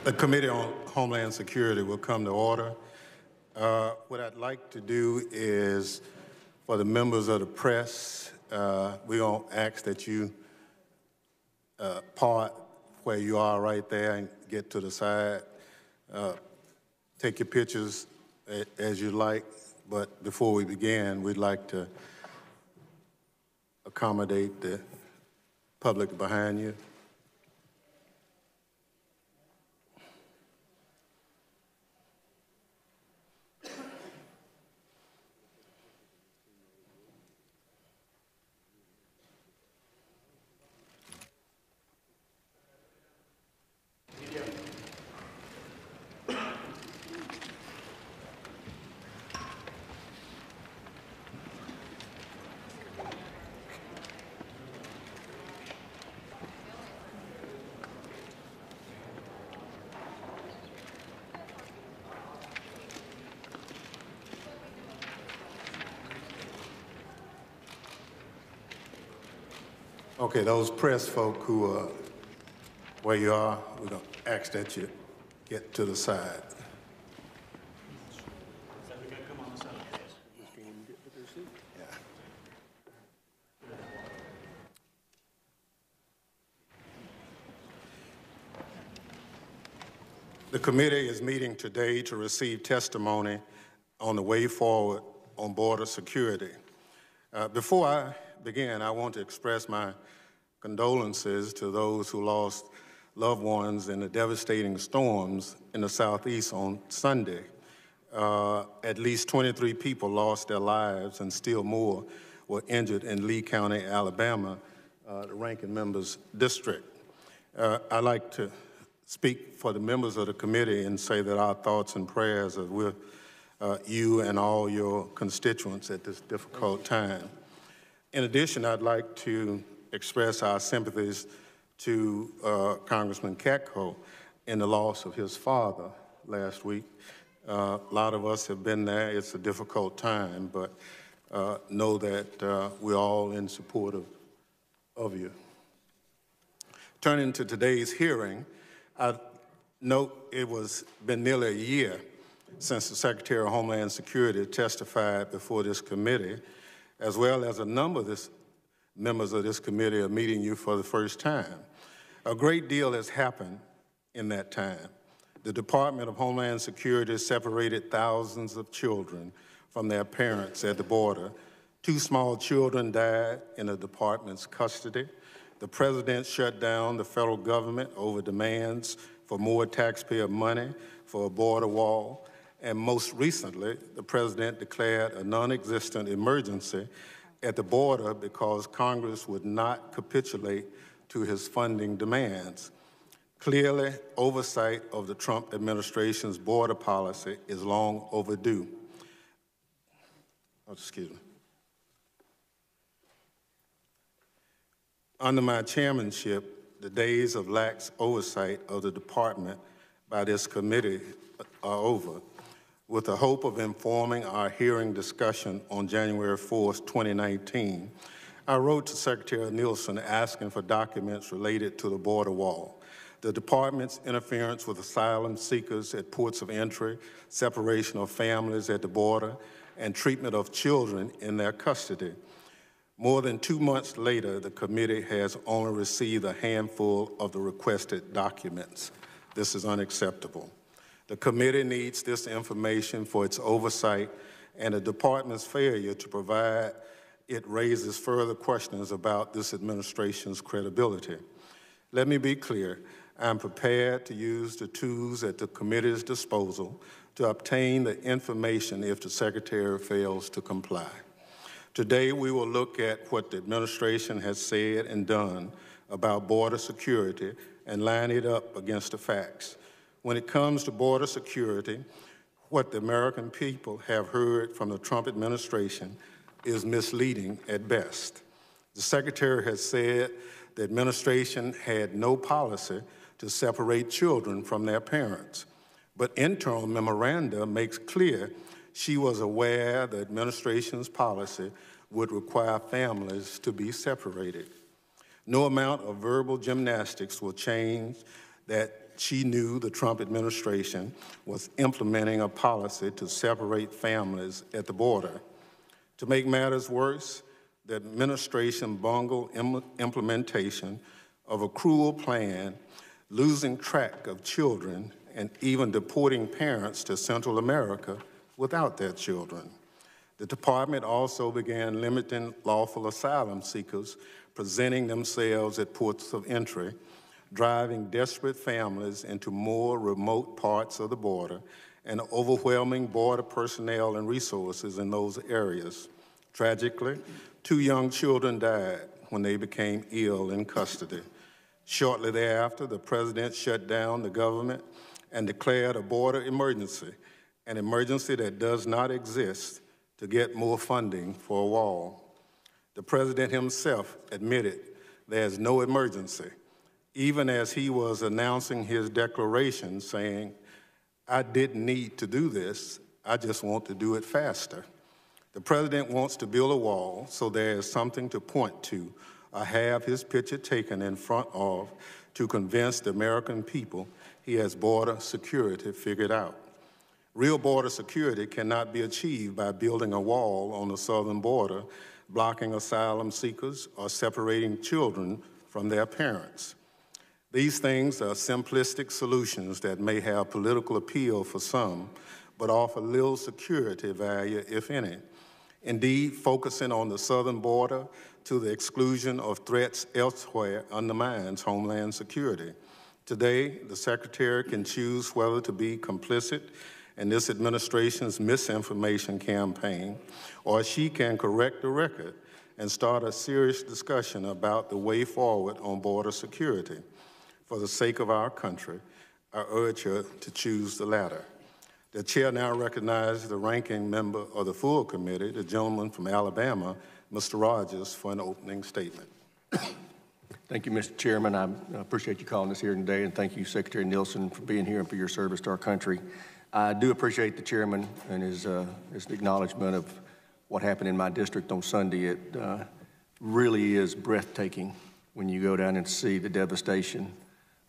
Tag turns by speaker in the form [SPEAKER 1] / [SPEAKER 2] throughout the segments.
[SPEAKER 1] The Committee on Homeland Security will come to order. What I'd like to do is, for the members of the press, we're going to ask that you part where you are right there and get to the side. Take your pictures as you like, but before we begin, we'd like to accommodate the public behind you. Okay, those press folk who are where you are, we're going to ask that you get to the side. The committee is meeting today to receive testimony on the way forward on border security. Before I begin, I want to express my condolences to those who lost loved ones in the devastating storms in the Southeast on Sunday. At least 23 people lost their lives and still more were injured in Lee County, Alabama, the ranking member's district. I'd like to speak for the members of the committee and say that our thoughts and prayers are with you and all your constituents at this difficult time. In addition, I'd like to express our sympathies to Congressman Katko in the loss of his father last week. A lot of us have been there. It's a difficult time, but know that we're all in support of you. Turning to today's hearing, I note it was been nearly a year since the Secretary of Homeland Security testified before this committee, as well as a number of members of this committee are meeting you for the first time. A great deal has happened in that time. The Department of Homeland Security separated thousands of children from their parents at the border. 2 small children died in the department's custody. The president shut down the federal government over demands for more taxpayer money for a border wall. And most recently, the president declared a non-existent emergency at the border because Congress would not capitulate to his funding demands. Clearly, oversight of the Trump administration's border policy is long overdue. Oh, excuse me. Under my chairmanship, the days of lax oversight of the department by this committee are over. With the hope of informing our hearing discussion on January 4th, 2019, I wrote to Secretary Nielsen asking for documents related to the border wall, the department's interference with asylum seekers at ports of entry, separation of families at the border, and treatment of children in their custody. More than 2 months later, the committee has only received a handful of the requested documents. This is unacceptable. The committee needs this information for its oversight, and the department's failure to provide it raises further questions about this administration's credibility. Let me be clear. I'm prepared to use the tools at the committee's disposal to obtain the information if the Secretary fails to comply. Today, we will look at what the administration has said and done about border security and line it up against the facts. When it comes to border security, what the American people have heard from the Trump administration is misleading at best. The Secretary has said the administration had no policy to separate children from their parents, but internal memoranda makes clear she was aware the administration's policy would require families to be separated. No amount of verbal gymnastics will change that she knew the Trump administration was implementing a policy to separate families at the border. To make matters worse, the administration bungled implementation of a cruel plan, losing track of children and even deporting parents to Central America without their children. The department also began limiting lawful asylum seekers presenting themselves at ports of entry, driving desperate families into more remote parts of the border and overwhelming border personnel and resources in those areas. Tragically, 2 young children died when they became ill in custody. Shortly thereafter, the president shut down the government and declared a border emergency, an emergency that does not exist, to get more funding for a wall. The president himself admitted there's no emergency, even as he was announcing his declaration saying, "I didn't need to do this, I just want to do it faster." The president wants to build a wall so there is something to point to or have his picture taken in front of to convince the American people he has border security figured out. Real border security cannot be achieved by building a wall on the southern border, blocking asylum seekers, or separating children from their parents. These things are simplistic solutions that may have political appeal for some, but offer little security value, if any. Indeed, focusing on the southern border to the exclusion of threats elsewhere undermines Homeland Security. Today, the Secretary can choose whether to be complicit in this administration's misinformation campaign, or she can correct the record and start a serious discussion about the way forward on border security. For the sake of our country, I urge her to choose the latter. The chair now recognizes the ranking member of the full committee, the gentleman from Alabama, Mr. Rogers, for an opening statement.
[SPEAKER 2] Thank you, Mr. Chairman. I appreciate you calling us here today, and thank you, Secretary Nielsen, for being here and for your service to our country. I do appreciate the chairman and his acknowledgement of what happened in my district on Sunday. It really is breathtaking when you go down and see the devastation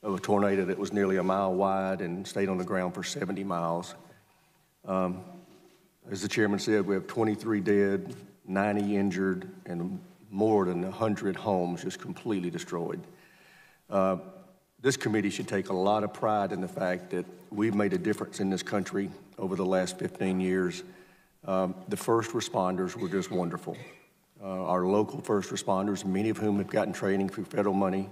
[SPEAKER 2] of a tornado that was nearly a mile wide and stayed on the ground for 70 miles. As the chairman said, we have 23 dead, 90 injured, and more than 100 homes just completely destroyed. This committee should take a lot of pride in the fact that we've made a difference in this country over the last 15 years. The first responders were just wonderful. Our local first responders, many of whom have gotten training through federal money,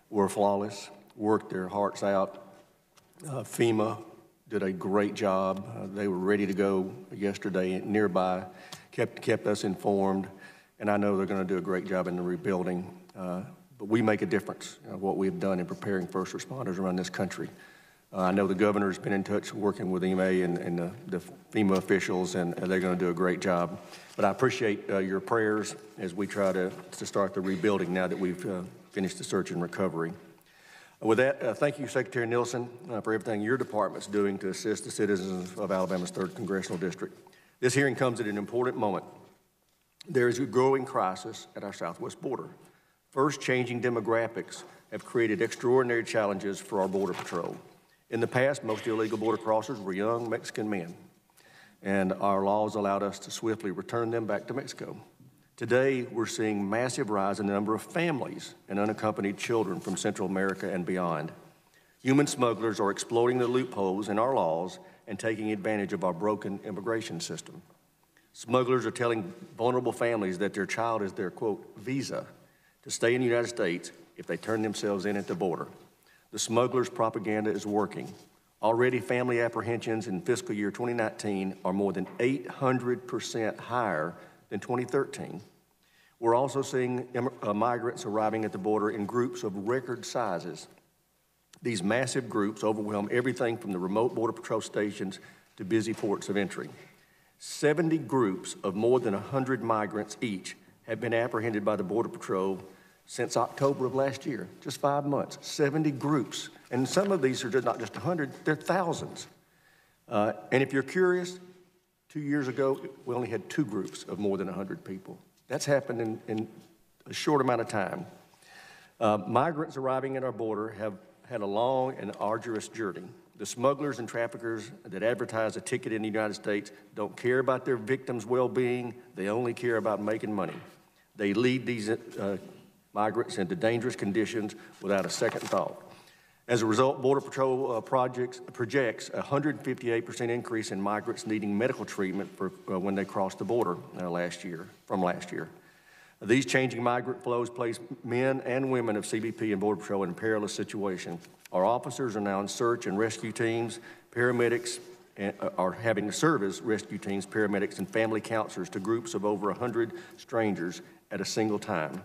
[SPEAKER 2] were flawless, worked their hearts out. FEMA did a great job. They were ready to go yesterday nearby, kept us informed, and I know they're going to do a great job in the rebuilding. But we make a difference in what we've done in preparing first responders around this country. I know the governor's been in touch working with EMA and the FEMA officials, and they're going to do a great job. But I appreciate your prayers as we try to start the rebuilding now that we've finished the search and recovery. With that, thank you, Secretary Nielsen, for everything your department's doing to assist the citizens of Alabama's 3rd Congressional District. This hearing comes at an important moment. There is a growing crisis at our southwest border. First, changing demographics have created extraordinary challenges for our Border Patrol. In the past, most illegal border crossers were young Mexican men, and our laws allowed us to swiftly return them back to Mexico. Today, we're seeing massive rise in the number of families and unaccompanied children from Central America and beyond. Human smugglers are exploiting the loopholes in our laws and taking advantage of our broken immigration system. Smugglers are telling vulnerable families that their child is their, quote, visa to stay in the United States if they turn themselves in at the border. The smugglers' propaganda is working. Already, family apprehensions in fiscal year 2019 are more than 800% higher than 2013. We're also seeing migrants arriving at the border in groups of record sizes. These massive groups overwhelm everything from the remote Border Patrol stations to busy ports of entry. 70 groups of more than 100 migrants each have been apprehended by the Border Patrol since October of last year, just 5 months, 70 groups. And some of these are just not just 100, they're thousands. And if you're curious, 2 years ago, we only had 2 groups of more than 100 people. That's happened in a short amount of time. Migrants arriving at our border have had a long and arduous journey. The smugglers and traffickers that advertise a ticket in the United States don't care about their victims' well-being. They only care about making money. They lead these migrants into dangerous conditions without a second thought. As a result, Border Patrol projects projects a 158% increase in migrants needing medical treatment for when they crossed the border from last year. These changing migrant flows place men and women of CBP and Border Patrol in a perilous situation. Our officers are now in search and rescue teams, paramedics are having to serve as rescue teams, paramedics, and family counselors to groups of over 100 strangers at a single time.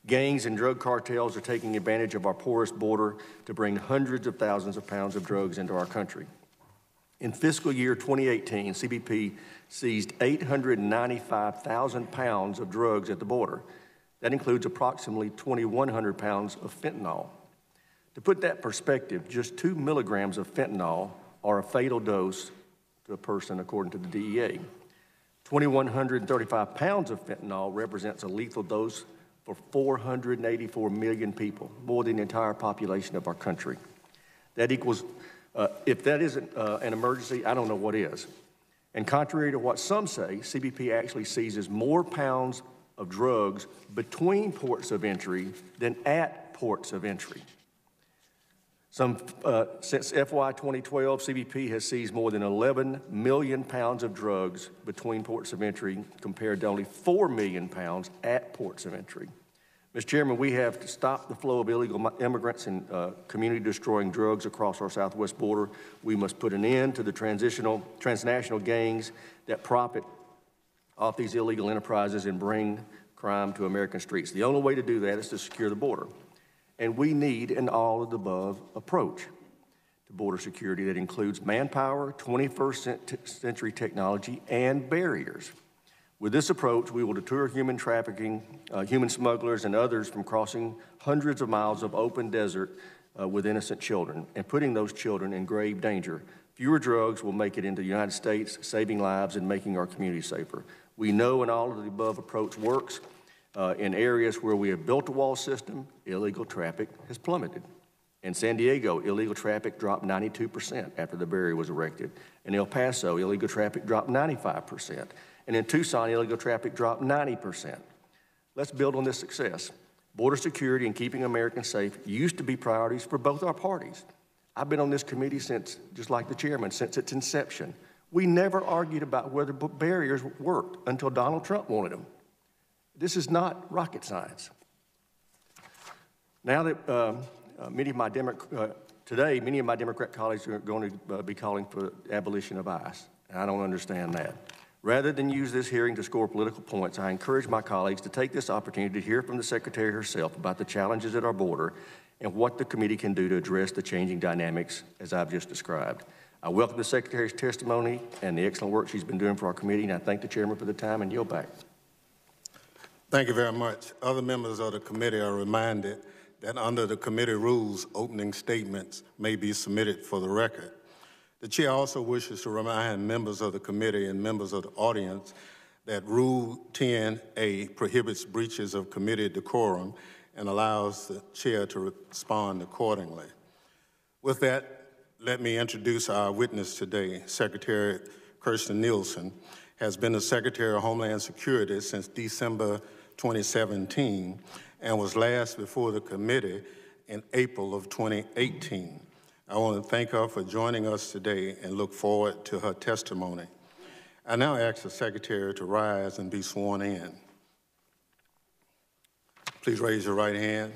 [SPEAKER 2] Gangs and drug cartels are taking advantage of our porous border to bring hundreds of thousands of pounds of drugs into our country. In fiscal year 2018, CBP seized 895,000 pounds of drugs at the border. That includes approximately 2,100 pounds of fentanyl. To put that in perspective, just 2 milligrams of fentanyl are a fatal dose to a person according to the DEA. 2,135 pounds of fentanyl represents a lethal dose for 484 million people, more than the entire population of our country. That equals, if that isn't an emergency, I don't know what is. And contrary to what some say, CBP actually seizes more pounds of drugs between ports of entry than at ports of entry. Since FY 2012, CBP has seized more than 11 million pounds of drugs between ports of entry compared to only 4 million pounds at ports of entry. Mr. Chairman, we have to stop the flow of illegal immigrants and community-destroying drugs across our southwest border. We must put an end to the transnational gangs that profit off these illegal enterprises and bring crime to American streets. The only way to do that is to secure the border. And we need an all-of-the-above approach to border security that includes manpower, 21st century technology, and barriers. With this approach, we will deter human trafficking, human smugglers, and others from crossing hundreds of miles of open desert with innocent children and putting those children in grave danger. Fewer drugs will make it into the United States, saving lives and making our community safer. We know an all-of-the-above approach works. In areas where we have built a wall system, illegal traffic has plummeted. In San Diego, illegal traffic dropped 92% after the barrier was erected. In El Paso, illegal traffic dropped 95%. And in Tucson, illegal traffic dropped 90%. Let's build on this success. Border security and keeping Americans safe used to be priorities for both our parties. I've been on this committee since, just like the chairman, since its inception. We never argued about whether barriers worked until Donald Trump wanted them. This is not rocket science. Now that many of my Democrat colleagues are going to be calling for the abolition of ICE, and I don't understand that. Rather than use this hearing to score political points, I encourage my colleagues to take this opportunity to hear from the Secretary herself about the challenges at our border and what the committee can do to address the changing dynamics as I've just described. I welcome the Secretary's testimony and the excellent work she's been doing for our committee, and I thank the Chairman for the time and yield back.
[SPEAKER 1] Thank you very much. Other members of the committee are reminded that under the committee rules, opening statements may be submitted for the record. The chair also wishes to remind members of the committee and members of the audience that Rule 10A prohibits breaches of committee decorum and allows the chair to respond accordingly. With that, let me introduce our witness today. Secretary Kirstjen Nielsen has been the Secretary of Homeland Security since December 2017 and was last before the committee in April of 2018. I want to thank her for joining us today and look forward to her testimony. I now ask the Secretary to rise and be sworn in. Please raise your right hand.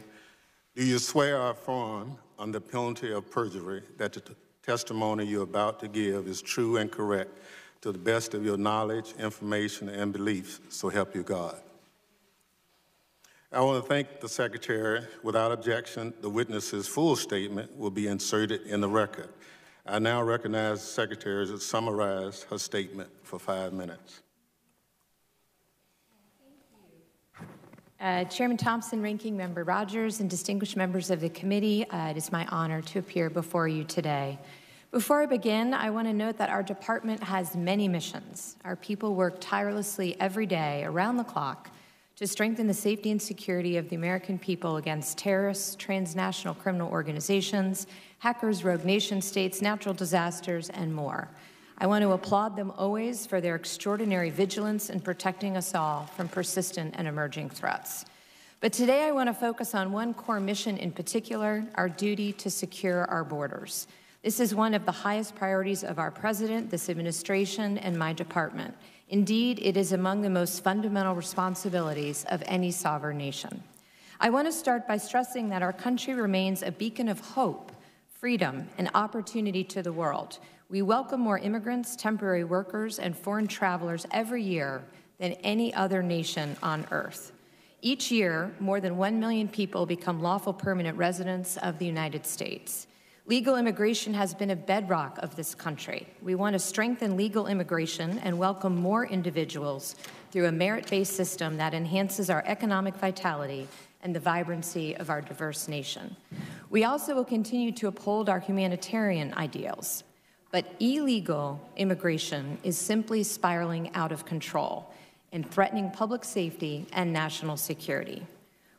[SPEAKER 1] Do you swear or affirm under penalty of perjury that the testimony you're about to give is true and correct to the best of your knowledge, information, and beliefs, so help you God? I want to thank the Secretary. Without objection, the witness's full statement will be inserted in the record. I now recognize the Secretary to summarize her statement for 5 minutes.
[SPEAKER 3] Chairman Thompson, Ranking Member Rogers, and distinguished members of the committee, it is my honor to appear before you today. Before I begin, I want to note that our department has many missions. Our people work tirelessly every day, around the clock, to to strengthen the safety and security of the American people against terrorists, transnational criminal organizations, hackers, rogue nation states, natural disasters, and more. I want to applaud them always for their extraordinary vigilance in protecting us all from persistent and emerging threats. But today I want to focus on one core mission in particular, our duty to secure our borders. This is one of the highest priorities of our president, this administration, and my department. Indeed, it is among the most fundamental responsibilities of any sovereign nation. I want to start by stressing that our country remains a beacon of hope, freedom, and opportunity to the world. We welcome more immigrants, temporary workers, and foreign travelers every year than any other nation on earth. Each year, more than 1 million people become lawful permanent residents of the United States. Legal immigration has been a bedrock of this country. We want to strengthen legal immigration and welcome more individuals through a merit-based system that enhances our economic vitality and the vibrancy of our diverse nation. We also will continue to uphold our humanitarian ideals. But illegal immigration is simply spiraling out of control and threatening public safety and national security.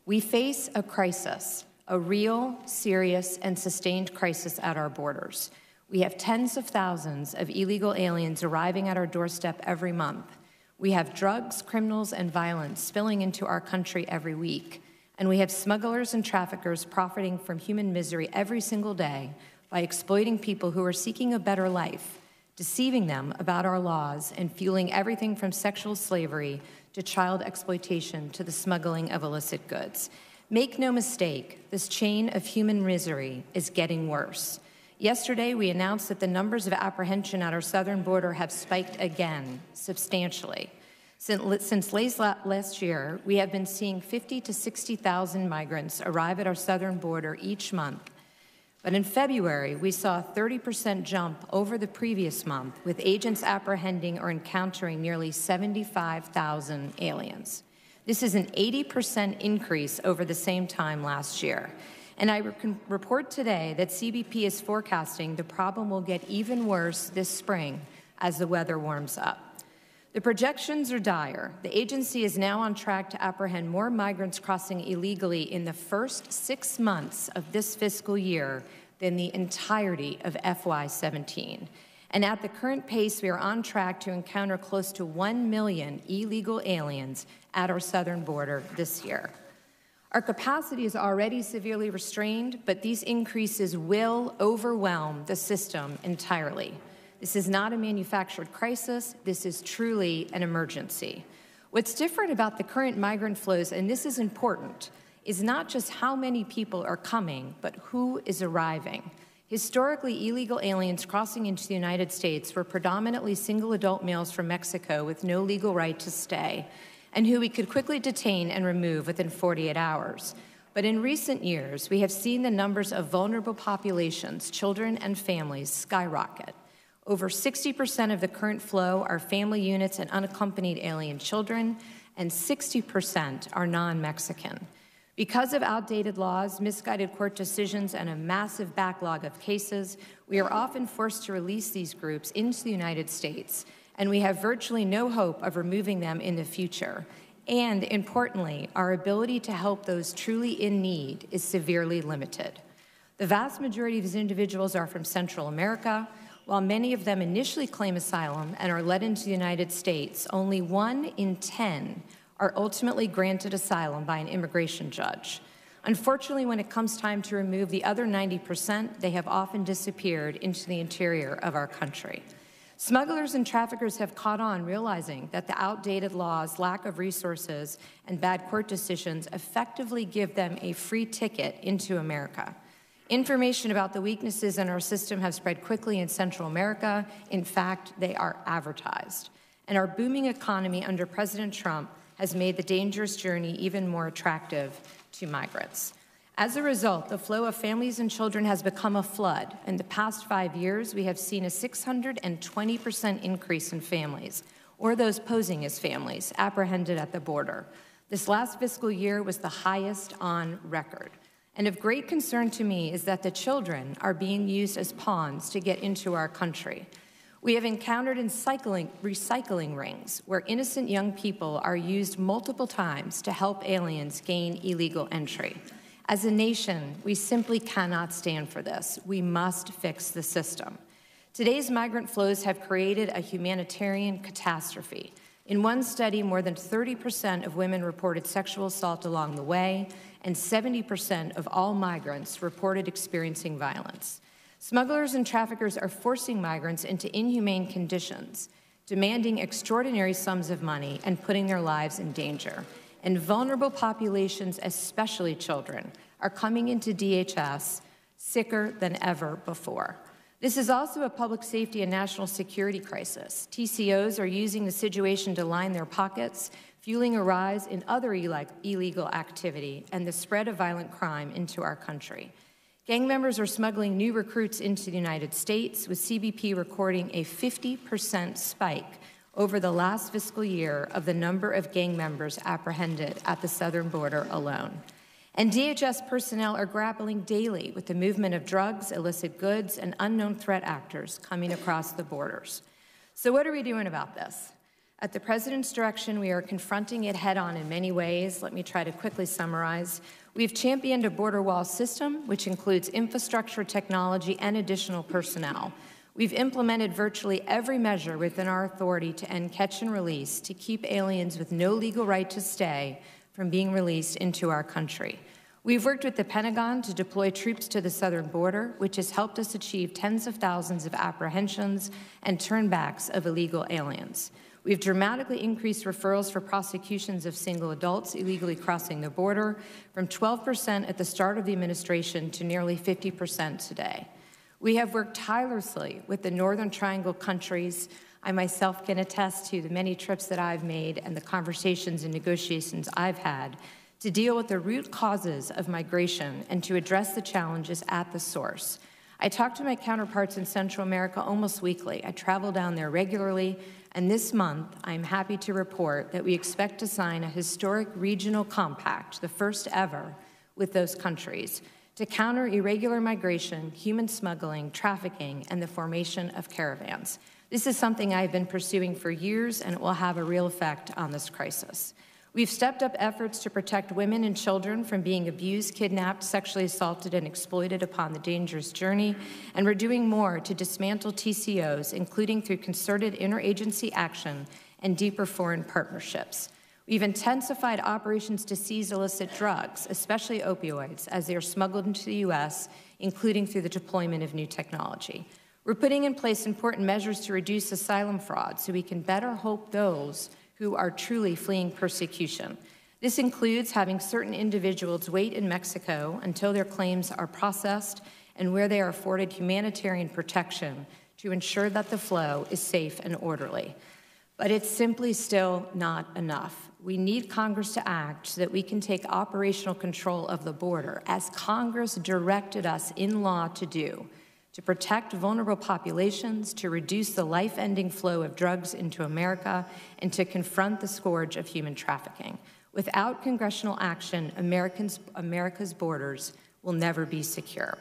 [SPEAKER 3] We face a crisis, a real, serious, and sustained crisis at our borders. We have tens of thousands of illegal aliens arriving at our doorstep every month. We have drugs, criminals, and violence spilling into our country every week. And we have smugglers and traffickers profiting from human misery every single day by exploiting people who are seeking a better life, deceiving them about our laws, and fueling everything from sexual slavery to child exploitation to the smuggling of illicit goods. Make no mistake, this chain of human misery is getting worse. Yesterday, we announced that the numbers of apprehension at our southern border have spiked again, substantially. Since late last year, we have been seeing 50,000 to 60,000 migrants arrive at our southern border each month. But in February, we saw a 30% jump over the previous month, with agents apprehending or encountering nearly 75,000 aliens. This is an 80% increase over the same time last year. And I can report today that CBP is forecasting the problem will get even worse this spring as the weather warms up. The projections are dire. The agency is now on track to apprehend more migrants crossing illegally in the first 6 months of this fiscal year than the entirety of FY17. And at the current pace, we are on track to encounter close to 1 million illegal aliens at our southern border this year. Our capacity is already severely restrained, but these increases will overwhelm the system entirely. This is not a manufactured crisis. This is truly an emergency. What's different about the current migrant flows, and this is important, is not just how many people are coming, but who is arriving. Historically, illegal aliens crossing into the United States were predominantly single adult males from Mexico with no legal right to stay, and who we could quickly detain and remove within 48 hours. But in recent years, we have seen the numbers of vulnerable populations, children and families, skyrocket. Over 60% of the current flow are family units and unaccompanied alien children, and 60% are non-Mexican. Because of outdated laws, misguided court decisions, and a massive backlog of cases, we are often forced to release these groups into the United States, and we have virtually no hope of removing them in the future. And importantly, our ability to help those truly in need is severely limited. The vast majority of these individuals are from Central America. While many of them initially claim asylum and are led into the United States, only 1 in 10 are ultimately granted asylum by an immigration judge. Unfortunately, when it comes time to remove the other 90%, they have often disappeared into the interior of our country. Smugglers and traffickers have caught on, realizing that the outdated laws, lack of resources, and bad court decisions effectively give them a free ticket into America. Information about the weaknesses in our system have spread quickly in Central America. In fact, they are advertised. And our booming economy under President Trump has made the dangerous journey even more attractive to migrants. As a result, the flow of families and children has become a flood. In the past 5 years, we have seen a 620% increase in families, or those posing as families, apprehended at the border. This last fiscal year was the highest on record. And of great concern to me is that the children are being used as pawns to get into our country. We have encountered recycling rings where innocent young people are used multiple times to help aliens gain illegal entry. As a nation, we simply cannot stand for this. We must fix the system. Today's migrant flows have created a humanitarian catastrophe. In one study, more than 30% of women reported sexual assault along the way, and 70% of all migrants reported experiencing violence. Smugglers and traffickers are forcing migrants into inhumane conditions, demanding extraordinary sums of money and putting their lives in danger. And vulnerable populations, especially children, are coming into DHS sicker than ever before. This is also a public safety and national security crisis. TCOs are using the situation to line their pockets, fueling a rise in other illegal activity and the spread of violent crime into our country. Gang members are smuggling new recruits into the United States, with CBP recording a 50% spike over the last fiscal year of the number of gang members apprehended at the southern border alone. And DHS personnel are grappling daily with the movement of drugs, illicit goods, and unknown threat actors coming across the borders. So what are we doing about this? At the President's direction, we are confronting it head-on in many ways. Let me try to quickly summarize. We've championed a border wall system, which includes infrastructure, technology, and additional personnel. We've implemented virtually every measure within our authority to end catch and release, to keep aliens with no legal right to stay from being released into our country. We've worked with the Pentagon to deploy troops to the southern border, which has helped us achieve tens of thousands of apprehensions and turnbacks of illegal aliens. We've dramatically increased referrals for prosecutions of single adults illegally crossing the border from 12% at the start of the administration to nearly 50% today. We have worked tirelessly with the Northern Triangle countries. I myself can attest to the many trips that I've made and the conversations and negotiations I've had to deal with the root causes of migration and to address the challenges at the source. I talk to my counterparts in Central America almost weekly. I travel down there regularly, and this month I'm happy to report that we expect to sign a historic regional compact, the first ever, with those countries to counter irregular migration, human smuggling, trafficking, and the formation of caravans. This is something I've been pursuing for years, and it will have a real effect on this crisis. We've stepped up efforts to protect women and children from being abused, kidnapped, sexually assaulted, and exploited upon the dangerous journey, and we're doing more to dismantle TCOs, including through concerted interagency action and deeper foreign partnerships. We've intensified operations to seize illicit drugs, especially opioids, as they are smuggled into the U.S., including through the deployment of new technology. We're putting in place important measures to reduce asylum fraud so we can better help those who are truly fleeing persecution. This includes having certain individuals wait in Mexico until their claims are processed and where they are afforded humanitarian protection to ensure that the flow is safe and orderly. But it's simply still not enough. We need Congress to act so that we can take operational control of the border, as Congress directed us in law to do, to protect vulnerable populations, to reduce the life-ending flow of drugs into America, and to confront the scourge of human trafficking. Without congressional action, America's borders will never be secure.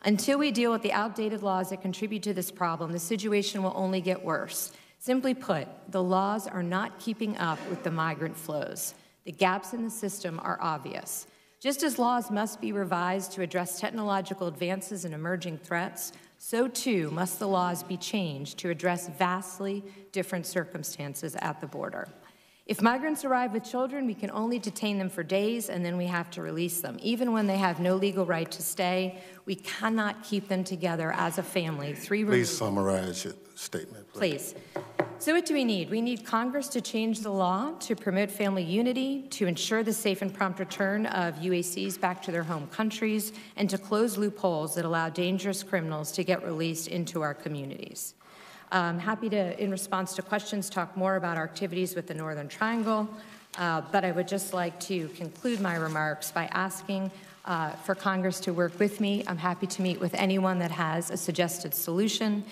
[SPEAKER 3] Until we deal with the outdated laws that contribute to this problem, the situation will only get worse. Simply put, the laws are not keeping up with the migrant flows. The gaps in the system are obvious. Just as laws must be revised to address technological advances and emerging threats, so too must the laws be changed to address vastly different circumstances at the border. If migrants arrive with children, we can only detain them for days and then we have to release them. Even when they have no legal right to stay, we cannot keep them together as a family.
[SPEAKER 1] Please summarize your statement.
[SPEAKER 3] Please. So what do we need? We need Congress to change the law to promote family unity, to ensure the safe and prompt return of UACs back to their home countries, and to close loopholes that allow dangerous criminals to get released into our communities. I'm happy to, in response to questions, talk more about our activities with the Northern Triangle, but I would just like to conclude my remarks by asking for Congress to work with me. I'm happy to meet with anyone that has a suggested solution.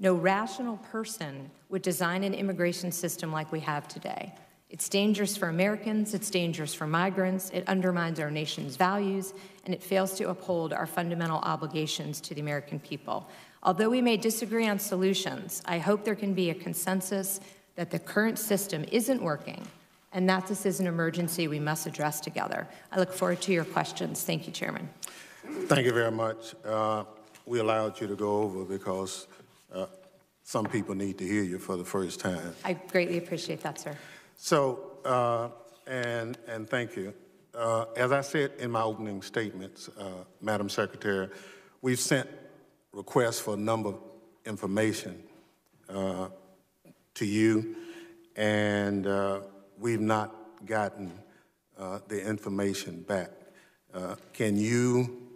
[SPEAKER 3] No rational person would design an immigration system like we have today. It's dangerous for Americans, it's dangerous for migrants, it undermines our nation's values, and it fails to uphold our fundamental obligations to the American people. Although we may disagree on solutions, I hope there can be a consensus that the current system isn't working and that this is an emergency we must address together. I look forward to your questions. Thank you, Chairman.
[SPEAKER 1] Thank you very much. We allowed you to go over because some people need to hear you for the first time.
[SPEAKER 3] I greatly appreciate that, sir.
[SPEAKER 1] So, and thank you. As I said in my opening statements, Madam Secretary, we've sent requests for a number of information to you, and we've not gotten the information back. Can you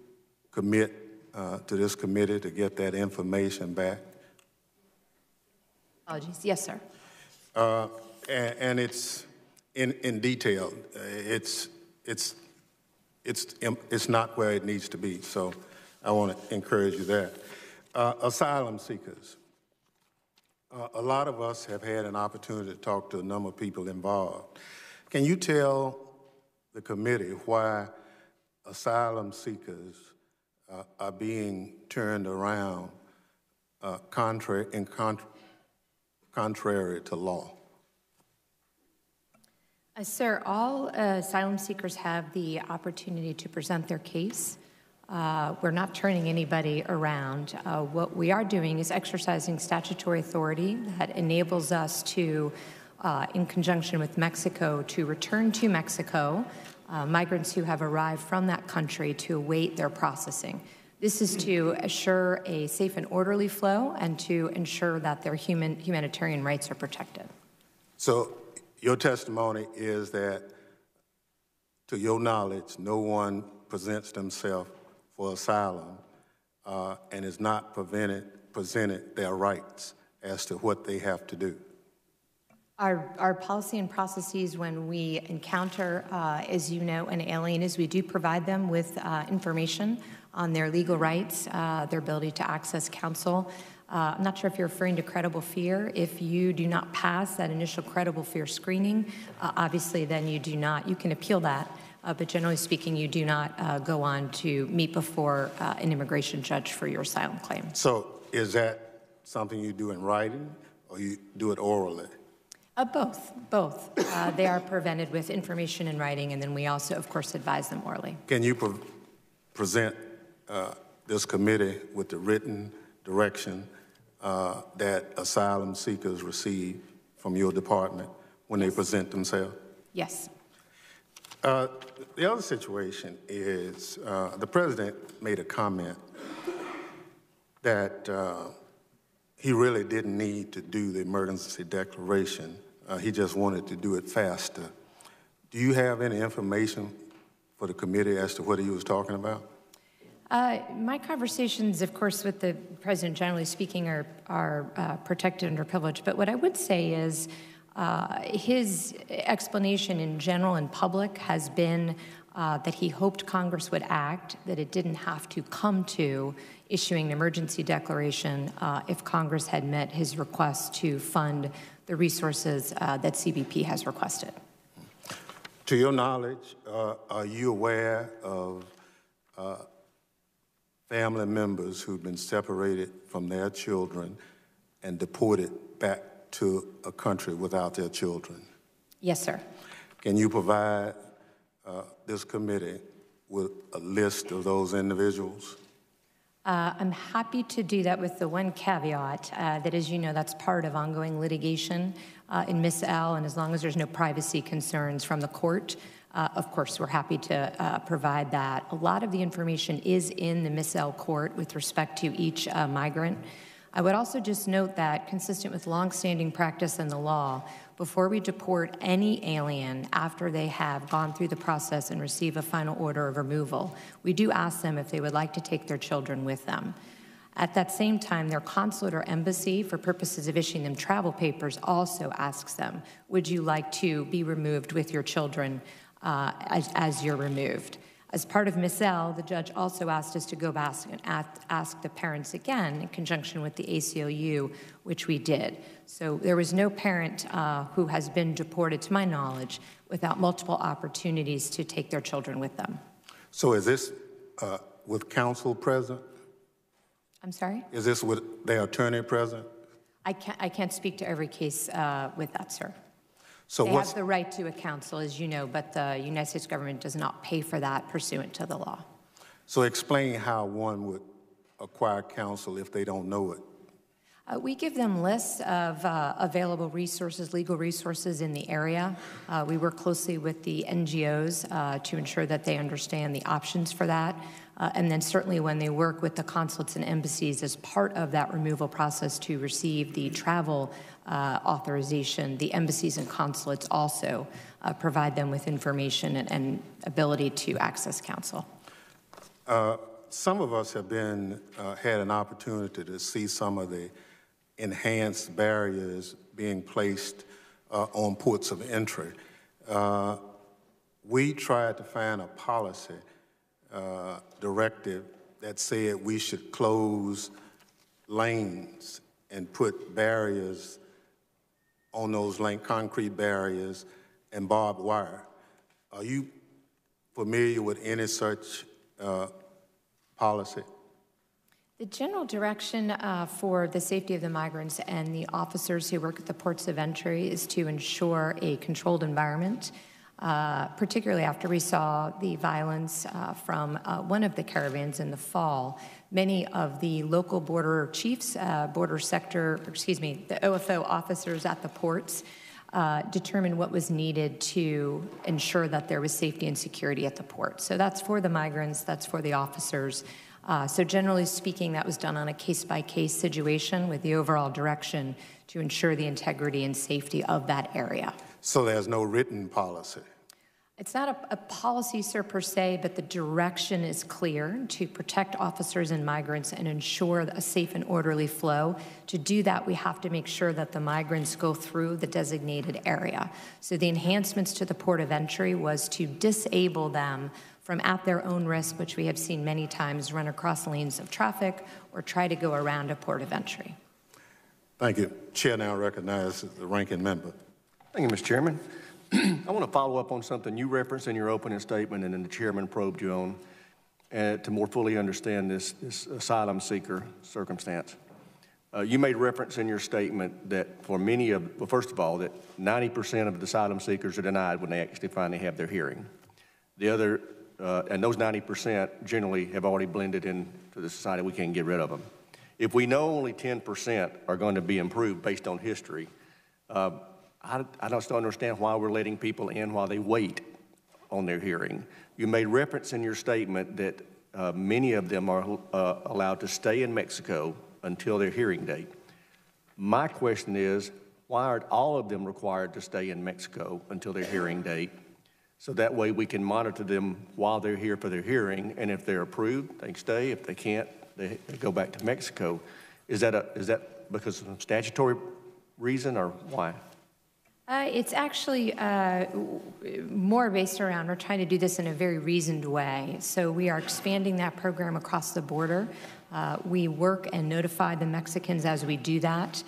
[SPEAKER 1] commit to this committee to get that information back?
[SPEAKER 3] Apologies. Yes, sir.
[SPEAKER 1] And it's in detail. It's not where it needs to be. So I want to encourage you there. Asylum seekers. A lot of us have had an opportunity to talk to a number of people involved. Can you tell the committee why asylum seekers are being turned around contrary to law?
[SPEAKER 3] Sir, all asylum seekers have the opportunity to present their case. We're not turning anybody around. What we are doing is exercising statutory authority that enables us to, in conjunction with Mexico, to return to Mexico migrants who have arrived from that country to await their processing. This is to assure a safe and orderly flow and to ensure that their humanitarian rights are protected.
[SPEAKER 1] So your testimony is that, to your knowledge, no one presents themselves for asylum and is not presented their rights as to what they have to do.
[SPEAKER 3] Our policy and processes when we encounter, as you know, an alien is we do provide them with information on their legal rights, their ability to access counsel. I'm not sure if you're referring to credible fear. If you do not pass that initial credible fear screening, obviously then you do not, you can appeal that, but generally speaking, you do not go on to meet before an immigration judge for your asylum claim.
[SPEAKER 1] So is that something you do in writing or you do it orally?
[SPEAKER 3] Both. They are presented with information in writing, and then we also, of course, advise them orally.
[SPEAKER 1] Can you present this committee with the written direction that asylum seekers receive from your department when they present themselves?
[SPEAKER 3] Yes.
[SPEAKER 1] The other situation is the president made a comment that he really didn't need to do the emergency declaration. He just wanted to do it faster. Do you have any information for the committee as to what he was talking about?
[SPEAKER 3] My conversations, of course, with the president, generally speaking, are protected under privilege. But what I would say is his explanation in general and public has been that he hoped Congress would act, that it didn't have to come to issuing an emergency declaration if Congress had met his request to fund the resources that CBP has requested.
[SPEAKER 1] To your knowledge, are you aware of family members who've been separated from their children and deported back to a country without their children?
[SPEAKER 3] Yes, sir. Can
[SPEAKER 1] you provide this committee with a list of those individuals?
[SPEAKER 3] I'm happy to do that with the one caveat that, as you know, that's part of ongoing litigation in Miss L, and as long as there's no privacy concerns from the court, of course, we're happy to provide that. A lot of the information is in the Miss L court with respect to each migrant. I would also just note that, consistent with longstanding practice in the law, before we deport any alien after they have gone through the process and receive a final order of removal, we do ask them if they would like to take their children with them. At that same time, their consulate or embassy, for purposes of issuing them travel papers, also asks them, would you like to be removed with your children as you're removed? As part of Miss L, the judge also asked us to go back and ask the parents again in conjunction with the ACLU, which we did. So there was no parent who has been deported, to my knowledge, without multiple opportunities to take their children with them.
[SPEAKER 1] So is this with counsel present?
[SPEAKER 3] I'm sorry?
[SPEAKER 1] Is this with their attorney present?
[SPEAKER 3] I can't speak to every case with that, sir.
[SPEAKER 1] So
[SPEAKER 3] they
[SPEAKER 1] what's
[SPEAKER 3] have the right to a counsel, as you know, but the United States government does not pay for that pursuant to the law.
[SPEAKER 1] So explain how one would acquire counsel if they don't know it.
[SPEAKER 3] We give them lists of available resources, legal resources in the area. We work closely with the NGOs to ensure that they understand the options for that. And then certainly when they work with the consulates and embassies as part of that removal process to receive the travel authorization, the embassies and consulates also provide them with information and ability to access counsel.
[SPEAKER 1] Some of us have had an opportunity to see some of the enhanced barriers being placed on ports of entry. We tried to find a policy directive that said we should close lanes and put barriers on those concrete barriers and barbed wire. Are you familiar with any such policy?
[SPEAKER 3] The general direction for the safety of the migrants and the officers who work at the ports of entry is to ensure a controlled environment, particularly after we saw the violence from one of the caravans in the fall. Many of the local border chiefs, the OFO officers at the ports determined what was needed to ensure that there was safety and security at the port. So that's for the migrants, that's for the officers. So generally speaking, that was done on a case-by-case situation with the overall direction to ensure the integrity and safety of that area.
[SPEAKER 1] So there's no written policy?
[SPEAKER 3] It's not a policy, sir, per se, but the direction is clear to protect officers and migrants and ensure a safe and orderly flow. To do that, we have to make sure that the migrants go through the designated area. So the enhancements to the port of entry was to disable them from at their own risk, which we have seen many times, run across lanes of traffic or try to go around a port of entry.
[SPEAKER 1] Thank you. Chair now recognizes the ranking member.
[SPEAKER 2] Thank you, Mr. Chairman. I want to follow up on something you referenced in your opening statement and then the chairman probed you on to more fully understand this asylum seeker circumstance. You made reference in your statement that for many of, well, first of all, that 90% of the asylum seekers are denied when they actually finally have their hearing. The other, and those 90% generally have already blended into the society. We can't get rid of them. If we know only 10% are going to be improved based on history, I don't understand why we're letting people in while they wait on their hearing. You made reference in your statement that many of them are allowed to stay in Mexico until their hearing date. My question is, why aren't all of them required to stay in Mexico until their hearing date? So that way we can monitor them while they're here for their hearing, and if they're approved, they stay. If they can't, they go back to Mexico. Is that because of some statutory reason, or why?
[SPEAKER 3] It's actually more based around, we're trying to do this in a very reasoned way. So we are expanding that program across the border. We work and notify the Mexicans as we do that.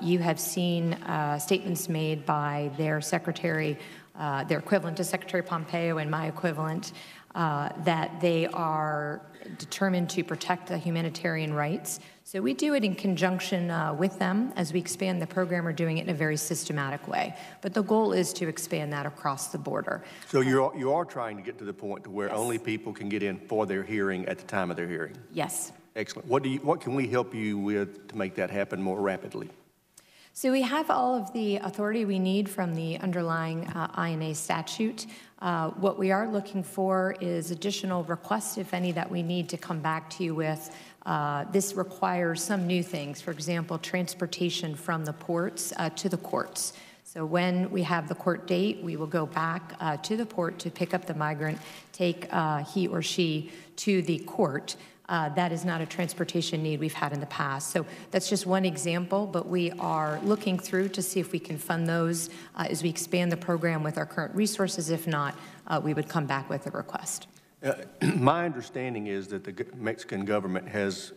[SPEAKER 3] You have seen statements made by their secretary, their equivalent to Secretary Pompeo and my equivalent, that they are determined to protect the humanitarian rights. So we do it in conjunction with them as we expand the program. We're doing it in a very systematic way. But the goal is to expand that across the border.
[SPEAKER 2] So you are trying to get to the point to where yes, only people can get in for their hearing at the time of their hearing?
[SPEAKER 3] Yes.
[SPEAKER 2] Excellent. What can we help you with to make that happen more rapidly?
[SPEAKER 3] So we have all of the authority we need from the underlying INA statute. What we are looking for is additional requests, if any, that we need to come back to you with. This requires some new things. For example, transportation from the ports to the courts. So when we have the court date, we will go back to the port to pick up the migrant, take he or she to the court. That is not a transportation need we've had in the past. So that's just one example, but we are looking through to see if we can fund those as we expand the program with our current resources. If not, we would come back with a request.
[SPEAKER 2] My understanding is that the Mexican government has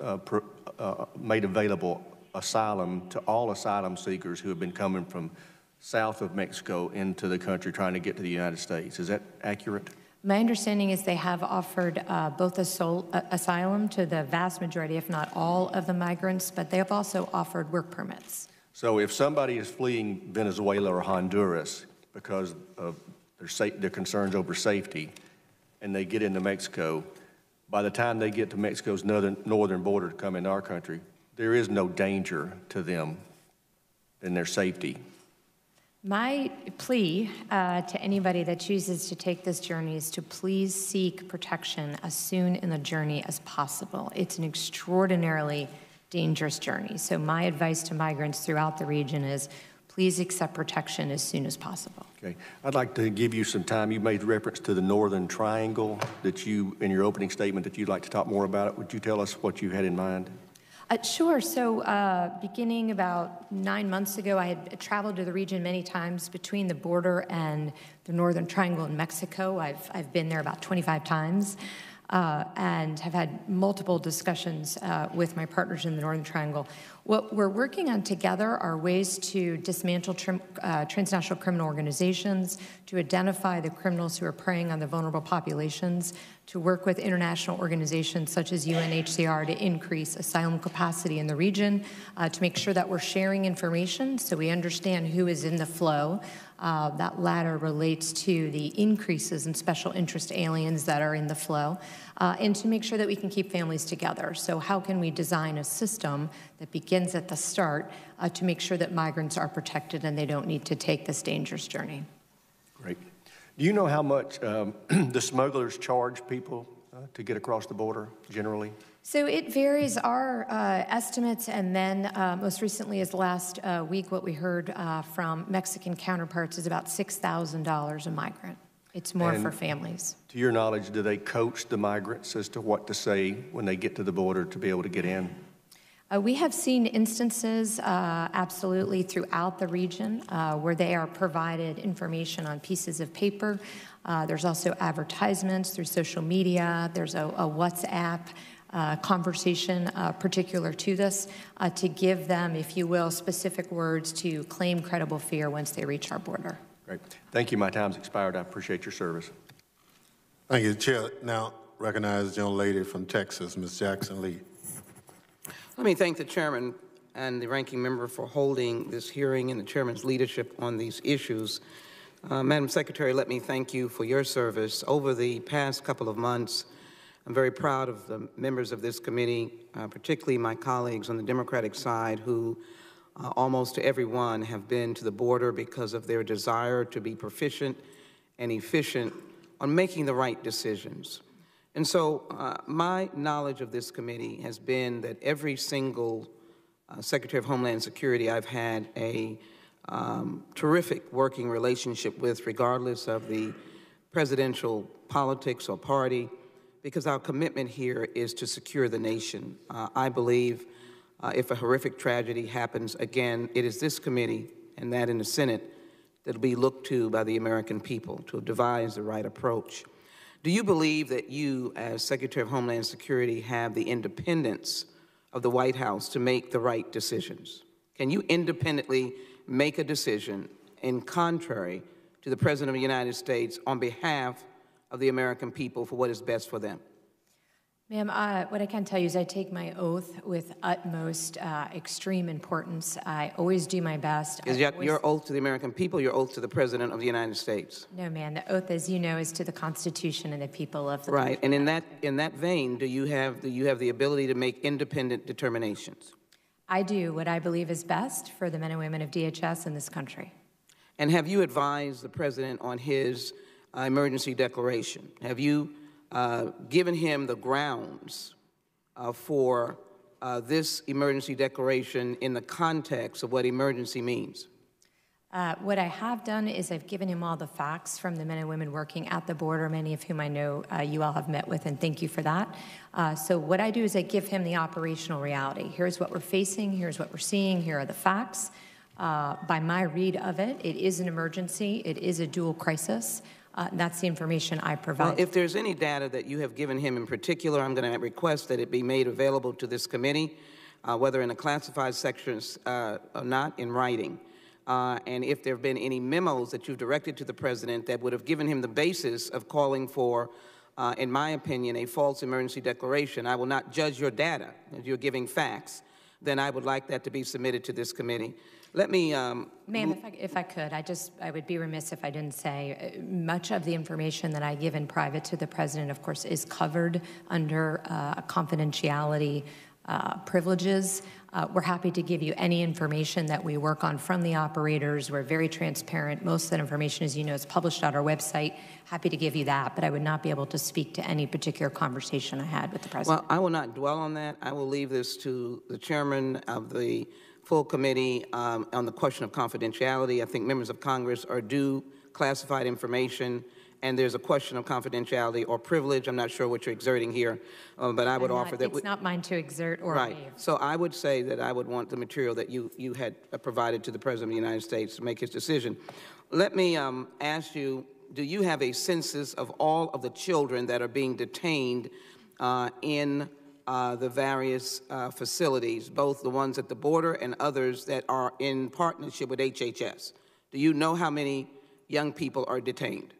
[SPEAKER 2] made available asylum to all asylum seekers who have been coming from south of Mexico into the country trying to get to the United States. Is that accurate?
[SPEAKER 3] My understanding is they have offered both asylum to the vast majority, if not all, of the migrants, but they have also offered work permits.
[SPEAKER 2] So if somebody is fleeing Venezuela or Honduras because of their concerns over safety, and they get into Mexico, by the time they get to Mexico's northern border to come into our country, there is no danger to them in their safety.
[SPEAKER 3] My plea to anybody that chooses to take this journey is to please seek protection as soon in the journey as possible. It's an extraordinarily dangerous journey. So my advice to migrants throughout the region is please accept protection as soon as possible.
[SPEAKER 2] Okay. I'd like to give you some time. You made reference to the Northern Triangle that you, in your opening statement, that you'd like to talk more about it. Would you tell us what you had in mind?
[SPEAKER 3] Sure. So beginning about 9 months ago, I had traveled to the region many times between the border and the Northern Triangle in Mexico. I've been there about 25 times and have had multiple discussions with my partners in the Northern Triangle. What we're working on together are ways to dismantle transnational criminal organizations, to identify the criminals who are preying on the vulnerable populations, to work with international organizations such as UNHCR to increase asylum capacity in the region, to make sure that we're sharing information so we understand who is in the flow. That latter relates to the increases in special interest aliens that are in the flow, and to make sure that we can keep families together. So how can we design a system that begins at the start to make sure that migrants are protected and they don't need to take this dangerous journey?
[SPEAKER 2] Great. Do you know how much the smugglers charge people to get across the border generally?
[SPEAKER 3] So it varies. Our estimates, and then most recently as last week, what we heard from Mexican counterparts is about $6,000 a migrant. It's more for families.
[SPEAKER 2] To your knowledge, do they coach the migrants as to what to say when they get to the border to be able to get in?
[SPEAKER 3] We have seen instances, absolutely, throughout the region where they are provided information on pieces of paper. There's also advertisements through social media. There's a WhatsApp conversation particular to this to give them, if you will, specific words to claim credible fear once they reach our border.
[SPEAKER 2] Great. Thank you. My time's expired. I appreciate your service.
[SPEAKER 1] Thank you, Chair. Now recognize the young lady from Texas, Ms. Jackson Lee.
[SPEAKER 4] Let me thank the chairman and the ranking member for holding this hearing and the chairman's leadership on these issues. Madam Secretary, let me thank you for your service. Over the past couple of months, I'm very proud of the members of this committee, particularly my colleagues on the Democratic side who almost everyone have been to the border because of their desire to be proficient and efficient on making the right decisions. And so my knowledge of this committee has been that every single Secretary of Homeland Security I've had a terrific working relationship with, regardless of the presidential politics or party, because our commitment here is to secure the nation. I believe if a horrific tragedy happens again, it is this committee and that in the Senate that will be looked to by the American people to devise the right approach. Do you believe that you, as Secretary of Homeland Security, have the independence of the White House to make the right decisions? Can you independently make a decision in contrary to the President of the United States on behalf of the American people for what is best for them?
[SPEAKER 3] Ma'am, what I can tell you is I take my oath with utmost extreme importance. I always do my best.
[SPEAKER 4] Is that your oath to the American people, your oath to the President of the United States?
[SPEAKER 3] No, ma'am. The oath, as you know, is to the Constitution and the people of the
[SPEAKER 4] right. And in that vein, do you have the ability to make independent determinations?
[SPEAKER 3] I do what I believe is best for the men and women of DHS in this country.
[SPEAKER 4] And have you advised the President on his emergency declaration? Have you given him the grounds for this emergency declaration in the context of what emergency means?
[SPEAKER 3] What I have done is I've given him all the facts from the men and women working at the border, many of whom I know you all have met with, and thank you for that. So what I do is I give him the operational reality. Here's what we're facing, here's what we're seeing, here are the facts. By my read of it, it is an emergency, it is a dual crisis. That's the information I provide.
[SPEAKER 4] Well, if there's any data that you have given him in particular, I'm going to request that it be made available to this committee, whether in the classified sections or not, in writing. and if there have been any memos that you've directed to the President that would have given him the basis of calling for, in my opinion, a false emergency declaration. I will not judge your data. If you're giving facts, then I would like that to be submitted to this committee. Let me...
[SPEAKER 3] Ma'am, if I could, I would be remiss if I didn't say much of the information that I give in private to the President, of course, is covered under confidentiality privileges. We're happy to give you any information that we work on from the operators. We're very transparent. Most of that information, as you know, is published on our website. Happy to give you that, but I would not be able to speak to any particular conversation I had with the President.
[SPEAKER 4] Well, I will not dwell on that. I will leave this to the chairman of the full committee on the question of confidentiality. I think members of Congress are due classified information, and there's a question of confidentiality or privilege. I'm not sure what you're exerting here, but I would offer that...
[SPEAKER 3] It's not mine to exert or
[SPEAKER 4] right.
[SPEAKER 3] waive.
[SPEAKER 4] So I would say that I would want the material that you had provided to the President of the United States to make his decision. Let me ask you, do you have a census of all of the children that are being detained in the various facilities, both the ones at the border and others that are in partnership with HHS? Do you know how many young people are detained?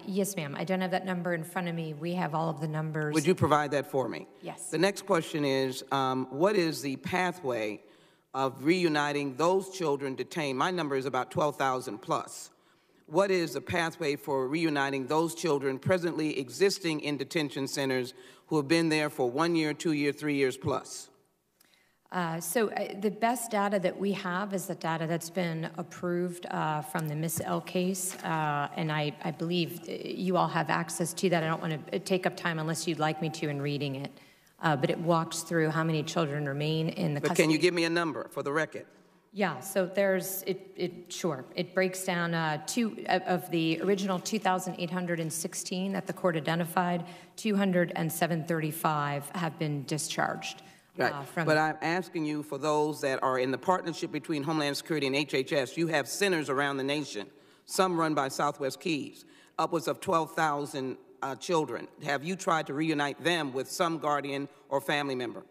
[SPEAKER 3] Yes, ma'am. I don't have that number in front of me. We have all of the numbers.
[SPEAKER 4] Would you provide that for me?
[SPEAKER 3] Yes.
[SPEAKER 4] The next question is, what is the pathway of reuniting those children detained? My number is about 12,000 plus. What is the pathway for reuniting those children presently existing in detention centers who have been there for 1 year, 2 years, 3 years plus?
[SPEAKER 3] The best data that we have is the data that's been approved from the Miss L case, and I believe you all have access to that. I don't want to take up time unless you'd like me to in reading it, but it walks through how many children remain in the custody.
[SPEAKER 4] But can you give me a number for the record?
[SPEAKER 3] Yeah, so there's, sure. It breaks down of the original 2,816 that the court identified, 207,35 have been discharged.
[SPEAKER 4] Right, but I'm asking you for those that are in the partnership between Homeland Security and HHS. You have centers around the nation, some run by Southwest Keys, upwards of 12,000 children. Have you tried to reunite them with some guardian or family member?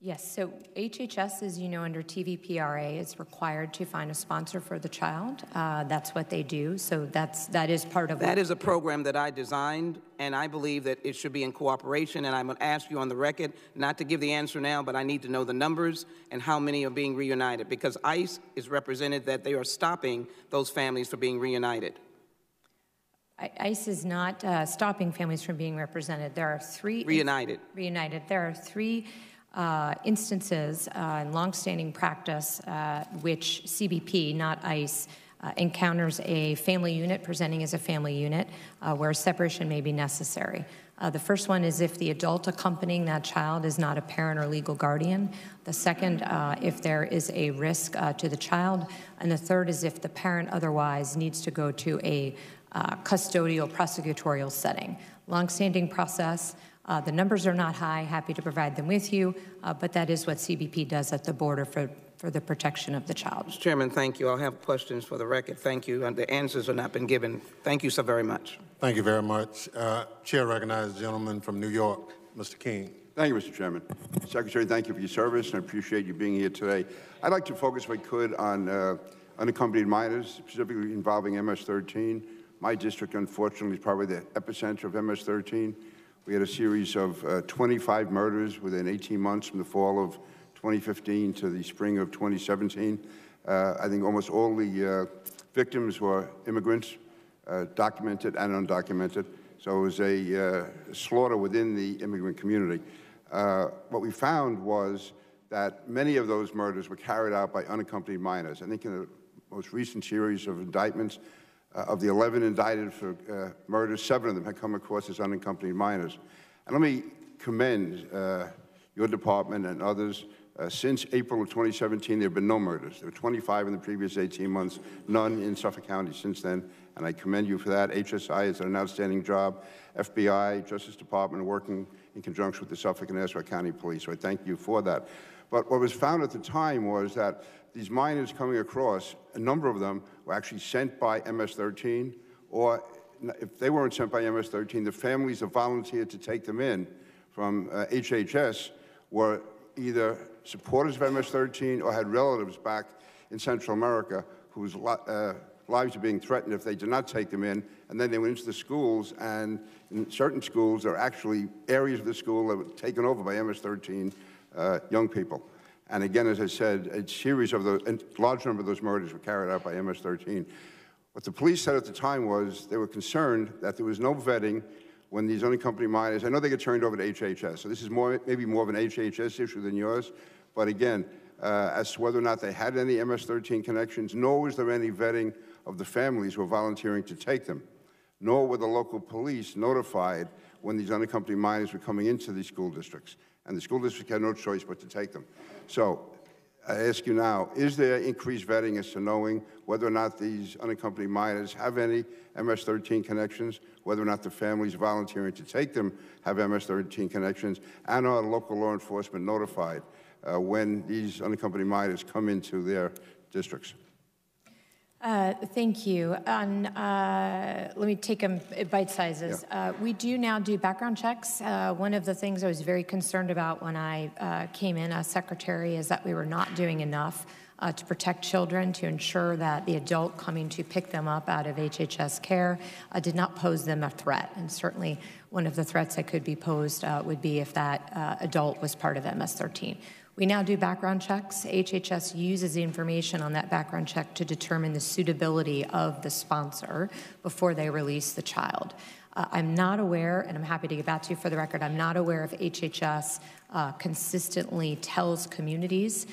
[SPEAKER 3] Yes, so HHS, as you know, under TVPRA is required to find a sponsor for the child. That's what they do, so that is part of
[SPEAKER 4] That is a program that I designed, and I believe that it should be in cooperation, and I'm going to ask you on the record, not to give the answer now, but I need to know the numbers and how many are being reunited, because ICE is represented that they are stopping those families from being reunited.
[SPEAKER 3] ICE is not stopping families from being represented. There are three...
[SPEAKER 4] Reunited.
[SPEAKER 3] There are three instances in longstanding practice which CBP, not ICE, encounters a family unit presenting as a family unit where separation may be necessary. The first one is if the adult accompanying that child is not a parent or legal guardian. The second, if there is a risk to the child. And the third is if the parent otherwise needs to go to a custodial prosecutorial setting. Longstanding process. The numbers are not high, happy to provide them with you, but that is what CBP does at the border for the protection of the child.
[SPEAKER 4] Mr. Chairman, thank you. I'll have questions for the record. Thank you. And the answers have not been given. Thank you so very much.
[SPEAKER 1] Thank you very much. Chair recognizes the gentleman from New York, Mr. King.
[SPEAKER 5] Thank you, Mr. Chairman. Secretary, thank you for your service, and I appreciate you being here today. I'd like to focus, if I could, on unaccompanied minors, specifically involving MS-13. My district, unfortunately, is probably the epicenter of MS-13. We had a series of 25 murders within 18 months from the fall of 2015 to the spring of 2017. I think almost all the victims were immigrants, documented and undocumented. So it was a slaughter within the immigrant community. What we found was that many of those murders were carried out by unaccompanied minors. I think in the most recent series of indictments, of the 11 indicted for murders, 7 of them had come across as unaccompanied minors. And let me commend your department and others. Since April of 2017, there have been no murders. There were 25 in the previous 18 months, none in Suffolk County since then, and I commend you for that. HSI has done an outstanding job. FBI, Justice Department, working in conjunction with the Suffolk and Nassau County Police, so I thank you for that. But what was found at the time was that these minors coming across, a number of them were actually sent by MS-13, or if they weren't sent by MS-13, the families that volunteered to take them in from HHS were either supporters of MS-13 or had relatives back in Central America whose lives are being threatened if they do not take them in, and then they went into the schools, and in certain schools, there are actually areas of the school that were taken over by MS-13 young people. And again, as I said, a large number of those murders were carried out by MS-13. What the police said at the time was they were concerned that there was no vetting when these unaccompanied minors, I know they get turned over to HHS, so this is maybe more of an HHS issue than yours, but again, as to whether or not they had any MS-13 connections, nor was there any vetting of the families who were volunteering to take them, nor were the local police notified when these unaccompanied minors were coming into these school districts. And the school district had no choice but to take them. So I ask you now, is there increased vetting as to knowing whether or not these unaccompanied minors have any MS-13 connections, whether or not the families volunteering to take them have MS-13 connections, and are local law enforcement notified when these unaccompanied minors come into their districts?
[SPEAKER 3] Thank you. Let me take them bite sizes.
[SPEAKER 5] Yeah.
[SPEAKER 3] We do now do background checks. One of the things I was very concerned about when I came in as secretary is that we were not doing enough to protect children, to ensure that the adult coming to pick them up out of HHS care did not pose them a threat. And certainly one of the threats that could be posed would be if that adult was part of MS-13. We now do background checks. HHS uses the information on that background check to determine the suitability of the sponsor before they release the child. I'm not aware, and I'm happy to get back to you for the record, I'm not aware if HHS consistently tells communities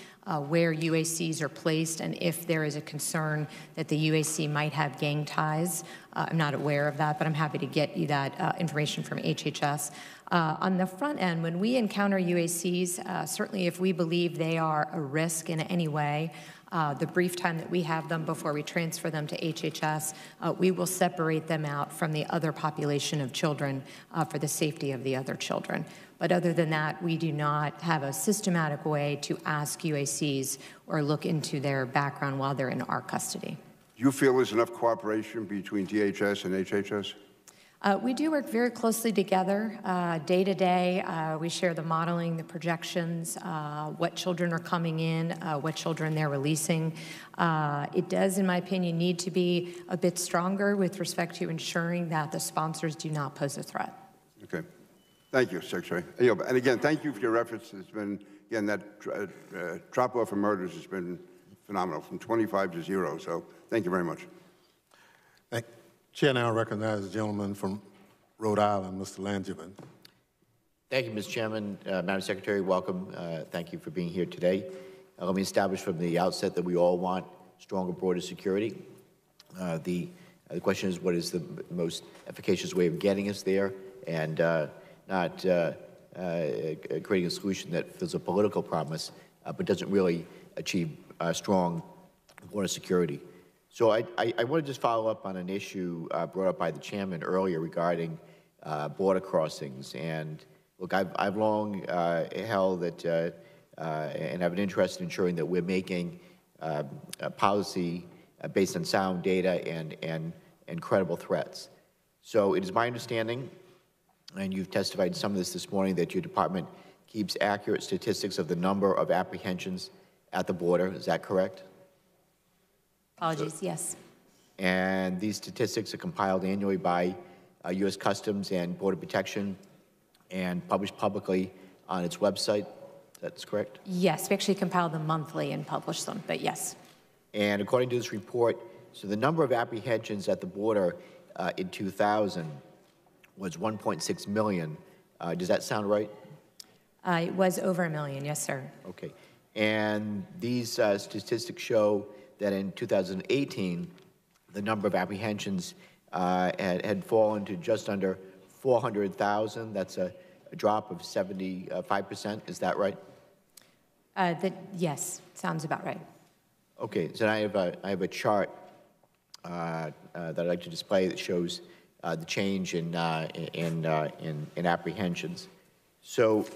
[SPEAKER 3] where UACs are placed and if there is a concern that the UAC might have gang ties. I'm not aware of that, but I'm happy to get you that information from HHS. On the front end, when we encounter UACs, certainly if we believe they are a risk in any way, the brief time that we have them before we transfer them to HHS, we will separate them out from the other population of children for the safety of the other children. But other than that, we do not have a systematic way to ask UACs or look into their background while they're in our custody.
[SPEAKER 5] Do you feel there's enough cooperation between DHS and HHS?
[SPEAKER 3] We do work very closely together day to day. We share the modeling, the projections, what children are coming in, what children they're releasing. It does, in my opinion, need to be a bit stronger with respect to ensuring that the sponsors do not pose a threat.
[SPEAKER 5] Okay. Thank you, Secretary. And again, thank you for your efforts. It's been, again, that drop-off of murders has been phenomenal, from 25 to 0. So thank you very much.
[SPEAKER 1] Thank you. Chair now recognizes the gentleman from Rhode Island, Mr. Langevin.
[SPEAKER 6] Thank you, Mr. Chairman. Madam Secretary, welcome. Thank you for being here today. Let me establish from the outset that we all want stronger border security. The question is, what is the most efficacious way of getting us there, and not creating a solution that fills a political promise, but doesn't really achieve strong border security. So I want to just follow up on an issue brought up by the chairman earlier regarding border crossings. And look, I've long held that and have an interest in ensuring that we're making policy based on sound data and credible threats. So it is my understanding, and you've testified some of this morning, that your department keeps accurate statistics of the number of apprehensions at the border. Is that correct?
[SPEAKER 3] Apologies, yes.
[SPEAKER 6] And these statistics are compiled annually by U.S. Customs and Border Protection and published publicly on its website. That's correct?
[SPEAKER 3] Yes, we actually compile them monthly and publish them, but yes.
[SPEAKER 6] And according to this report, so the number of apprehensions at the border in 2000 was 1.6 million. Does that sound right?
[SPEAKER 3] It was over 1 million, yes, sir.
[SPEAKER 6] Okay. And these statistics show that in 2018, the number of apprehensions had fallen to just under 400,000. That's a drop of 75%. Is that right?
[SPEAKER 3] Yes, sounds about right.
[SPEAKER 6] Okay. So I have a chart that I'd like to display that shows the change in apprehensions. So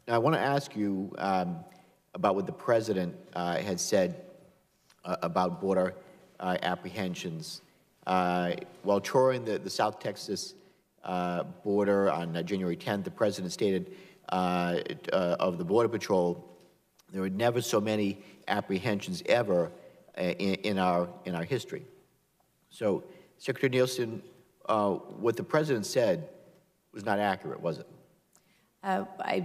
[SPEAKER 6] now I want to ask you about what the president had said about border apprehensions. While touring the South Texas border on January 10th, the president stated of the Border Patrol There were never so many apprehensions ever in our history. So, Secretary Nielsen, what the President said was not accurate, was it?
[SPEAKER 3] I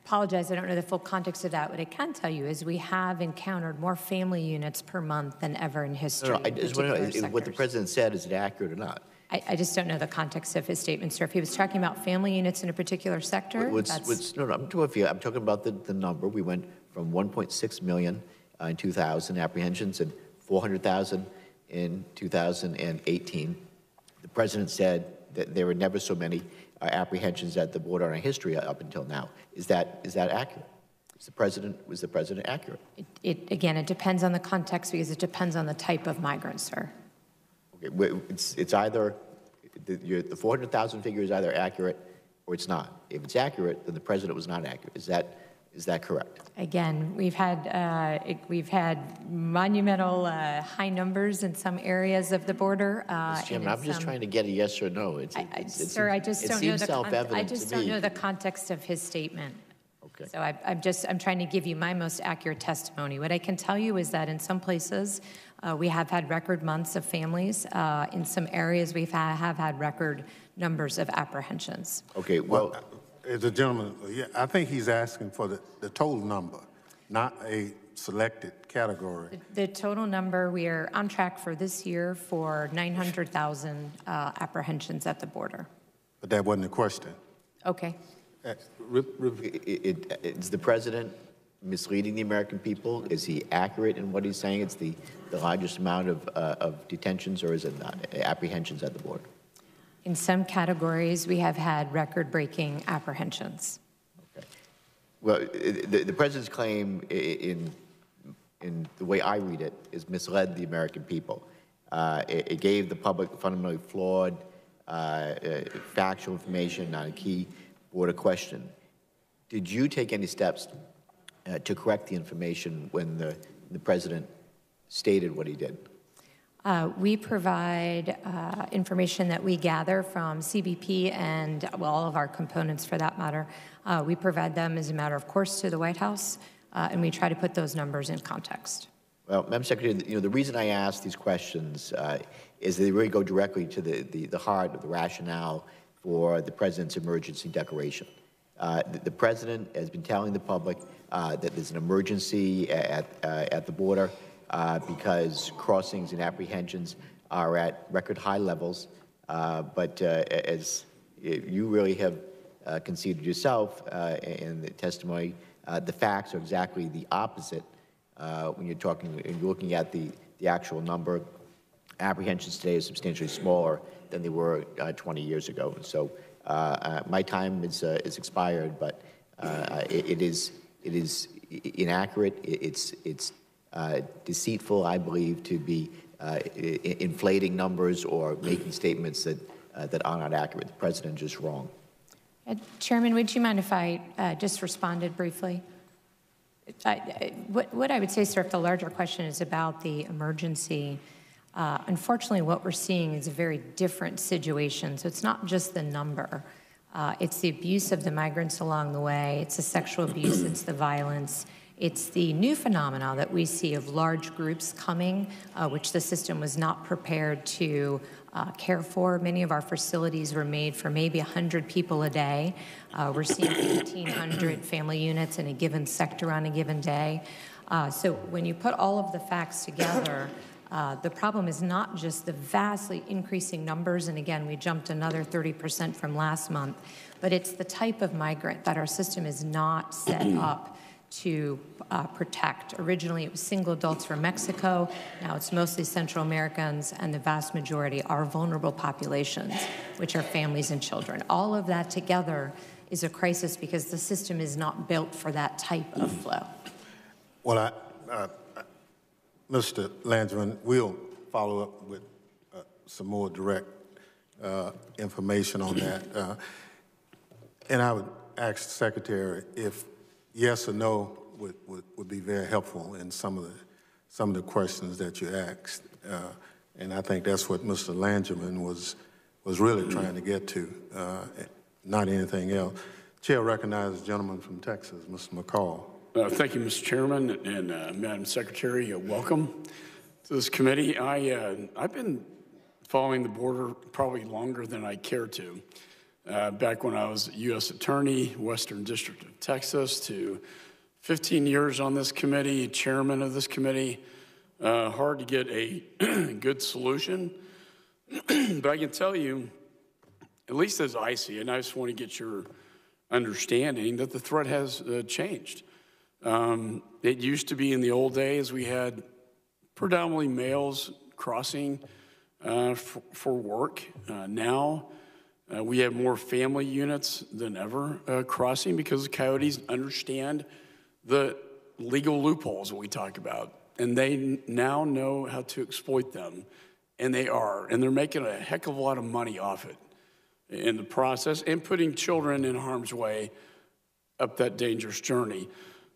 [SPEAKER 3] apologize, I don't know the full context of that. What I can tell you is we have encountered more family units per month than ever in history.
[SPEAKER 6] No, I just want to know what the President said, is it accurate or not?
[SPEAKER 3] I just don't know the context of his statement, sir. If he was talking about family units in a particular sector,
[SPEAKER 6] no, I'm talking about the number. We went from 1.6 million in 2000 apprehensions and 400,000 in 2018. The President said that there were never so many apprehensions at the border in our history up until now. Is that accurate? Was the President accurate?
[SPEAKER 3] Again, it depends on the context because it depends on the type of migrant, sir.
[SPEAKER 6] Okay, it's either the 400,000 figure is either accurate or it's not. If it's accurate, then the President was not accurate. Is that correct?
[SPEAKER 3] Again, we've had monumental high numbers in some areas of the border.
[SPEAKER 6] Mr. Chairman, I'm just trying to get a yes or no.
[SPEAKER 3] Sir, I just don't know the context of his statement.
[SPEAKER 6] Okay.
[SPEAKER 3] So I'm trying to give you my most accurate testimony. What I can tell you is that in some places we have had record months of families. In some areas we have had record numbers of apprehensions.
[SPEAKER 6] Okay. Well,
[SPEAKER 1] the gentleman, yeah, I think he's asking for the total number, not a selected category.
[SPEAKER 3] The total number, we are on track for this year for 900,000 apprehensions at the border.
[SPEAKER 1] But that wasn't the question.
[SPEAKER 3] Okay.
[SPEAKER 6] Is the President misleading the American people? Is he accurate in what he's saying? It's the largest amount of detentions, or is it not, apprehensions at the border?
[SPEAKER 3] In some categories, we have had record-breaking apprehensions.
[SPEAKER 6] Okay. Well, the President's claim, in the way I read it, is misled the American people. It gave the public fundamentally flawed factual information on a key border question. Did you take any steps to correct the information when the President stated what he did?
[SPEAKER 3] We provide information that we gather from CBP and all of our components for that matter. We provide them as a matter of course to the White House, and we try to put those numbers in context.
[SPEAKER 6] Well, Madam Secretary, the reason I ask these questions is they really go directly to the heart of the rationale for the President's emergency declaration. The President has been telling the public that there's an emergency at the border because crossings and apprehensions are at record high levels. But as you really have conceded yourself in the testimony, the facts are exactly the opposite when you're looking at the actual number. Apprehensions today are substantially smaller than they were 20 years ago. So my time is expired, but it is inaccurate. It's deceitful, I believe, to be inflating numbers or making statements that are not accurate. The President is just wrong.
[SPEAKER 3] Chairman, would you mind if I just responded briefly? What I would say, sir, if the larger question is about the emergency, unfortunately, what we're seeing is a very different situation. So it's not just the number. It's the abuse of the migrants along the way. It's the sexual abuse. It's the violence. It's the new phenomena that we see of large groups coming, which the system was not prepared to care for. Many of our facilities were made for maybe 100 people a day. We're seeing 1,800 family units in a given sector on a given day. So when you put all of the facts together, the problem is not just the vastly increasing numbers, and again, we jumped another 30% from last month, but it's the type of migrant that our system is not set up to protect. Originally, it was single adults from Mexico. Now it's mostly Central Americans, and the vast majority are vulnerable populations, which are families and children. All of that together is a crisis because the system is not built for that type of flow.
[SPEAKER 1] Well, Mr. Landsman, we'll follow up with some more direct information on that. And I would ask the Secretary if yes or no would be very helpful in some of the questions that you asked. And I think that's what Mr. Landsman was really trying to get to, not anything else. Chair recognizes the gentleman from Texas, Mr. McCall.
[SPEAKER 7] Thank you, Mr. Chairman and Madam Secretary. Welcome to this committee. I've been following the border probably longer than I care to. Back when I was U.S. Attorney, Western District of Texas, to 15 years on this committee, chairman of this committee. Hard to get a good solution. But I can tell you, at least as I see it, and I just want to get your understanding that the threat has changed. It used to be in the old days we had predominantly males crossing for work. Now we have more family units than ever crossing because the coyotes understand the legal loopholes that we talk about, and they now know how to exploit them, and they're making a heck of a lot of money off it in the process and putting children in harm's way up that dangerous journey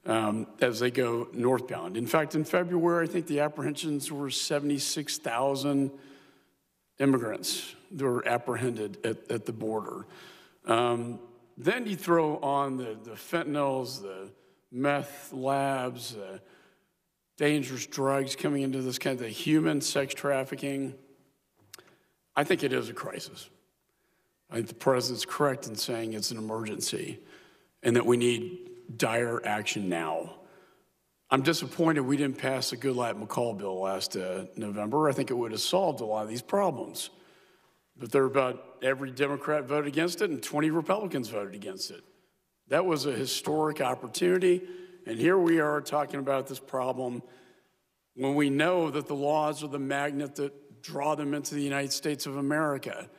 [SPEAKER 7] as they go northbound. In fact, in February, I think the apprehensions were 76,000 immigrants that were apprehended at the border. Then you throw on the fentanyls, the meth labs, dangerous drugs coming into this kind of human sex trafficking. I think it is a crisis. I think the president's correct in saying it's an emergency and that we need dire action now. I'm disappointed we didn't pass the Goodlatte-McCall bill last November. I think it would have solved a lot of these problems. But there were about every Democrat voted against it and 20 Republicans voted against it. That was a historic opportunity, and here we are talking about this problem when we know that the laws are the magnet that draw them into the United States of America.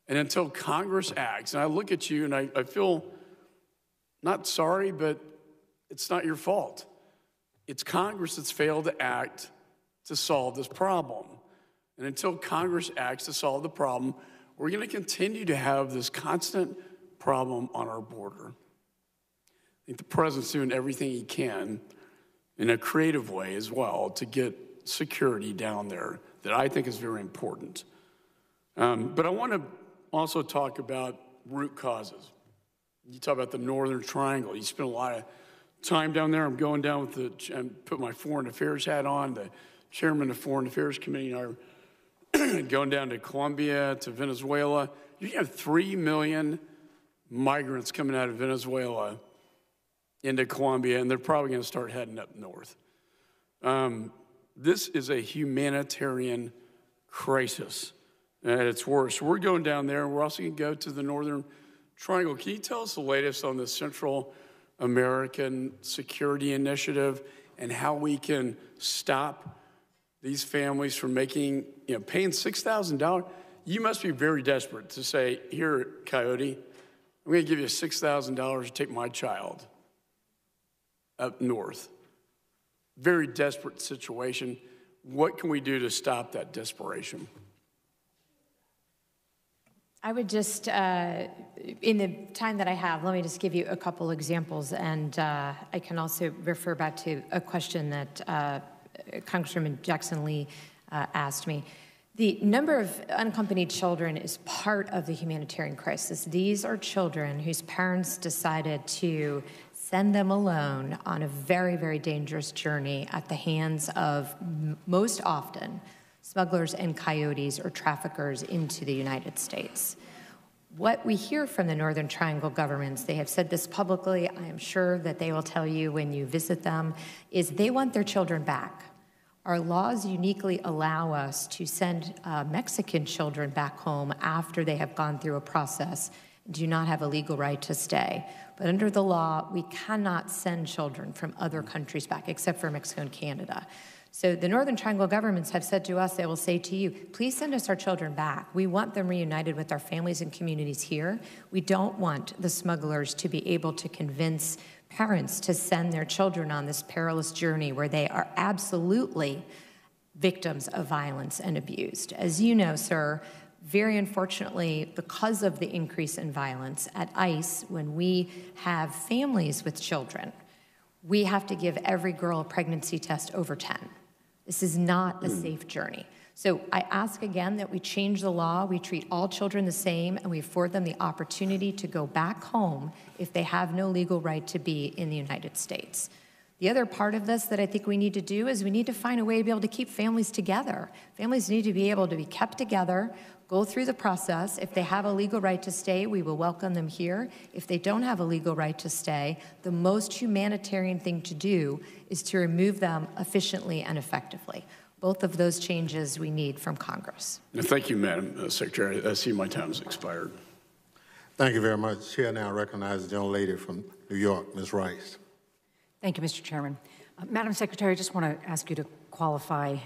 [SPEAKER 7] And until Congress acts, and I look at you and I feel not sorry, but it's not your fault. It's Congress that's failed to act to solve this problem. And until Congress acts to solve the problem, we're going to continue to have this constant problem on our border. I think the president's doing everything he can in a creative way as well to get security down there that I think is very important. But I want to also talk about root causes. You talk about the Northern Triangle. You spend a lot of time down there. I'm going down with put my foreign affairs hat on. The chairman of the Foreign Affairs Committee and I are going down to Colombia, to Venezuela. You have 3 million migrants coming out of Venezuela into Colombia, and they're probably going to start heading up north. This is a humanitarian crisis at its worst. We're going down there, and we're also going to go to the Northern Triangle. Can you tell us the latest on the Central American Security Initiative and how we can stop these families from making, paying $6,000? You must be very desperate to say, here, Coyote, I'm going to give you $6,000 to take my child up north. Very desperate situation. What can we do to stop that desperation?
[SPEAKER 3] I would just, in the time that I have, let me just give you a couple examples, and I can also refer back to a question that Congresswoman Jackson Lee asked me. The number of unaccompanied children is part of the humanitarian crisis. These are children whose parents decided to send them alone on a very, very dangerous journey at the hands of, most often, smugglers and coyotes or traffickers into the United States. What we hear from the Northern Triangle governments, they have said this publicly, I am sure that they will tell you when you visit them, is they want their children back. Our laws uniquely allow us to send Mexican children back home after they have gone through a process and do not have a legal right to stay. But under the law, we cannot send children from other countries back, except for Mexico and Canada. So the Northern Triangle governments have said to us, they will say to you, please send us our children back. We want them reunited with our families and communities here. We don't want the smugglers to be able to convince parents to send their children on this perilous journey where they are absolutely victims of violence and abused. As you know, sir, very unfortunately, because of the increase in violence at ICE, when we have families with children, we have to give every girl a pregnancy test over 10. This is not a safe journey. So I ask again that we change the law, we treat all children the same, and we afford them the opportunity to go back home if they have no legal right to be in the United States. The other part of this that I think we need to do is we need to find a way to be able to keep families together. Families need to be able to be kept together, go through the process. If they have a legal right to stay, we will welcome them here. If they don't have a legal right to stay, the most humanitarian thing to do is to remove them efficiently and effectively. Both of those changes we need from Congress.
[SPEAKER 7] Thank you, Madam Secretary. I see my time has expired.
[SPEAKER 1] Thank you very much. Chair now recognizes the young lady from New York, Ms. Rice.
[SPEAKER 8] Thank you, Mr. Chairman. Madam Secretary, I just want to ask you to qualify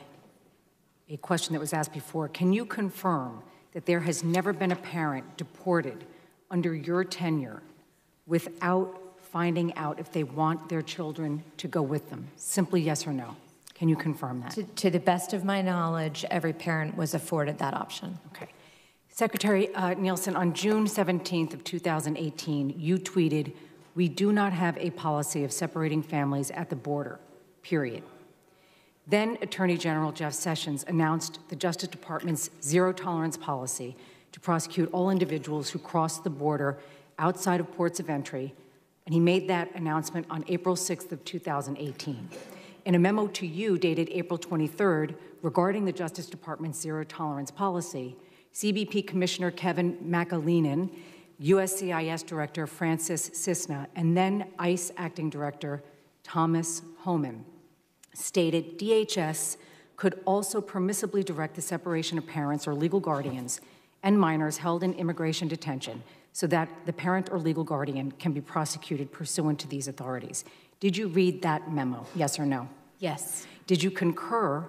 [SPEAKER 8] a question that was asked before. Can you confirm that there has never been a parent deported under your tenure without finding out if they want their children to go with them? Simply yes or no. Can you confirm that?
[SPEAKER 3] To the best of my knowledge, every parent was afforded that option.
[SPEAKER 8] Okay. Secretary Nielsen, on June 17th of 2018, you tweeted, "We do not have a policy of separating families at the border, period." Then Attorney General Jeff Sessions announced the Justice Department's zero-tolerance policy to prosecute all individuals who cross the border outside of ports of entry, and he made that announcement on April 6th of 2018. In a memo to you dated April 23rd regarding the Justice Department's zero-tolerance policy, CBP Commissioner Kevin McAleenan, USCIS Director Francis Cisna, and then ICE Acting Director Thomas Homan stated DHS could also permissibly direct the separation of parents or legal guardians and minors held in immigration detention so that the parent or legal guardian can be prosecuted pursuant to these authorities. Did you read that memo, yes or no?
[SPEAKER 3] Yes.
[SPEAKER 8] Did you concur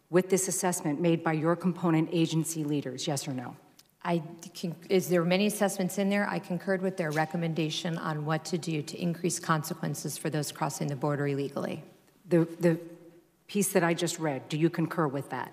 [SPEAKER 8] with this assessment made by your component agency leaders, yes or no?
[SPEAKER 3] There many assessments in there? I concurred with their recommendation on what to do to increase consequences for those crossing the border illegally.
[SPEAKER 8] The piece that I just read, do you concur with that?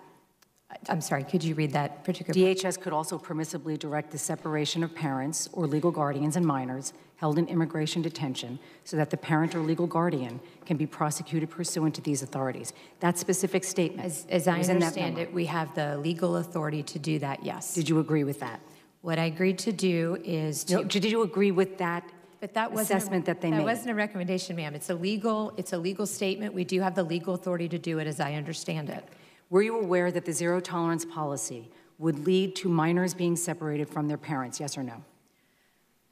[SPEAKER 3] I'm sorry, could you read that particular?
[SPEAKER 8] DHS could also permissibly direct the separation of parents or legal guardians and minors held in immigration detention so that the parent or legal guardian can be prosecuted pursuant to these authorities. That specific statement.
[SPEAKER 3] As I understand it, we have the legal authority to do that, yes.
[SPEAKER 8] Did you agree with that?
[SPEAKER 3] What I agreed to do is to...
[SPEAKER 8] No, did you agree with that assessment that they made?
[SPEAKER 3] That wasn't a recommendation, ma'am. It's a legal statement. We do have the legal authority to do it as I understand it.
[SPEAKER 8] Were you aware that the zero-tolerance policy would lead to minors being separated from their parents, yes or no?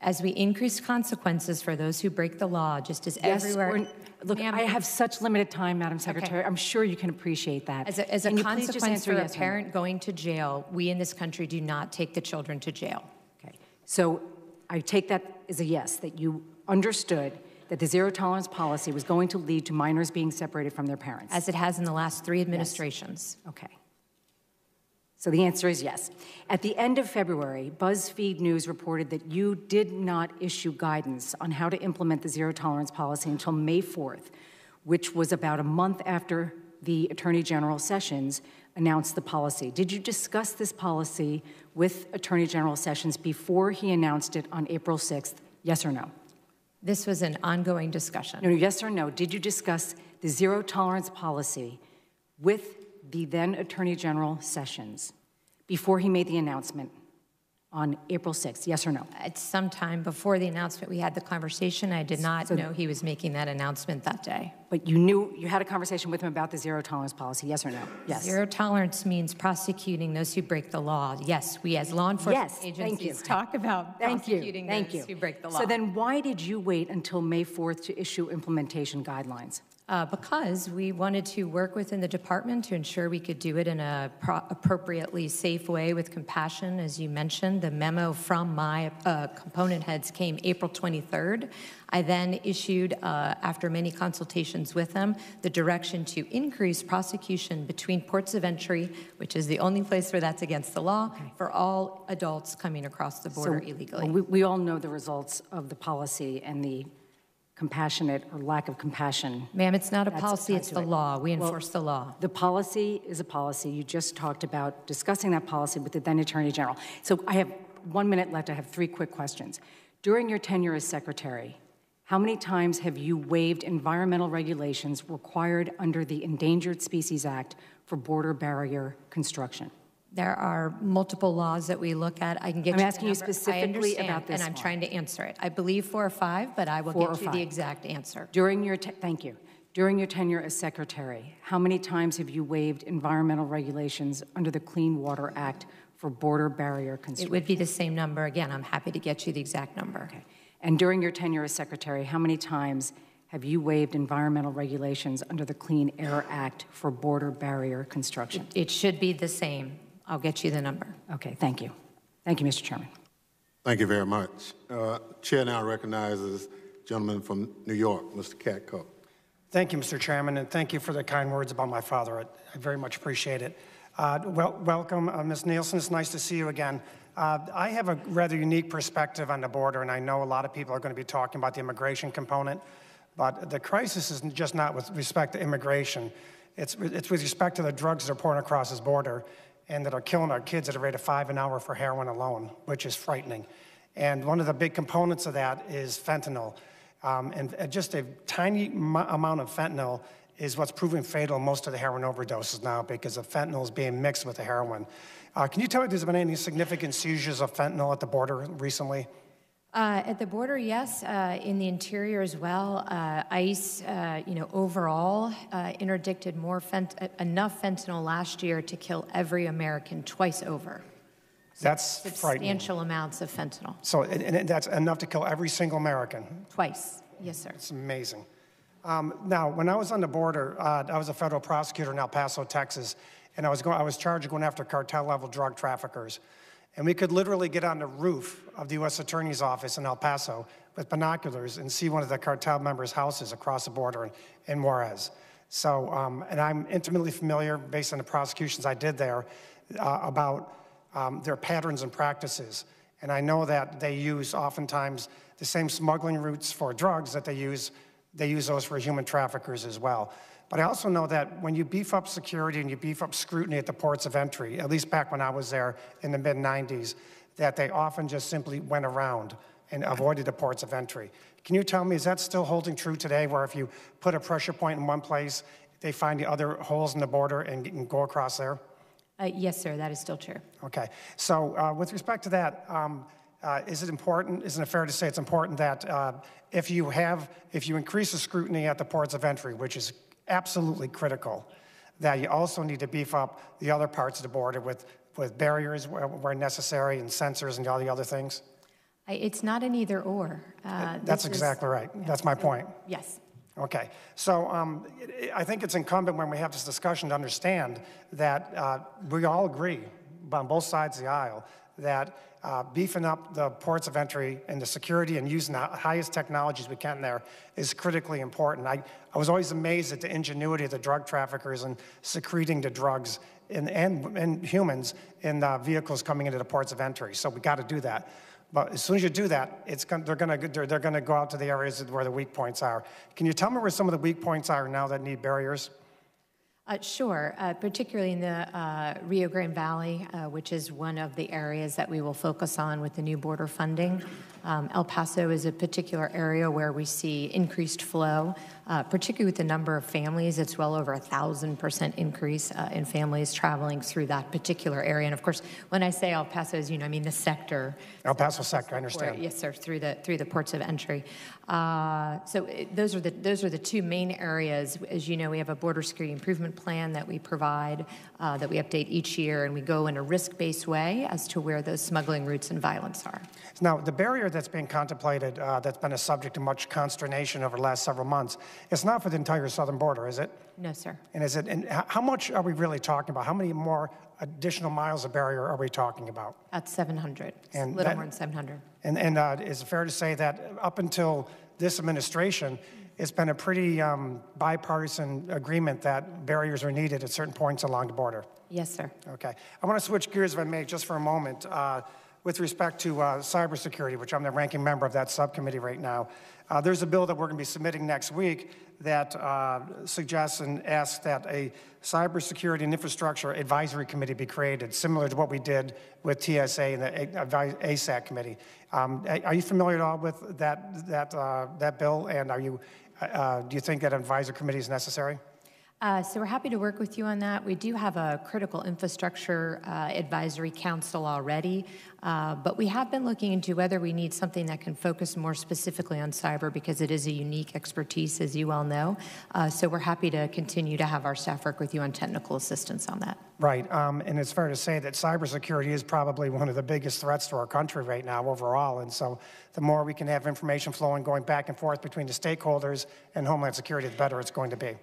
[SPEAKER 3] As we increase consequences for those who break the law, just as everywhere...
[SPEAKER 8] Look, I have such limited time, Madam Secretary. Okay. I'm sure you can appreciate that.
[SPEAKER 3] As a consequence for a parent going to jail, we in this country do not take the children to jail.
[SPEAKER 8] Okay. So I take that as a yes, that you understood that the zero-tolerance policy was going to lead to minors being separated from their parents.
[SPEAKER 3] As it has in the last 3 administrations.
[SPEAKER 8] Yes. Okay. So the answer is yes. At the end of February, BuzzFeed News reported that you did not issue guidance on how to implement the zero-tolerance policy until May 4th, which was about a month after the Attorney General Sessions announced the policy. Did you discuss this policy with Attorney General Sessions before he announced it on April 6th, yes or no?
[SPEAKER 3] This was an ongoing discussion.
[SPEAKER 8] No, yes or no. Did you discuss the zero-tolerance policy with the then Attorney General Sessions before he made the announcement on April 6th, yes or no?
[SPEAKER 3] At some time before the announcement, we had the conversation. I did not know he was making that announcement that day.
[SPEAKER 8] But you knew, you had a conversation with him about the zero-tolerance policy, yes or no? Yes.
[SPEAKER 3] Zero tolerance means prosecuting those who break the law. Yes, we as law enforcement agencies talk about prosecuting those who break the law.
[SPEAKER 8] So then why did you wait until May 4th to issue implementation guidelines?
[SPEAKER 3] Because we wanted to work within the department to ensure we could do it in a appropriately safe way with compassion. As you mentioned, the memo from my component heads came April 23rd. I then issued, after many consultations with them, the direction to increase prosecution between ports of entry, which is the only place where that's against the law, for all adults coming across the border illegally.
[SPEAKER 8] Well, we all know the results of the policy and the compassionate or lack of compassion.
[SPEAKER 3] Ma'am, it's not a policy, it's the law. We enforce the law.
[SPEAKER 8] The policy is a policy. You just talked about discussing that policy with the then Attorney General. So I have 1 minute left. I have 3 quick questions. During your tenure as Secretary, how many times have you waived environmental regulations required under the Endangered Species Act for border barrier construction?
[SPEAKER 3] There are multiple laws that we look at. I can get
[SPEAKER 8] I'm asking you specifically about this
[SPEAKER 3] and I'm trying to answer it. I believe 4 or 5, but I will get you the exact answer.
[SPEAKER 8] During your thank you. During your tenure as Secretary, how many times have you waived environmental regulations under the Clean Water Act for border barrier construction?
[SPEAKER 3] It would be the same number. Again, I'm happy to get you the exact number.
[SPEAKER 8] Okay. And during your tenure as Secretary, how many times have you waived environmental regulations under the Clean Air Act for border barrier construction?
[SPEAKER 3] It should be the same. I'll get you the number.
[SPEAKER 8] Okay, thank you. Thank you, Mr. Chairman.
[SPEAKER 1] Thank you very much. Chair now recognizes gentleman from New York, Mr. Katko.
[SPEAKER 9] Thank you, Mr. Chairman, and thank you for the kind words about my father. I very much appreciate it. Welcome, Ms. Nielsen. It's nice to see you again. I have a rather unique perspective on the border, and I know a lot of people are going to be talking about the immigration component, but the crisis is just not with respect to immigration. It's with respect to the drugs that are pouring across this border and that are killing our kids at a rate of 5 an hour for heroin alone, which is frightening. And one of the big components of that is fentanyl. And just a tiny amount of fentanyl is what's proving fatal in most of the heroin overdoses now because the fentanyl is being mixed with the heroin. Can you tell me if there's been any significant seizures of fentanyl at the border recently?
[SPEAKER 3] At the border, yes. In the interior as well. ICE, overall interdicted enough fentanyl last year to kill every American twice over.
[SPEAKER 9] That's frightening.
[SPEAKER 3] Substantial amounts of fentanyl.
[SPEAKER 9] So, and that's enough to kill every single American?
[SPEAKER 3] Twice, yes, sir.
[SPEAKER 9] It's amazing. Now, when I was on the border, I was a federal prosecutor in El Paso, Texas, and I was charged with going after cartel-level drug traffickers. And we could literally get on the roof of the U.S. Attorney's Office in El Paso with binoculars and see one of the cartel members' houses across the border in Juarez. So, and I'm intimately familiar, based on the prosecutions I did there, about their patterns and practices. And I know that they use oftentimes the same smuggling routes for drugs that they use those for human traffickers as well. But I also know that when you beef up security and you beef up scrutiny at the ports of entry, at least back when I was there in the mid-90s, that they often just simply went around and avoided the ports of entry. Can you tell me, is that still holding true today, where if you put a pressure point in one place, they find the other holes in the border and go across there?
[SPEAKER 3] Yes, sir, that is still true.
[SPEAKER 9] Okay. So with respect to that, is it important, isn't it fair to say it's important that if you increase the scrutiny at the ports of entry, which is absolutely critical, that you also need to beef up the other parts of the border with barriers where necessary and sensors and all the other things?
[SPEAKER 3] It's not an either or.
[SPEAKER 9] That's exactly right. Yeah. That's my point.
[SPEAKER 3] Yes.
[SPEAKER 9] Okay. So I think it's incumbent when we have this discussion to understand that we all agree on both sides of the aisle that beefing up the ports of entry and the security and using the highest technologies we can there is critically important. I was always amazed at the ingenuity of the drug traffickers in secreting the drugs and humans in vehicles coming into the ports of entry. So we got to do that. But as soon as you do that, they're going to go out to the areas where the weak points are. Can you tell me where some of the weak points are now that need barriers?
[SPEAKER 3] Sure, particularly in the Rio Grande Valley, which is one of the areas that we will focus on with the new border funding. El Paso is a particular area where we see increased flow, particularly with the number of families. It's well over 1,000% increase in families traveling through that particular area. And of course, when I say El Paso, as you know, I mean the sector.
[SPEAKER 9] El Paso sector, I understand.
[SPEAKER 3] Yes, sir, through the ports of entry. So those are the two main areas. As you know, we have a border security improvement plan that we provide, that we update each year, and we go in a risk-based way as to where those smuggling routes and violence are.
[SPEAKER 9] Now, the barrier that's being contemplated, that's been a subject of much consternation over the last several months, it's not for the entire southern border, is it?
[SPEAKER 3] No, sir.
[SPEAKER 9] And how much are we really talking about? How many more additional miles of barrier are we talking about?
[SPEAKER 3] At 700, a little more than 700.
[SPEAKER 9] And is it fair to say that up until this administration, it's been a pretty bipartisan agreement that barriers are needed at certain points along the border?
[SPEAKER 3] Yes, sir.
[SPEAKER 9] Okay. I want to switch gears, if I may, just for a moment. With respect to cybersecurity, which I'm the ranking member of that subcommittee right now, there's a bill that we're going to be submitting next week that suggests and asks that a cybersecurity and infrastructure advisory committee be created, similar to what we did with TSA and the ASAC committee. Are you familiar at all with that bill, and do you think that an advisory committee is necessary?
[SPEAKER 3] So we're happy to work with you on that. We do have a critical infrastructure advisory council already, but we have been looking into whether we need something that can focus more specifically on cyber because it is a unique expertise, as you well know. So we're happy to continue to have our staff work with you on technical assistance on that.
[SPEAKER 9] Right, and it's fair to say that cybersecurity is probably one of the biggest threats to our country right now overall, and so the more we can have information flowing going back and forth between the stakeholders and Homeland Security, the better it's going to be.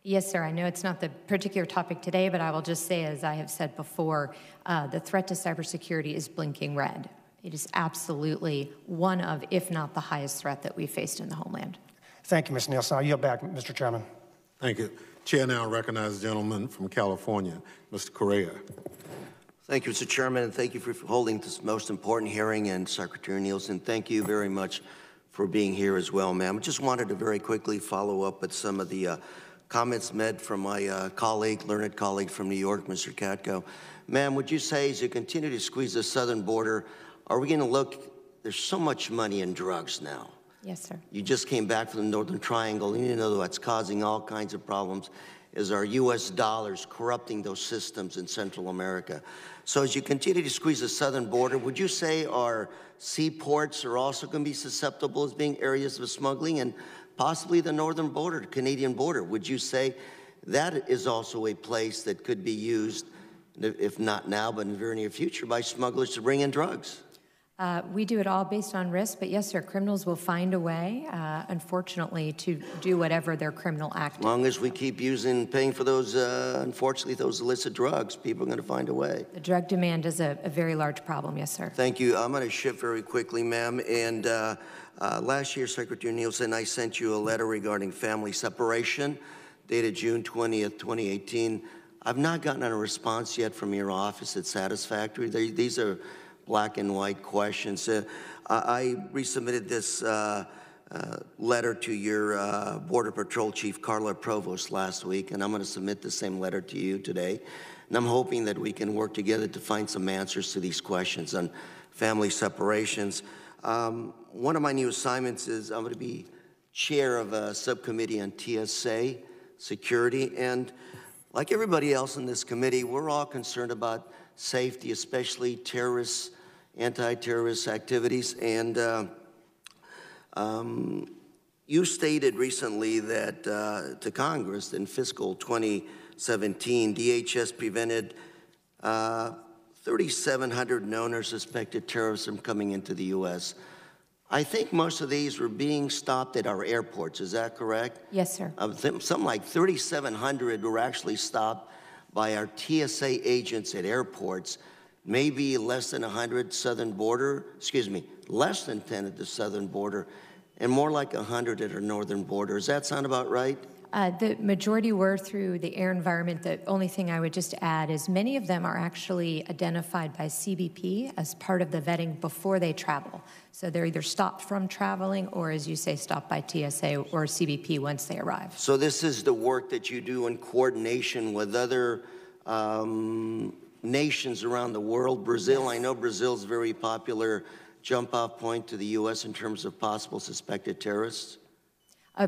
[SPEAKER 3] Yes, sir. I know it's not the particular topic today, but I will just say, as I have said before, the threat to cybersecurity is blinking red. It is absolutely one of, if not the highest threat that we've faced in the homeland.
[SPEAKER 9] Thank you, Ms. Nielsen. I'll yield back, Mr. Chairman.
[SPEAKER 1] Thank you. Chair now recognizes the gentleman from California, Mr. Correa.
[SPEAKER 10] Thank you, Mr. Chairman, and thank you for holding this most important hearing. And Secretary Nielsen, thank you very much for being here as well, ma'am. I just wanted to very quickly follow up with some of the comments made from my learned colleague from New York, Mr. Katko. Ma'am, would you say, as you continue to squeeze the southern border, are we going to look, there's so much money in drugs now.
[SPEAKER 3] Yes, sir.
[SPEAKER 10] You just came back from the Northern Triangle, and you know that's causing all kinds of problems, is our U.S. dollars corrupting those systems in Central America. So as you continue to squeeze the southern border, would you say our seaports are also going to be susceptible as being areas of smuggling, and possibly the northern border, the Canadian border? Would you say that is also a place that could be used, if not now, but in the very near future, by smugglers to bring in drugs?
[SPEAKER 3] We do it all based on risk, but yes, sir, criminals will find a way, unfortunately, to do whatever their criminal act is.
[SPEAKER 10] As long as we keep paying for those, unfortunately, those illicit drugs, people are going to find a way.
[SPEAKER 3] The drug demand is a very large problem, yes, sir.
[SPEAKER 10] Thank you. I'm going to shift very quickly, ma'am. And last year, Secretary Nielsen, I sent you a letter regarding family separation, dated June 20th, 2018. I've not gotten a response yet from your office that's satisfactory. These are black and white questions. I resubmitted this letter to your Border Patrol Chief, Carla Provost, last week, and I'm going to submit the same letter to you today. And I'm hoping that we can work together to find some answers to these questions on family separations. One of my new assignments is I'm going to be chair of a subcommittee on TSA security, and like everybody else in this committee, we're all concerned about safety, especially terrorist, anti-terrorist activities. And you stated recently that to Congress in fiscal 2017, DHS prevented 3,700 known or suspected terrorists from coming into the U.S. I think most of these were being stopped at our airports. Is that correct?
[SPEAKER 3] Yes, sir.
[SPEAKER 10] Something like 3,700 were actually stopped by our TSA agents at airports, maybe less than 100 southern border, less than 10 at the southern border, and more like 100 at our northern border. Does that sound about right?
[SPEAKER 3] The majority were through the air environment. The only thing I would just add is many of them are actually identified by CBP as part of the vetting before they travel. So they're either stopped from traveling or, as you say, stopped by TSA or CBP once they arrive.
[SPEAKER 10] So this is the work that you do in coordination with other nations around the world. Brazil, I know Brazil's very popular jump-off point to the U.S. in terms of possible suspected terrorists.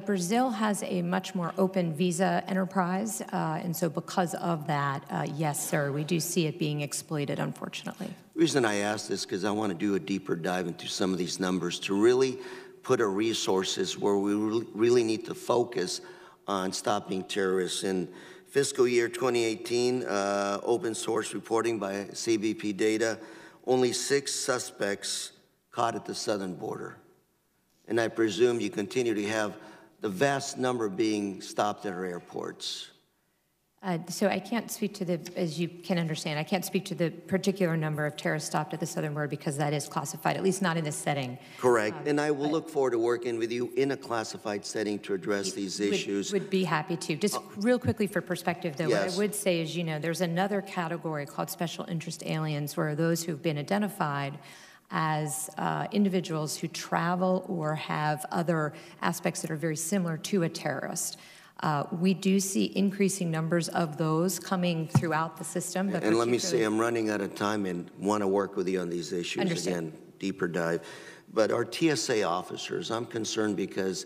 [SPEAKER 3] Brazil has a much more open visa enterprise, and so because of that, yes, sir, we do see it being exploited, unfortunately.
[SPEAKER 10] The reason I ask this is because I want to do a deeper dive into some of these numbers to really put our resources where we really need to focus on stopping terrorists. In fiscal year 2018, open source reporting by CBP data, only 6 suspects caught at the southern border. And I presume you continue to have the vast number being stopped at our airports.
[SPEAKER 3] So I can't speak to as you can understand, I can't speak to the particular number of terrorists stopped at the southern border because that is classified, at least not in this setting.
[SPEAKER 10] Correct, and I will look forward to working with you in a classified setting to address these issues.
[SPEAKER 3] Would be happy to. Just real quickly for perspective, though,
[SPEAKER 10] yes.
[SPEAKER 3] What I would say is, there's another category called special interest aliens, where those who've been identified as individuals who travel or have other aspects that are very similar to a terrorist. We do see increasing numbers of those coming throughout the system. But
[SPEAKER 10] and let me say, I'm running out of time and want to work with you on these issues.
[SPEAKER 3] Understood.
[SPEAKER 10] Again, deeper dive. But our TSA officers, I'm concerned because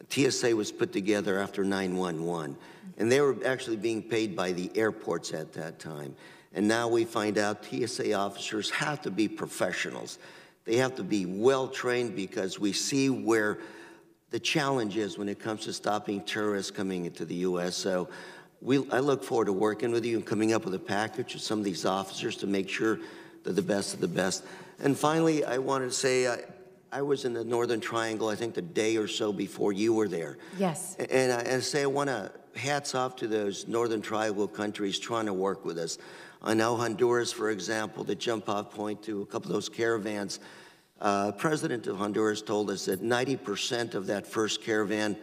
[SPEAKER 10] TSA was put together after 9/11, and they were actually being paid by the airports at that time. And now we find out TSA officers have to be professionals. They have to be well-trained because we see where the challenge is when it comes to stopping terrorists coming into the U.S. So I look forward to working with you and coming up with a package with some of these officers to make sure they're the best of the best. And finally, I wanted to say I was in the Northern Triangle, I think the day or so before you were there.
[SPEAKER 3] Yes.
[SPEAKER 10] And I want to hats off to those Northern Triangle countries trying to work with us. I know Honduras, for example, the jump-off point to a couple of those caravans. President of Honduras told us that 90% of that first caravan,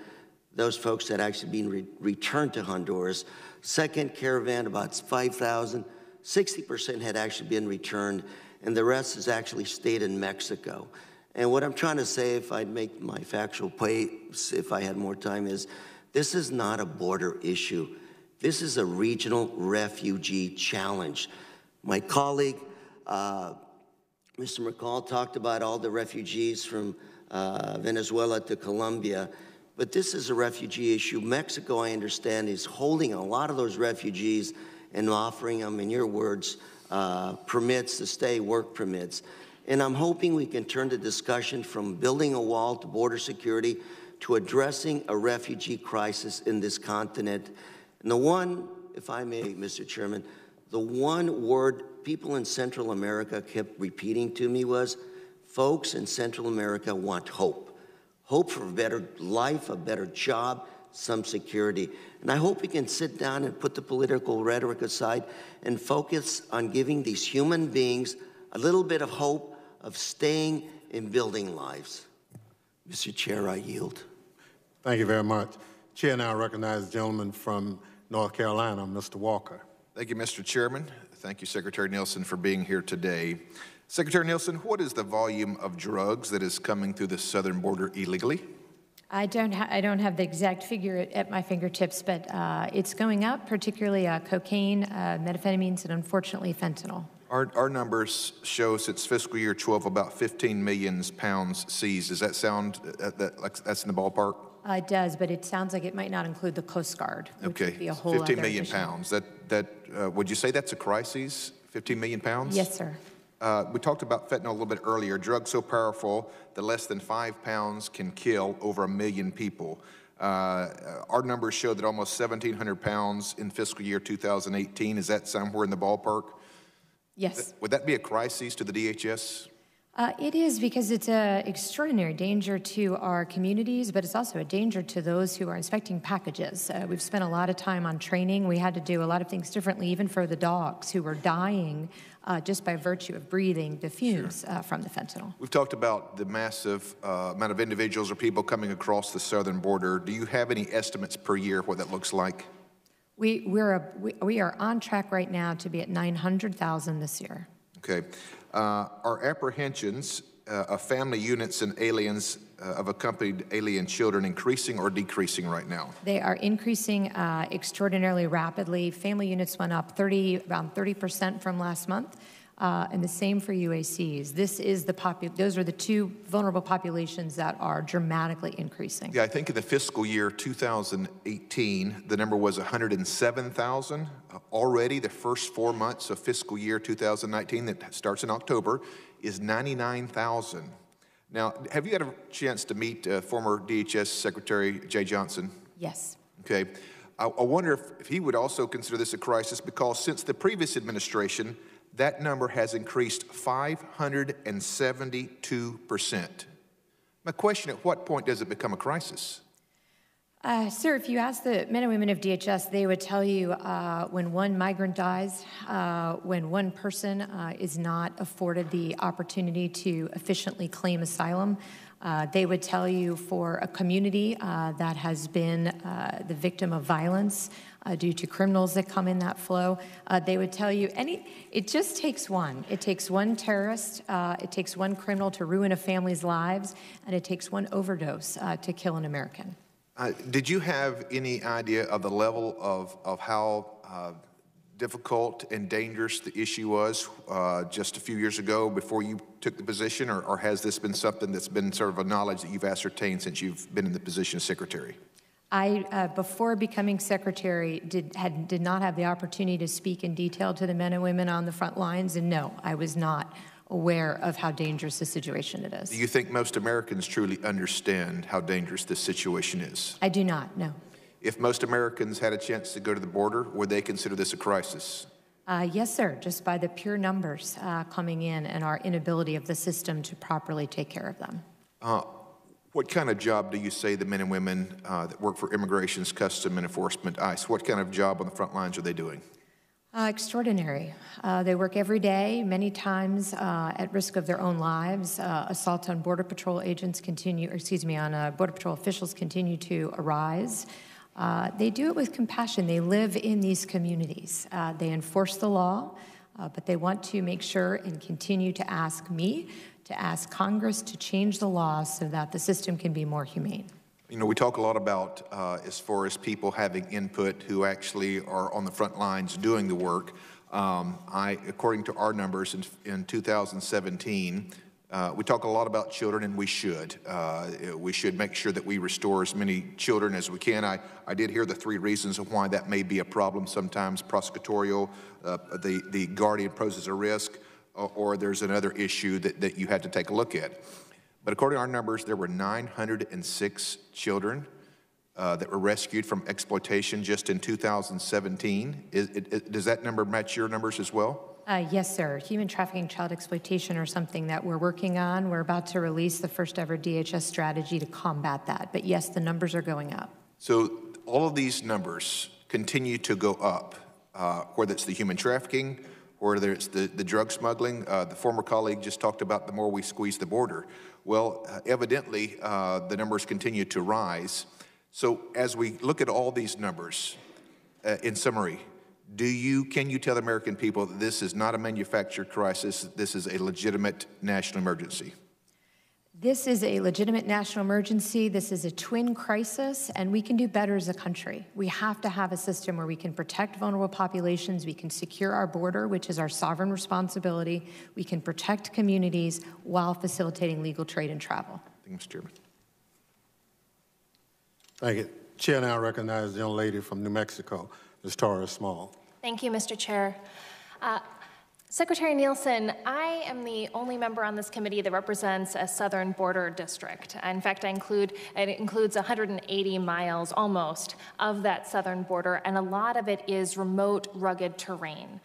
[SPEAKER 10] those folks had actually been returned to Honduras. Second caravan, about 5,000, 60% had actually been returned, and the rest has actually stayed in Mexico. And what I'm trying to say, if I'd make my factual points, if I had more time, is this is not a border issue. This is a regional refugee challenge. My colleague, Mr. McCall, talked about all the refugees from Venezuela to Colombia, but this is a refugee issue. Mexico, I understand, is holding a lot of those refugees and offering them, in your words, permits to stay, work permits. And I'm hoping we can turn the discussion from building a wall to border security to addressing a refugee crisis in this continent. And the one, if I may, Mr. Chairman, the one word people in Central America kept repeating to me was, folks in Central America want hope. Hope for a better life, a better job, some security. And I hope we can sit down and put the political rhetoric aside and focus on giving these human beings a little bit of hope of staying and building lives. Mr. Chair, I yield.
[SPEAKER 1] Thank you very much. Chair now recognizes the gentleman from North Carolina, Mr. Walker.
[SPEAKER 11] Thank you, Mr. Chairman. Thank you, Secretary Nielsen, for being here today. Secretary Nielsen, what is the volume of drugs that is coming through the southern border illegally?
[SPEAKER 3] I don't have the exact figure at my fingertips, but it's going up, particularly cocaine, methamphetamines, and unfortunately fentanyl.
[SPEAKER 11] Our numbers show since fiscal year 12 about 15 million pounds seized. Does that sound like that's in the ballpark?
[SPEAKER 3] It does, but it sounds like it might not include the Coast Guard, which would be a whole
[SPEAKER 11] 15
[SPEAKER 3] other
[SPEAKER 11] million
[SPEAKER 3] issue.
[SPEAKER 11] pounds. Would you say that's a crisis, 15 million pounds?
[SPEAKER 3] Yes, sir.
[SPEAKER 11] We talked about fentanyl a little bit earlier. Drugs so powerful that less than 5 pounds can kill over 1 million people. Our numbers show that almost 1,700 pounds in fiscal year 2018. Is that somewhere in the ballpark?
[SPEAKER 3] Yes.
[SPEAKER 11] Would that be a crisis to the DHS?
[SPEAKER 3] It is, because it's an extraordinary danger to our communities, but it's also a danger to those who are inspecting packages. We've spent a lot of time on training. We had to do a lot of things differently, even for the dogs who were dying just by virtue of breathing the fumes from the fentanyl.
[SPEAKER 11] We've talked about the massive amount of individuals or people coming across the southern border. Do you have any estimates per year what that looks like?
[SPEAKER 3] We are on track right now to be at 900,000 this year.
[SPEAKER 11] Okay. Are apprehensions of family units and aliens of accompanied alien children increasing or decreasing right now?
[SPEAKER 3] They are increasing extraordinarily rapidly. Family units went up around 30% from last month, and the same for UACs. Those are the two vulnerable populations that are dramatically increasing.
[SPEAKER 11] Yeah, I think in the fiscal year 2018, the number was 107,000. Already, the first 4 months of fiscal year 2019, that starts in October, is 99,000. Now, have you had a chance to meet former DHS Secretary Jay Johnson?
[SPEAKER 3] Yes. Okay.
[SPEAKER 11] I wonder if he would also consider this a crisis, because since the previous administration, that number has increased 572%. My question, at what point does it become a crisis?
[SPEAKER 3] Sir, if you ask the men and women of DHS, they would tell you when one migrant dies, when one person is not afforded the opportunity to efficiently claim asylum, they would tell you for a community that has been the victim of violence due to criminals that come in that flow, they would tell you it just takes one. It takes one terrorist, it takes one criminal to ruin a family's lives, and it takes one overdose to kill an American. Did you have any idea of the level of how
[SPEAKER 11] difficult and dangerous the issue was just a few years ago before you took the position, or has this been something that's been sort of a knowledge that you've ascertained since you've been in the position of secretary?
[SPEAKER 3] I, before becoming secretary, did not have the opportunity to speak in detail to the men and women on the front lines, and no, I was not aware of how dangerous the situation it is.
[SPEAKER 11] Do you think most Americans truly understand how dangerous this situation is?
[SPEAKER 3] I do not, no.
[SPEAKER 11] If most Americans had a chance to go to the border, would they consider this a crisis?
[SPEAKER 3] Yes, sir, just by the pure numbers coming in and our inability of the system to properly take care of them.
[SPEAKER 11] What kind of job do you say the men and women that work for Immigrations, Custom and Enforcement, ICE, what kind of job on the front lines are they doing?
[SPEAKER 3] Extraordinary. They work every day, many times at risk of their own lives. Assaults on Border Patrol agents on Border Patrol officials continue to arise. They do it with compassion. They live in these communities. They enforce the law, but they want to make sure and continue to ask me, to ask Congress to change the law so that the system can be more humane.
[SPEAKER 11] You know, we talk a lot about as far as people having input who actually are on the front lines doing the work. According to our numbers in 2017, we talk a lot about children, and we should. We should make sure that we restore as many children as we can. I did hear the 3 reasons of why that may be a problem sometimes: prosecutorial, the guardian poses a risk, or there's another issue that you had to take a look at. But according to our numbers, there were 906 children that were rescued from exploitation just in 2017. Does that number match your numbers as well?
[SPEAKER 3] Yes, sir. Human trafficking, child exploitation are something that we're working on. We're about to release the first ever DHS strategy to combat that. But yes, the numbers are going up.
[SPEAKER 11] So all of these numbers continue to go up, whether it's the human trafficking, or whether it's the drug smuggling. The former colleague just talked about the more we squeeze the border. Well, evidently, the numbers continue to rise. So as we look at all these numbers, in summary, can you tell the American people that this is not a manufactured crisis, this is a legitimate national emergency?
[SPEAKER 3] This is a legitimate national emergency. This is a twin crisis, and we can do better as a country. We have to have a system where we can protect vulnerable populations, we can secure our border, which is our sovereign responsibility, we can protect communities while facilitating legal trade and travel.
[SPEAKER 11] Thank you, Mr. Chairman.
[SPEAKER 1] Thank you. Chair now recognizes the young lady from New Mexico, Ms. Tara Small.
[SPEAKER 12] Thank you, Mr. Chair. Secretary Nielsen, I am the only member on this committee that represents a southern border district. In fact, it includes 180 miles almost of that southern border, and a lot of it is remote, rugged terrain.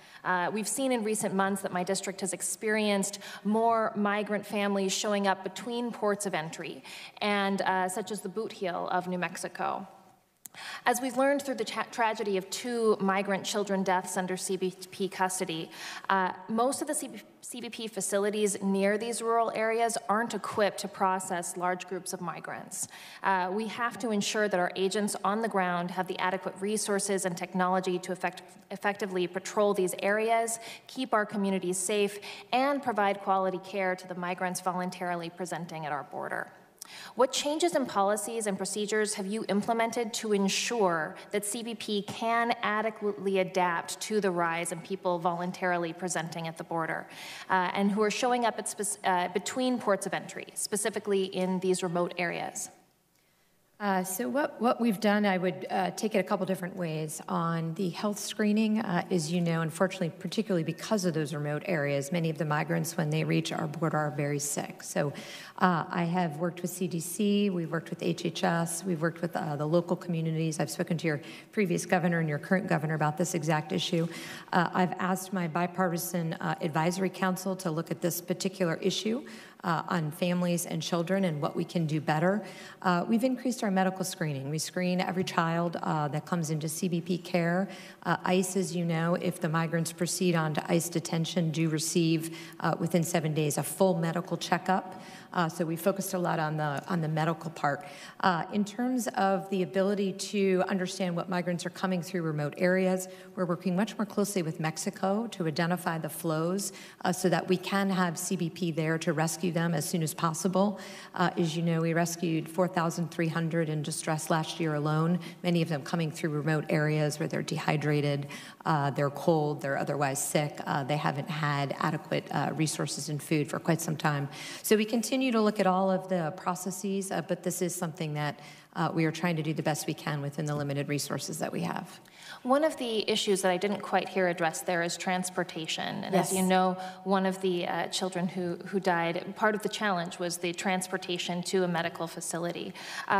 [SPEAKER 12] We've seen in recent months that my district has experienced more migrant families showing up between ports of entry, and such as the Boot Heel of New Mexico. As we've learned through the tragedy of 2 migrant children deaths under CBP custody, most of the CBP facilities near these rural areas aren't equipped to process large groups of migrants. We have to ensure that our agents on the ground have the adequate resources and technology to effectively patrol these areas, keep our communities safe, and provide quality care to the migrants voluntarily presenting at our border. What changes in policies and procedures have you implemented to ensure that CBP can adequately adapt to the rise in people voluntarily presenting at the border and who are showing up at between ports of entry, specifically in these remote areas?
[SPEAKER 3] So what we've done, I would take it a couple different ways. On the health screening, as you know, unfortunately, particularly because of those remote areas, many of the migrants, when they reach our border, are very sick. So I have worked with CDC, we've worked with HHS, we've worked with the local communities. I've spoken to your previous governor and your current governor about this exact issue. I've asked my bipartisan advisory council to look at this particular issue on families and children and what we can do better. We've increased our medical screening. We screen every child that comes into CBP care. ICE, as you know, if the migrants proceed on to ICE detention, do receive within 7 days a full medical checkup. So we focused a lot on the medical part. In terms of the ability to understand what migrants are coming through remote areas, we're working much more closely with Mexico to identify the flows so that we can have CBP there to rescue rescue them as soon as possible. As you know, we rescued 4,300 in distress last year alone, many of them coming through remote areas where they're dehydrated, they're cold, they're otherwise sick, they haven't had adequate resources and food for quite some time. So we continue to look at all of the processes, but this is something that we are trying to do the best we can within the limited resources that we have.
[SPEAKER 12] One of the issues that I didn't quite hear addressed there is transportation. And
[SPEAKER 3] yes.
[SPEAKER 12] As you know, one of the children who died, part of the challenge was the transportation to a medical facility.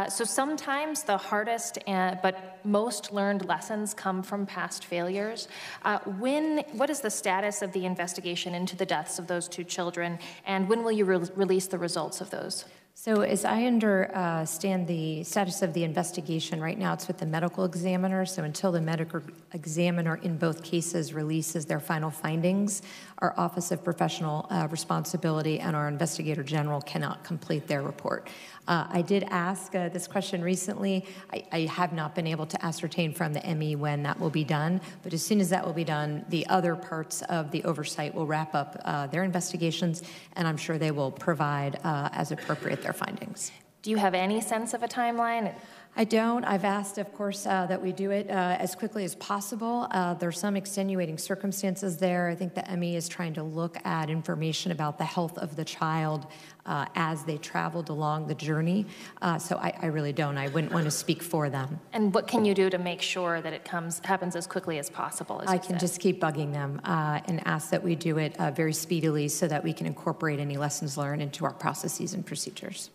[SPEAKER 12] So sometimes the hardest but most learned lessons come from past failures. What is the status of the investigation into the deaths of those two children, and when will you release the results of those?
[SPEAKER 3] So as I understand the status of the investigation, right now it's with the medical examiner. So until the medical examiner in both cases releases their final findings, our Office of Professional Responsibility and our Investigator General cannot complete their report. I did ask this question recently. I have not been able to ascertain from the ME when that will be done, but as soon as that will be done, the other parts of the oversight will wrap up their investigations, and I'm sure they will provide, as appropriate, their findings.
[SPEAKER 12] Do you have any sense of a timeline?
[SPEAKER 3] I don't. I've asked, of course, that we do it as quickly as possible. There's some extenuating circumstances there. I think the ME is trying to look at information about the health of the child as they traveled along the journey. So I really don't. I wouldn't want to speak for them.
[SPEAKER 12] And what can you do to make sure that it happens as quickly as possible? As
[SPEAKER 3] I can just keep bugging them and ask that we do it very speedily so that we can incorporate any lessons learned into our processes and procedures.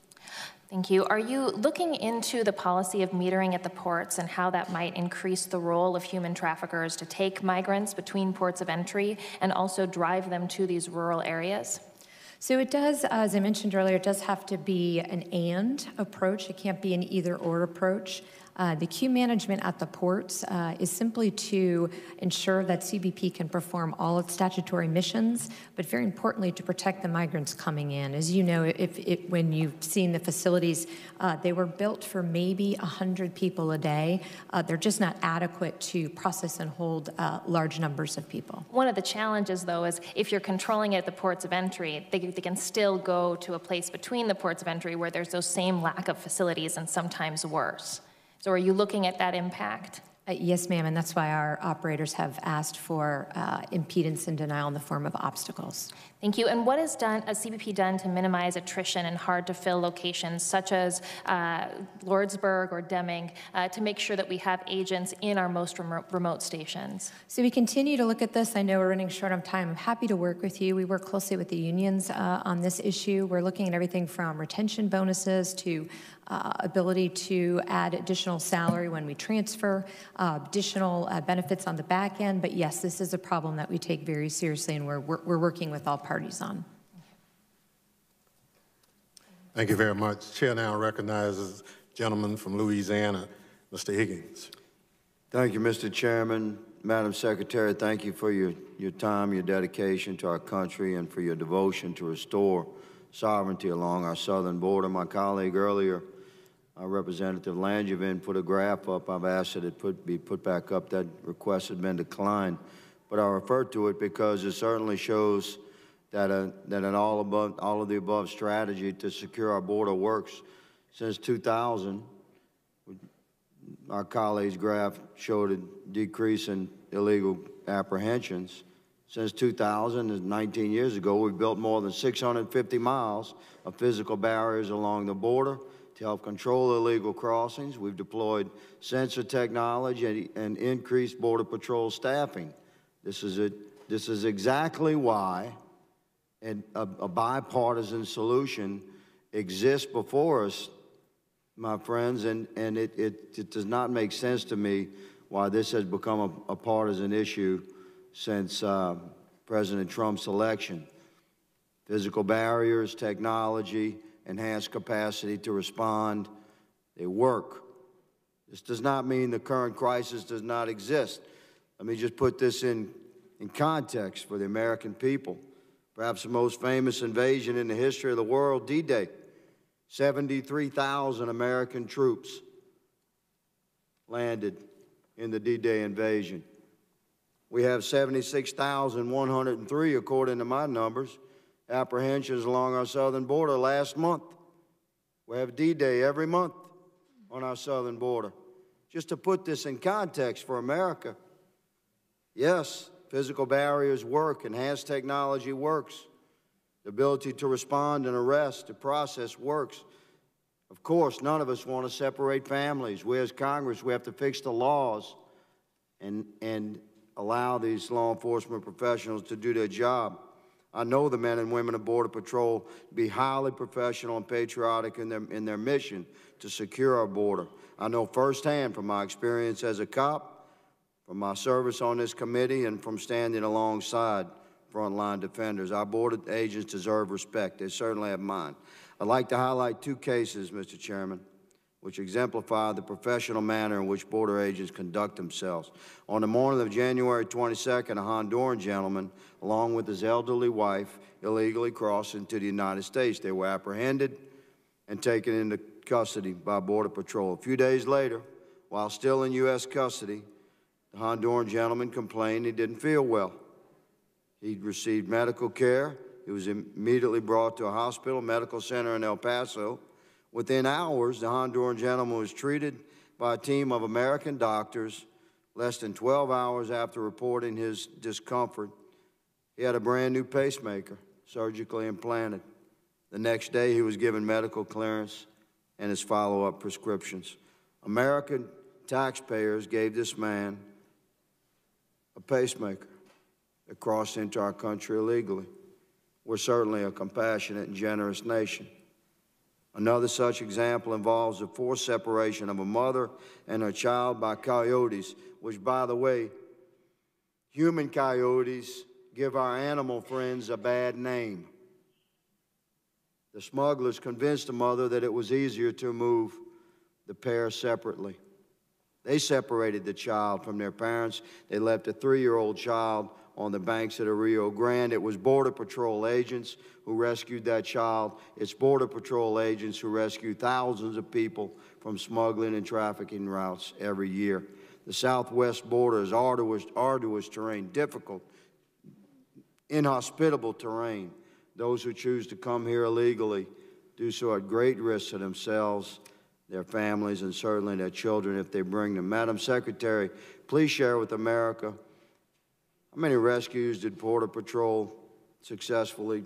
[SPEAKER 12] Thank you. Are you looking into the policy of metering at the ports and how that might increase the role of human traffickers to take migrants between ports of entry and also drive them to these rural areas?
[SPEAKER 3] So it does, as I mentioned earlier, it does have to be an and approach. It can't be an either-or approach. The queue management at the ports is simply to ensure that CBP can perform all its statutory missions, but very importantly to protect the migrants coming in. As you know, when you've seen the facilities, they were built for maybe 100 people a day. They're just not adequate to process and hold large numbers of people.
[SPEAKER 12] One of the challenges, though, is if you're controlling it at the ports of entry, they can still go to a place between the ports of entry where there's those same lack of facilities and sometimes worse. So are you looking at that impact?
[SPEAKER 3] Yes, ma'am, and that's why our operators have asked for impedance and denial in the form of obstacles.
[SPEAKER 12] Thank you. And what has CBP done to minimize attrition in hard-to-fill locations such as Lordsburg or Deming to make sure that we have agents in our most remote stations?
[SPEAKER 3] So we continue to look at this. I know we're running short on time. I'm happy to work with you. We work closely with the unions on this issue. We're looking at everything from retention bonuses to ability to add additional salary when we transfer, additional benefits on the back end. But yes, this is a problem that we take very seriously, and we're working with all parties on.
[SPEAKER 1] Thank you very much. Chair now recognizes the gentleman from Louisiana, Mr. Higgins.
[SPEAKER 13] Thank you, Mr. Chairman. Madam Secretary, thank you for your time, your dedication to our country, and for your devotion to restore sovereignty along our southern border. My colleague earlier, Representative Langevin, put a graph up. I've asked that it be put back up. That request had been declined, but I refer to it because it certainly shows that an all of the above strategy to secure our border works. Since 2000, our colleague's graph showed a decrease in illegal apprehensions. Since 2000, 19 years ago, we've built more than 650 miles of physical barriers along the border to help control illegal crossings. We've deployed sensor technology and increased Border Patrol staffing. This is exactly why a bipartisan solution exists before us, my friends, and it does not make sense to me why this has become a partisan issue since President Trump's election. Physical barriers, technology, enhanced capacity to respond, they work. This does not mean the current crisis does not exist. Let me just put this in context for the American people. Perhaps the most famous invasion in the history of the world, D-Day. 73,000 American troops landed in the D-Day invasion. We have 76,103, according to my numbers, apprehensions along our southern border last month. We have D-Day every month on our southern border. Just to put this in context for America, yes, physical barriers work, enhanced technology works. The ability to respond and arrest, to process works. Of course, none of us want to separate families. We as Congress, we have to fix the laws and allow these law enforcement professionals to do their job. I know the men and women of Border Patrol to be highly professional and patriotic in their mission to secure our border. I know firsthand from my experience as a cop, from my service on this committee, and from standing alongside frontline defenders. Our border agents deserve respect. They certainly have mine. I'd like to highlight two cases, Mr. Chairman, which exemplify the professional manner in which border agents conduct themselves. On the morning of January 22nd, a Honduran gentleman, along with his elderly wife, illegally crossed into the United States. They were apprehended and taken into custody by Border Patrol. A few days later, while still in U.S. custody, the Honduran gentleman complained he didn't feel well. He'd received medical care. He was immediately brought to a hospital, medical center in El Paso. Within hours, the Honduran gentleman was treated by a team of American doctors. Less than 12 hours after reporting his discomfort, he had a brand new pacemaker surgically implanted. The next day, he was given medical clearance and his follow-up prescriptions. American taxpayers gave this man a pacemaker that crossed into our country illegally. We're certainly a compassionate and generous nation. Another such example involves the forced separation of a mother and her child by coyotes, which, by the way, human coyotes give our animal friends a bad name. The smugglers convinced the mother that it was easier to move the pair separately. They separated the child from their parents. They left a 3-year-old child on the banks of the Rio Grande. It was Border Patrol agents who rescued that child. It's Border Patrol agents who rescue thousands of people from smuggling and trafficking routes every year. The southwest border is arduous terrain, difficult, inhospitable terrain. Those who choose to come here illegally do so at great risk to themselves, their families, and certainly their children if they bring them. Madam Secretary, please share with America how many rescues did Border Patrol successfully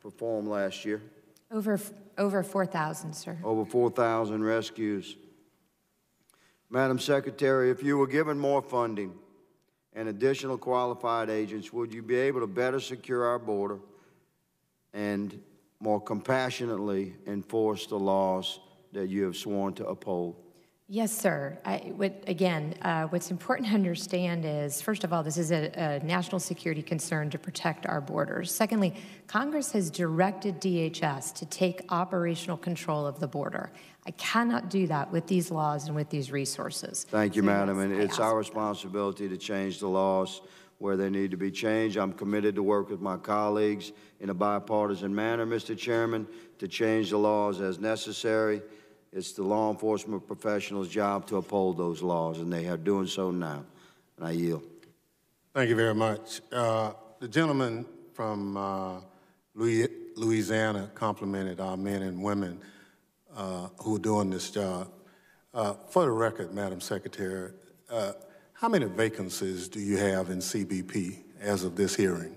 [SPEAKER 13] perform last year?
[SPEAKER 3] Over 4,000, sir.
[SPEAKER 13] Over 4,000 rescues. Madam Secretary, if you were given more funding and additional qualified agents, would you be able to better secure our border and more compassionately enforce the laws that you have sworn to uphold?
[SPEAKER 3] Yes, sir. What's important to understand is, first of all, this is a national security concern to protect our borders. Secondly, Congress has directed DHS to take operational control of the border. I cannot do that with these laws and with these resources.
[SPEAKER 13] Thank you, Madam. And it's our responsibility to change the laws where they need to be changed. I'm committed to work with my colleagues in a bipartisan manner, Mr. Chairman, to change the laws as necessary. It's the law enforcement professionals' job to uphold those laws, and they are doing so now. And I yield.
[SPEAKER 1] Thank you very much. The gentleman from Louisiana complimented our men and women who are doing this job. For the record, Madam Secretary, how many vacancies do you have in CBP as of this hearing?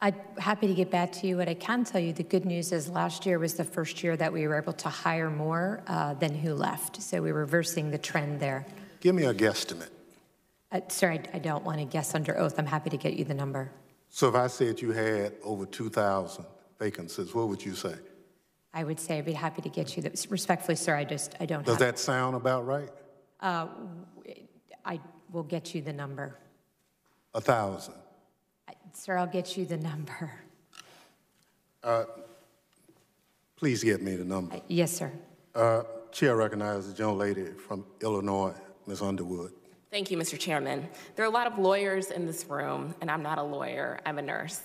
[SPEAKER 3] I'm happy to get back to you. What I can tell you, the good news is last year was the first year that we were able to hire more than who left. So we're reversing the trend there.
[SPEAKER 1] Give me a guesstimate.
[SPEAKER 3] Sir, I don't want to guess under oath. I'm happy to get you the number.
[SPEAKER 1] So if I said you had over 2,000 vacancies, what would you say?
[SPEAKER 3] I would say I'd be happy to get you that. Respectfully, sir, I don't
[SPEAKER 1] Does that sound about right?
[SPEAKER 3] I will get you the number.
[SPEAKER 1] 1,000.
[SPEAKER 3] Sir, I'll get you the number.
[SPEAKER 1] Please get me the number.
[SPEAKER 3] Yes, sir.
[SPEAKER 1] Chair recognizes the gentlelady from Illinois, Ms. Underwood.
[SPEAKER 14] Thank you, Mr. Chairman. There are a lot of lawyers in this room, and I'm not a lawyer, I'm a nurse.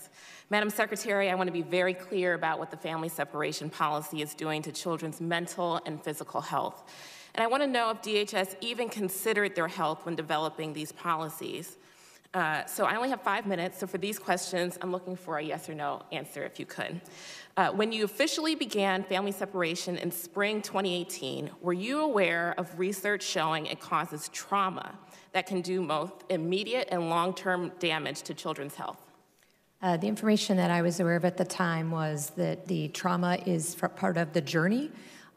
[SPEAKER 14] Madam Secretary, I want to be very clear about what the family separation policy is doing to children's mental and physical health. And I want to know if DHS even considered their health when developing these policies. So I only have 5 minutes, so for these questions, I'm looking for a yes or no answer, if you could. When you officially began family separation in spring 2018, were you aware of research showing it causes trauma that can do both immediate and long-term damage to children's health?
[SPEAKER 3] The information that I was aware of at the time was that the trauma is part of the journey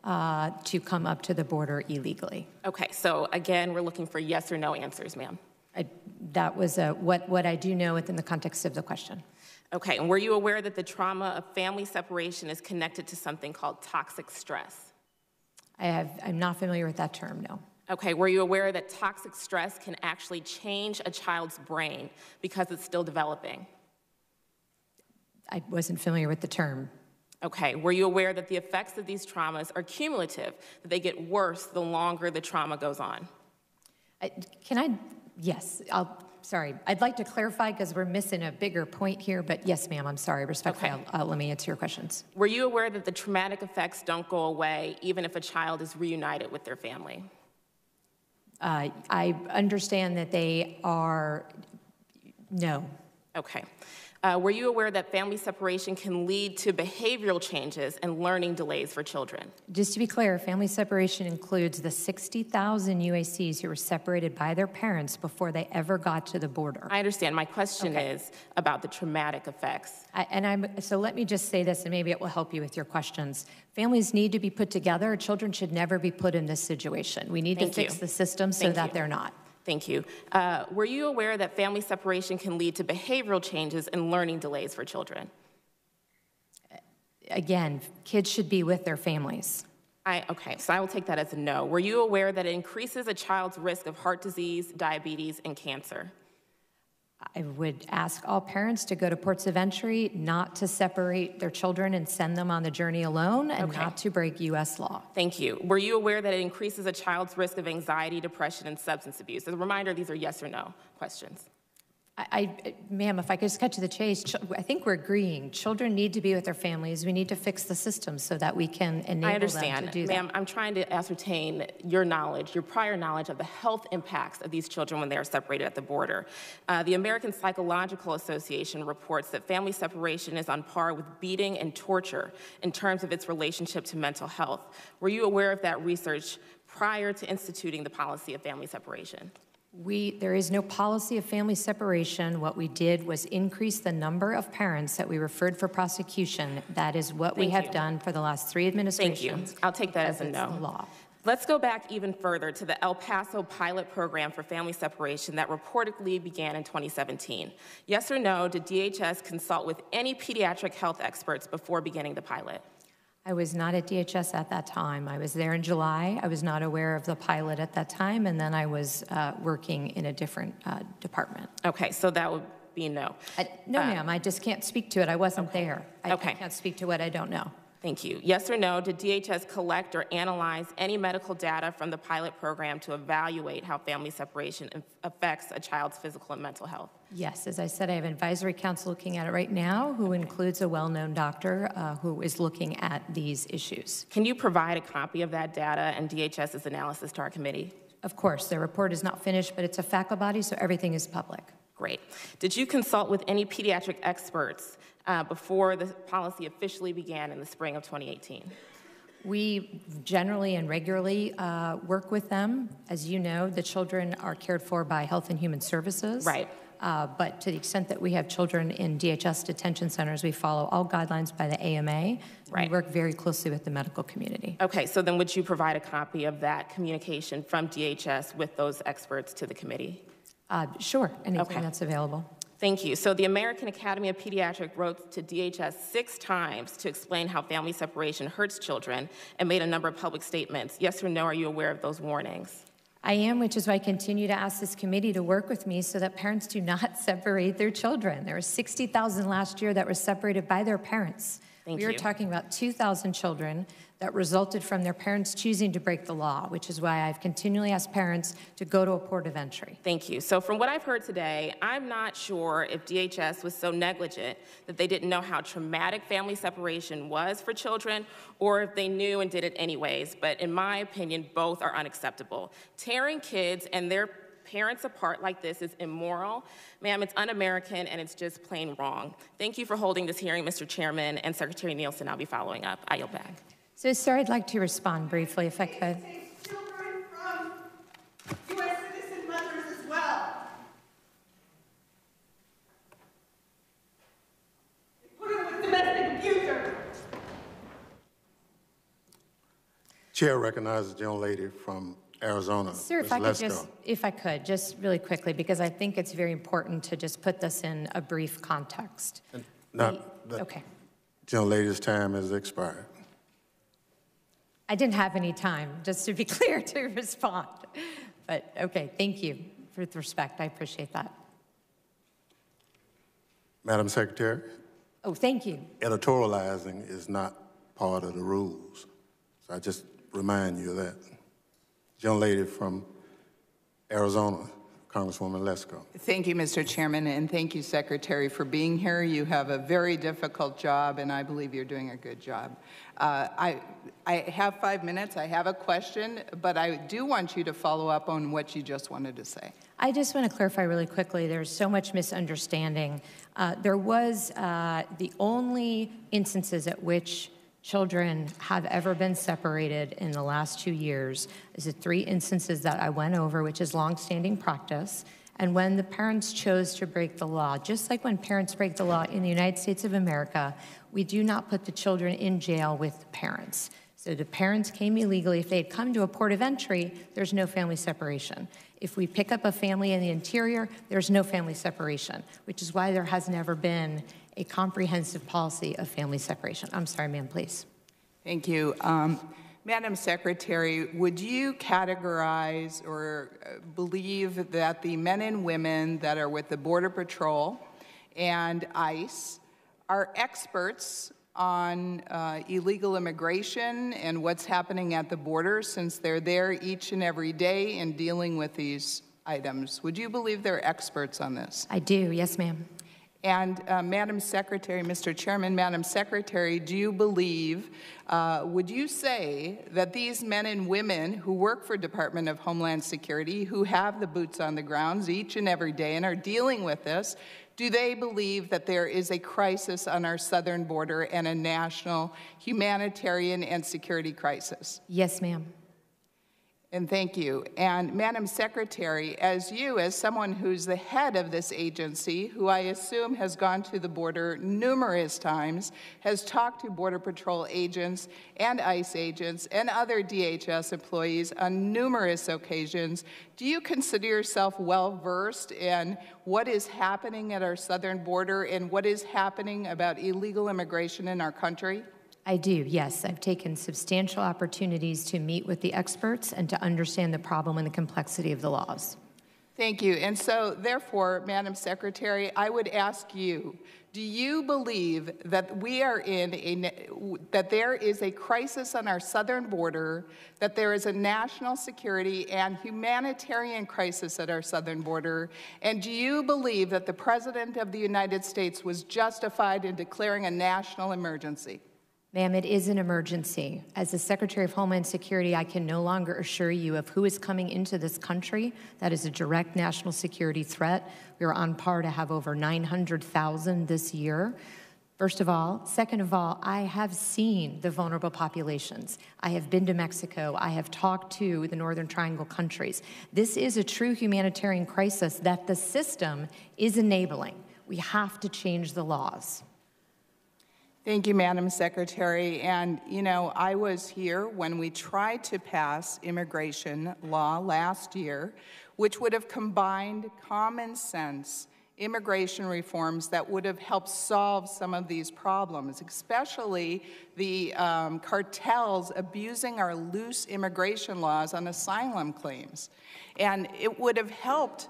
[SPEAKER 3] to come up to the border illegally.
[SPEAKER 14] Okay, so again, we're looking for yes or no answers, ma'am.
[SPEAKER 3] That was what I do know within the context of the question.
[SPEAKER 14] Okay, and were you aware that the trauma of family separation is connected to something called toxic stress?
[SPEAKER 3] I'm not familiar with that term, no.
[SPEAKER 14] Okay, were you aware that toxic stress can actually change a child's brain because it's still developing?
[SPEAKER 3] I wasn't familiar with the term.
[SPEAKER 14] Okay, were you aware that the effects of these traumas are cumulative, that they get worse the longer the trauma goes on?
[SPEAKER 3] Yes, sorry. I'd like to clarify because we're missing a bigger point here, but yes, ma'am, I'm sorry. Respectfully,
[SPEAKER 14] okay.
[SPEAKER 3] Let me answer your questions.
[SPEAKER 14] Were you aware that the traumatic effects don't go away even if a child is reunited with their family?
[SPEAKER 3] I understand that they are, no.
[SPEAKER 14] Okay. Were you aware that family separation can lead to behavioral changes and learning delays for children?
[SPEAKER 3] Just to be clear, family separation includes the 60,000 UACs who were separated by their parents before they ever got to the border.
[SPEAKER 14] I understand. My question is about the traumatic effects.
[SPEAKER 3] So let me just say this, and maybe it will help you with your questions. Families need to be put together. Children should never be put in this situation. We need to fix the system so that they're not.
[SPEAKER 14] Thank you. Were you aware that family separation can lead to behavioral changes and learning delays for children?
[SPEAKER 3] Again, kids should be with their families.
[SPEAKER 14] Okay, so I will take that as a no. Were you aware that it increases a child's risk of heart disease, diabetes, and cancer?
[SPEAKER 3] I would ask all parents to go to ports of entry, not to separate their children and send them on the journey alone, and not to break U.S. law.
[SPEAKER 14] Thank you. Were you aware that it increases a child's risk of anxiety, depression, and substance abuse? As a reminder, these are yes or no questions.
[SPEAKER 3] Ma'am, if I could just cut to the chase, I think we're agreeing. Children need to be with their families. We need to fix the system so that we can enable them to do that.
[SPEAKER 14] Ma'am, I'm trying to ascertain your knowledge, your prior knowledge of the health impacts of these children when they are separated at the border. The American Psychological Association reports that family separation is on par with beating and torture in terms of its relationship to mental health. Were you aware of that research prior to instituting the policy of family separation?
[SPEAKER 3] There is no policy of family separation. What we did was increase the number of parents that we referred for prosecution. That is what we have done for the last 3 administrations.
[SPEAKER 14] Thank you. I'll take that as a no.
[SPEAKER 3] Law.
[SPEAKER 14] Let's go back even further to the El Paso pilot program for family separation that reportedly began in 2017. Yes or no, did DHS consult with any pediatric health experts before beginning the pilot?
[SPEAKER 3] I was not at DHS at that time. I was there in July. I was not aware of the pilot at that time, and then I was working in a different department.
[SPEAKER 14] Okay, so that would be no.
[SPEAKER 3] No, ma'am, I just can't speak to it. I wasn't there. I can't speak to what I don't know.
[SPEAKER 14] Thank you. Yes or no, did DHS collect or analyze any medical data from the pilot program to evaluate how family separation affects a child's physical and mental health?
[SPEAKER 3] Yes, as I said, I have an advisory council looking at it right now who includes a well-known doctor who is looking at these issues.
[SPEAKER 14] Can you provide a copy of that data and DHS's analysis to our committee?
[SPEAKER 3] Of course. Their report is not finished, but it's a faculty body, so everything is public.
[SPEAKER 14] Great. Did you consult with any pediatric experts before the policy officially began in the spring of 2018?
[SPEAKER 3] We generally and regularly work with them. As you know, the children are cared for by Health and Human Services.
[SPEAKER 14] Right.
[SPEAKER 3] But to the extent that we have children in DHS detention centers, we follow all guidelines by the AMA.
[SPEAKER 14] Right.
[SPEAKER 3] We work very closely with the medical community.
[SPEAKER 14] Okay, so then would you provide a copy of that communication from DHS with those experts to the committee?
[SPEAKER 3] Sure, anything that's available.
[SPEAKER 14] Thank you. So the American Academy of Pediatrics wrote to DHS 6 times to explain how family separation hurts children and made a number of public statements. Yes or no, are you aware of those warnings?
[SPEAKER 3] I am, which is why I continue to ask this committee to work with me so that parents do not separate their children. There were 60,000 last year that were separated by their parents. We are talking about 2,000 children that resulted from their parents choosing to break the law, which is why I've continually asked parents to go to a port of entry.
[SPEAKER 14] Thank you. So from what I've heard today, I'm not sure if DHS was so negligent that they didn't know how traumatic family separation was for children, or if they knew and did it anyways. But in my opinion, both are unacceptable. Tearing kids and their parents apart like this is immoral. Ma'am, it's un-American and it's just plain wrong. Thank you for holding this hearing, Mr. Chairman, and Secretary Nielsen, I'll be following up. I yield back.
[SPEAKER 3] So, sir, I'd like to respond briefly, if I could.
[SPEAKER 15] Children from U.S. citizen mothers as well. They put them with domestic abusers.
[SPEAKER 1] Chair recognizes the young lady from Arizona.
[SPEAKER 3] Sir, if I could, just really quickly, because I think it's very important to just put this in a brief context.
[SPEAKER 1] Okay. The young lady's time has expired.
[SPEAKER 3] I didn't have any time, just to be clear, to respond. But, okay, thank you for the respect. I appreciate that.
[SPEAKER 1] Madam Secretary?
[SPEAKER 3] Oh, thank you.
[SPEAKER 1] Editorializing is not part of the rules. So I just remind you of that. Young lady from Arizona, Congresswoman Lesko.
[SPEAKER 16] Thank you, Mr. Chairman, and thank you, Secretary, for being here. You have a very difficult job, and I believe you're doing a good job. I have 5 minutes. I have a question, but I do want you to follow up on what you just wanted to say.
[SPEAKER 3] I just want to clarify really quickly. There's so much misunderstanding. There was the only instances at which children have ever been separated in the last 2 years is the 3 instances that I went over, which is longstanding practice. And when the parents chose to break the law, just like when parents break the law in the United States of America, we do not put the children in jail with the parents. So the parents came illegally. If they had come to a port of entry, there's no family separation. If we pick up a family in the interior, there's no family separation, which is why there has never been a comprehensive policy of family separation. I'm sorry, ma'am, please.
[SPEAKER 16] Thank you. Madam Secretary, would you categorize or believe that the men and women that are with the Border Patrol and ICE are experts on illegal immigration and what's happening at the border, since they're there each and every day and dealing with these items? Would you believe they're experts on this?
[SPEAKER 3] I do, yes, ma'am.
[SPEAKER 16] And Madam Secretary, Mr. Chairman, Madam Secretary, do you believe, would you say that these men and women who work for Department of Homeland Security, who have the boots on the ground each and every day and are dealing with this, do they believe that there is a crisis on our southern border and a national humanitarian and security crisis?
[SPEAKER 3] Yes, ma'am.
[SPEAKER 16] And thank you. And Madam Secretary, as someone who's the head of this agency, who I assume has gone to the border numerous times, has talked to Border Patrol agents and ICE agents and other DHS employees on numerous occasions, do you consider yourself well-versed in what is happening at our southern border and what is happening about illegal immigration in our country?
[SPEAKER 3] I do, yes. I've taken substantial opportunities to meet with the experts and to understand the problem and the complexity of the laws.
[SPEAKER 16] Thank you. And so, therefore, Madam Secretary, I would ask you, do you believe that we are that there is a crisis on our southern border, that there is a national security and humanitarian crisis at our southern border, and do you believe that the President of the United States was justified in declaring a national emergency?
[SPEAKER 3] Ma'am, it is an emergency. As the Secretary of Homeland Security, I can no longer assure you of who is coming into this country. That is a direct national security threat. We are on par to have over 900,000 this year. First of all. Second of all, I have seen the vulnerable populations. I have been to Mexico. I have talked to the Northern Triangle countries. This is a true humanitarian crisis that the system is enabling. We have to change the laws.
[SPEAKER 16] Thank you, Madam Secretary. And, you know, I was here when we tried to pass immigration law last year, which would have combined common sense immigration reforms that would have helped solve some of these problems, especially the cartels abusing our loose immigration laws on asylum claims. And it would have helped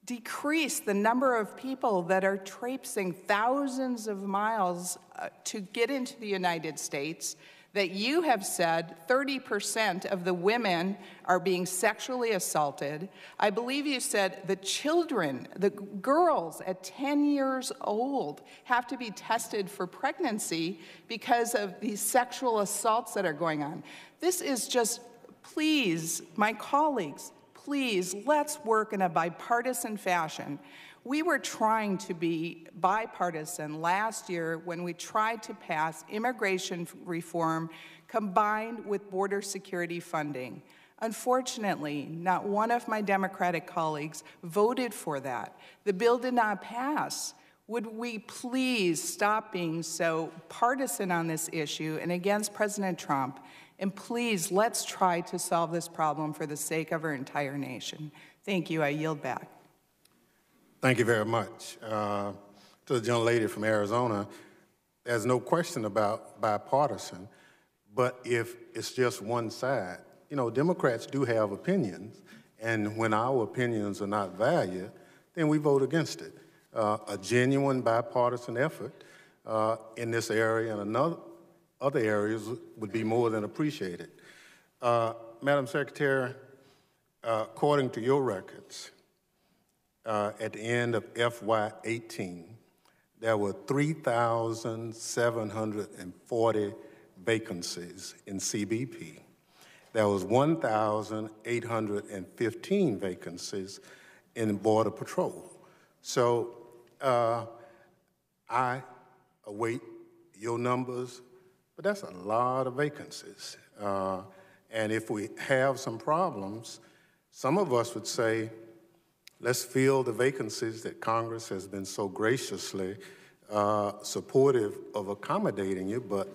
[SPEAKER 16] decrease the number of people that are traipsing thousands of miles to get into the United States, that you have said 30% of the women are being sexually assaulted. I believe you said the children, the girls at 10 years old have to be tested for pregnancy because of these sexual assaults that are going on. This is just, please, my colleagues, please, let's work in a bipartisan fashion. We were trying to be bipartisan last year when we tried to pass immigration reform combined with border security funding. Unfortunately, not one of my Democratic colleagues voted for that. The bill did not pass. Would we please stop being so partisan on this issue and against President Trump, and please, let's try to solve this problem for the sake of our entire nation. Thank you. I yield back.
[SPEAKER 1] Thank you very much. To the young lady from Arizona, there's no question about bipartisan, but if it's just one side, you know, Democrats do have opinions, and when our opinions are not valued, then we vote against it. A genuine bipartisan effort in this area and other areas would be more than appreciated. Madam Secretary, according to your records, at the end of FY18, there were 3,740 vacancies in CBP. There was 1,815 vacancies in Border Patrol. So I await your numbers, but that's a lot of vacancies. And if we have some problems, some of us would say, let's fill the vacancies that Congress has been so graciously supportive of accommodating you, but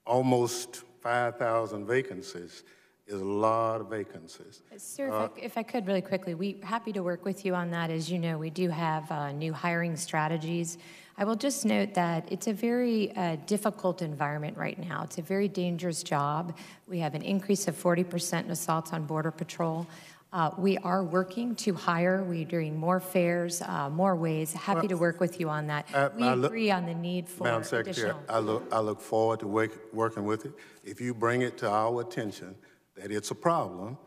[SPEAKER 1] almost 5,000 vacancies is a lot of vacancies.
[SPEAKER 3] Sir, if I could really quickly, we're happy to work with you on that. As you know, we do have new hiring strategies. I will just note that it's a very difficult environment right now. It's a very dangerous job. We have an increase of 40% in assaults on Border Patrol. We are working to hire. We're doing more fairs, more ways. Happy to work with you on that. We agree on the need for
[SPEAKER 1] Madam Secretary, I look forward to working with you. If you bring it to our attention that it's a problem,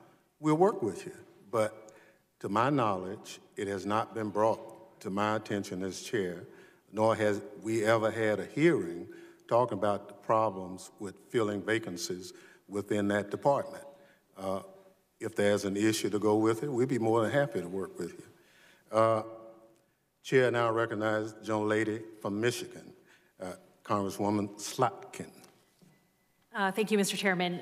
[SPEAKER 1] we'll work with you. But to my knowledge, it has not been brought to my attention as chair, nor has we ever had a hearing talking about the problems with filling vacancies within that department. If there's an issue to go with it, we'd be more than happy to work with you. Chair now recognizes the young lady from Michigan, Congresswoman Slotkin.
[SPEAKER 17] Thank you, Mr. Chairman.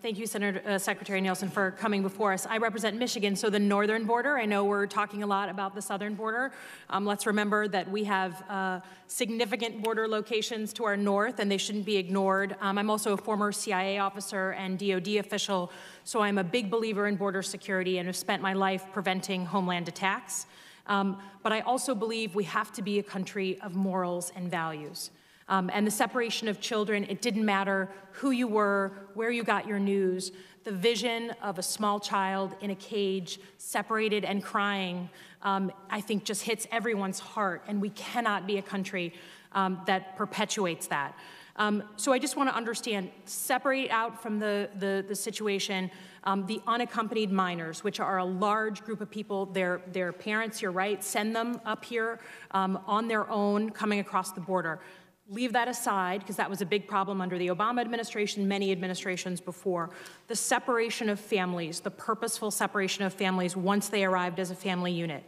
[SPEAKER 17] Thank you, Secretary Nielsen, for coming before us. I represent Michigan, so the northern border. I know we're talking a lot about the southern border. Let's remember that we have significant border locations to our north, and they shouldn't be ignored. I'm also a former CIA officer and DOD official, so I'm a big believer in border security and have spent my life preventing homeland attacks. But I also believe we have to be a country of morals and values. And the separation of children, it didn't matter who you were, where you got your news. The vision of a small child in a cage, separated and crying, I think just hits everyone's heart, and we cannot be a country that perpetuates that. So I just want to understand, separate out from the situation the unaccompanied minors, which are a large group of people. Their parents, you're right, send them up here on their own, coming across the border. Leave that aside, because that was a big problem under the Obama administration, many administrations before. The separation of families, the purposeful separation of families once they arrived as a family unit.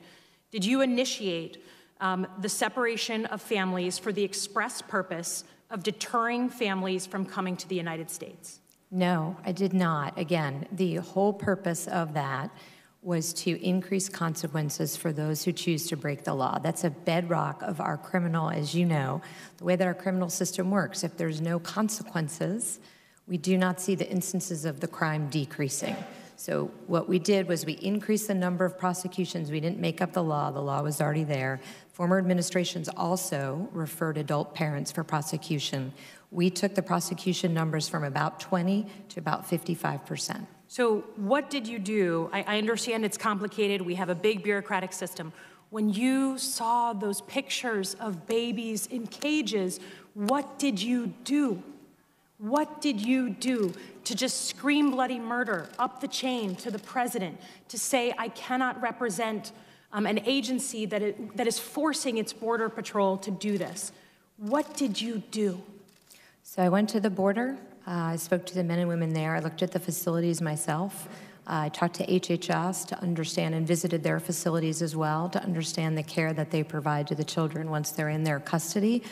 [SPEAKER 17] Did you initiate the separation of families for the express purpose of deterring families from coming to the United States?
[SPEAKER 3] No, I did not. Again, the whole purpose of that was to increase consequences for those who choose to break the law. That's a bedrock of our criminal, as you know, the way that our criminal system works. If there's no consequences, we do not see the instances of the crime decreasing. So what we did was we increased the number of prosecutions. We didn't make up the law was already there. Former administrations also referred adult parents for prosecution. We took the prosecution numbers from about 20 to about 55%.
[SPEAKER 17] So what did you do? I understand it's complicated. We have a big bureaucratic system. When you saw those pictures of babies in cages, what did you do? What did you do to just scream bloody murder up the chain to the president, to say, I cannot represent an agency that is forcing its border patrol to do this? What did you do?
[SPEAKER 3] So I went to the border. I spoke to the men and women there. I looked at the facilities myself. I talked to HHS to understand and visited their facilities as well to understand the care that they provide to the children once they're in their custody.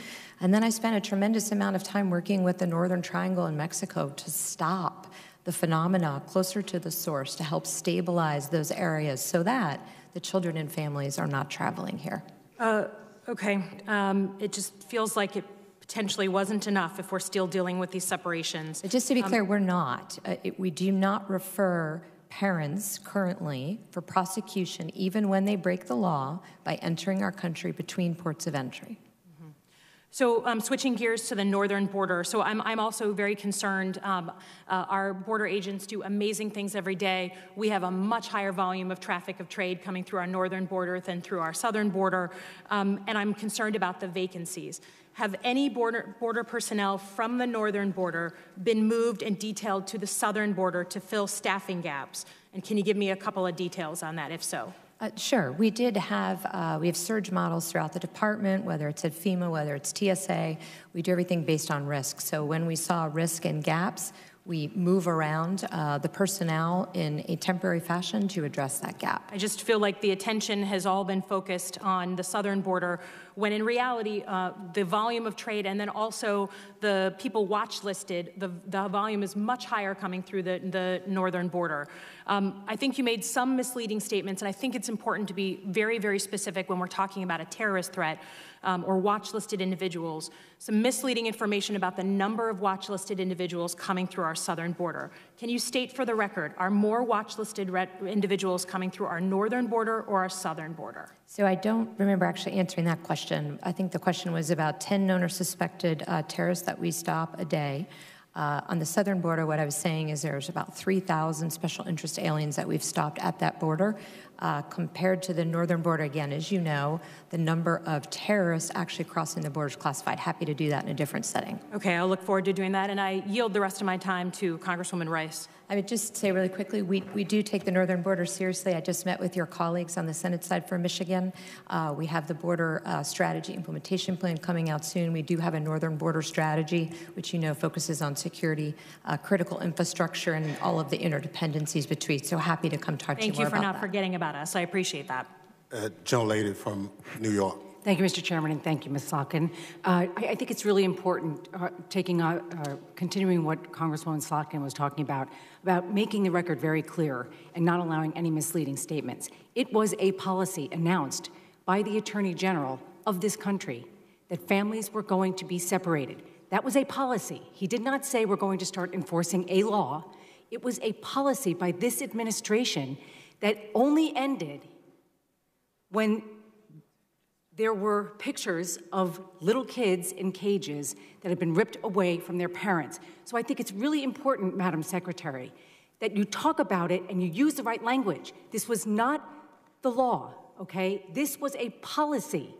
[SPEAKER 3] And then I spent a tremendous amount of time working with the Northern Triangle in Mexico to stop the phenomena closer to the source, to help stabilize those areas so that the children and families are not traveling here.
[SPEAKER 17] Okay, it just feels like it potentially wasn't enough if we're still dealing with these separations.
[SPEAKER 3] But just to be clear, we're not. We do not refer parents currently for prosecution, even when they break the law, by entering our country between ports of entry.
[SPEAKER 17] So switching gears to the northern border, so I'm also very concerned. Our border agents do amazing things every day. We have a much higher volume of traffic of trade coming through our northern border than through our southern border, and I'm concerned about the vacancies. Have any border personnel from the northern border been moved and detailed to the southern border to fill staffing gaps? And can you give me a couple of details on that, if so?
[SPEAKER 3] Sure. We have surge models throughout the department, whether it's at FEMA, whether it's TSA. We do everything based on risk. So when we saw risk and gaps, we move around the personnel in a temporary fashion to address that gap.
[SPEAKER 17] I just feel like the attention has all been focused on the southern border, when in reality, the volume of trade and then also the people watch listed, the volume is much higher coming through the northern border. I think you made some misleading statements, and I think it's important to be very, very specific when we're talking about a terrorist threat or watch-listed individuals. Some misleading information about the number of watch-listed individuals coming through our southern border. Can you state for the record, are more watch-listed individuals coming through our northern border or our southern border?
[SPEAKER 3] So I don't remember actually answering that question. I think the question was about 10 known or suspected terrorists that we stop a day. On the southern border, what I was saying is there's about 3,000 special interest aliens that we've stopped at that border. Compared to the northern border, again, as you know, the number of terrorists actually crossing the border is classified. Happy to do that in a different setting.
[SPEAKER 17] Okay, I'll look forward to doing that, and I yield the rest of my time to Congresswoman Rice.
[SPEAKER 3] I would just say really quickly, we do take the northern border seriously. I just met with your colleagues on the Senate side for Michigan. We have the border strategy implementation plan coming out soon. We do have a northern border strategy, which you know focuses on security, critical infrastructure, and all of the interdependencies between. So happy to come talk to you more about that.
[SPEAKER 17] Thank you for not forgetting about us. I appreciate that.
[SPEAKER 1] Gentlelady from New York.
[SPEAKER 8] Thank you, Mr. Chairman, and thank you, Ms. Slotkin. I think it's really important, continuing what Congresswoman Slotkin was talking about making the record very clear and not allowing any misleading statements. It was a policy announced by the Attorney General of this country that families were going to be separated. That was a policy. He did not say we're going to start enforcing a law. It was a policy by this administration that only ended when there were pictures of little kids in cages that had been ripped away from their parents. So I think it's really important, Madam Secretary, that you talk about it and you use the right language. This was not the law, okay? This was a policy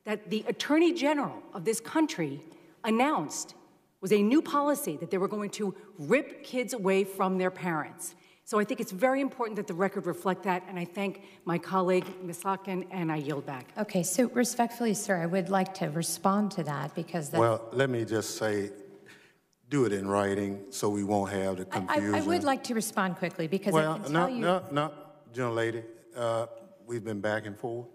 [SPEAKER 8] that the Attorney General of this country announced was a new policy that they were going to rip kids away from their parents. So I think it's very important that the record reflect that, and I thank my colleague, Ms. Slotkin, and I yield back.
[SPEAKER 3] Okay, so respectfully, sir, I would like to respond to that because that's...
[SPEAKER 1] Well, let me just say, do it in writing so we won't have the confusion.
[SPEAKER 3] I would like to respond quickly because I can tell you...
[SPEAKER 1] No, gentlelady, we've been back and forth.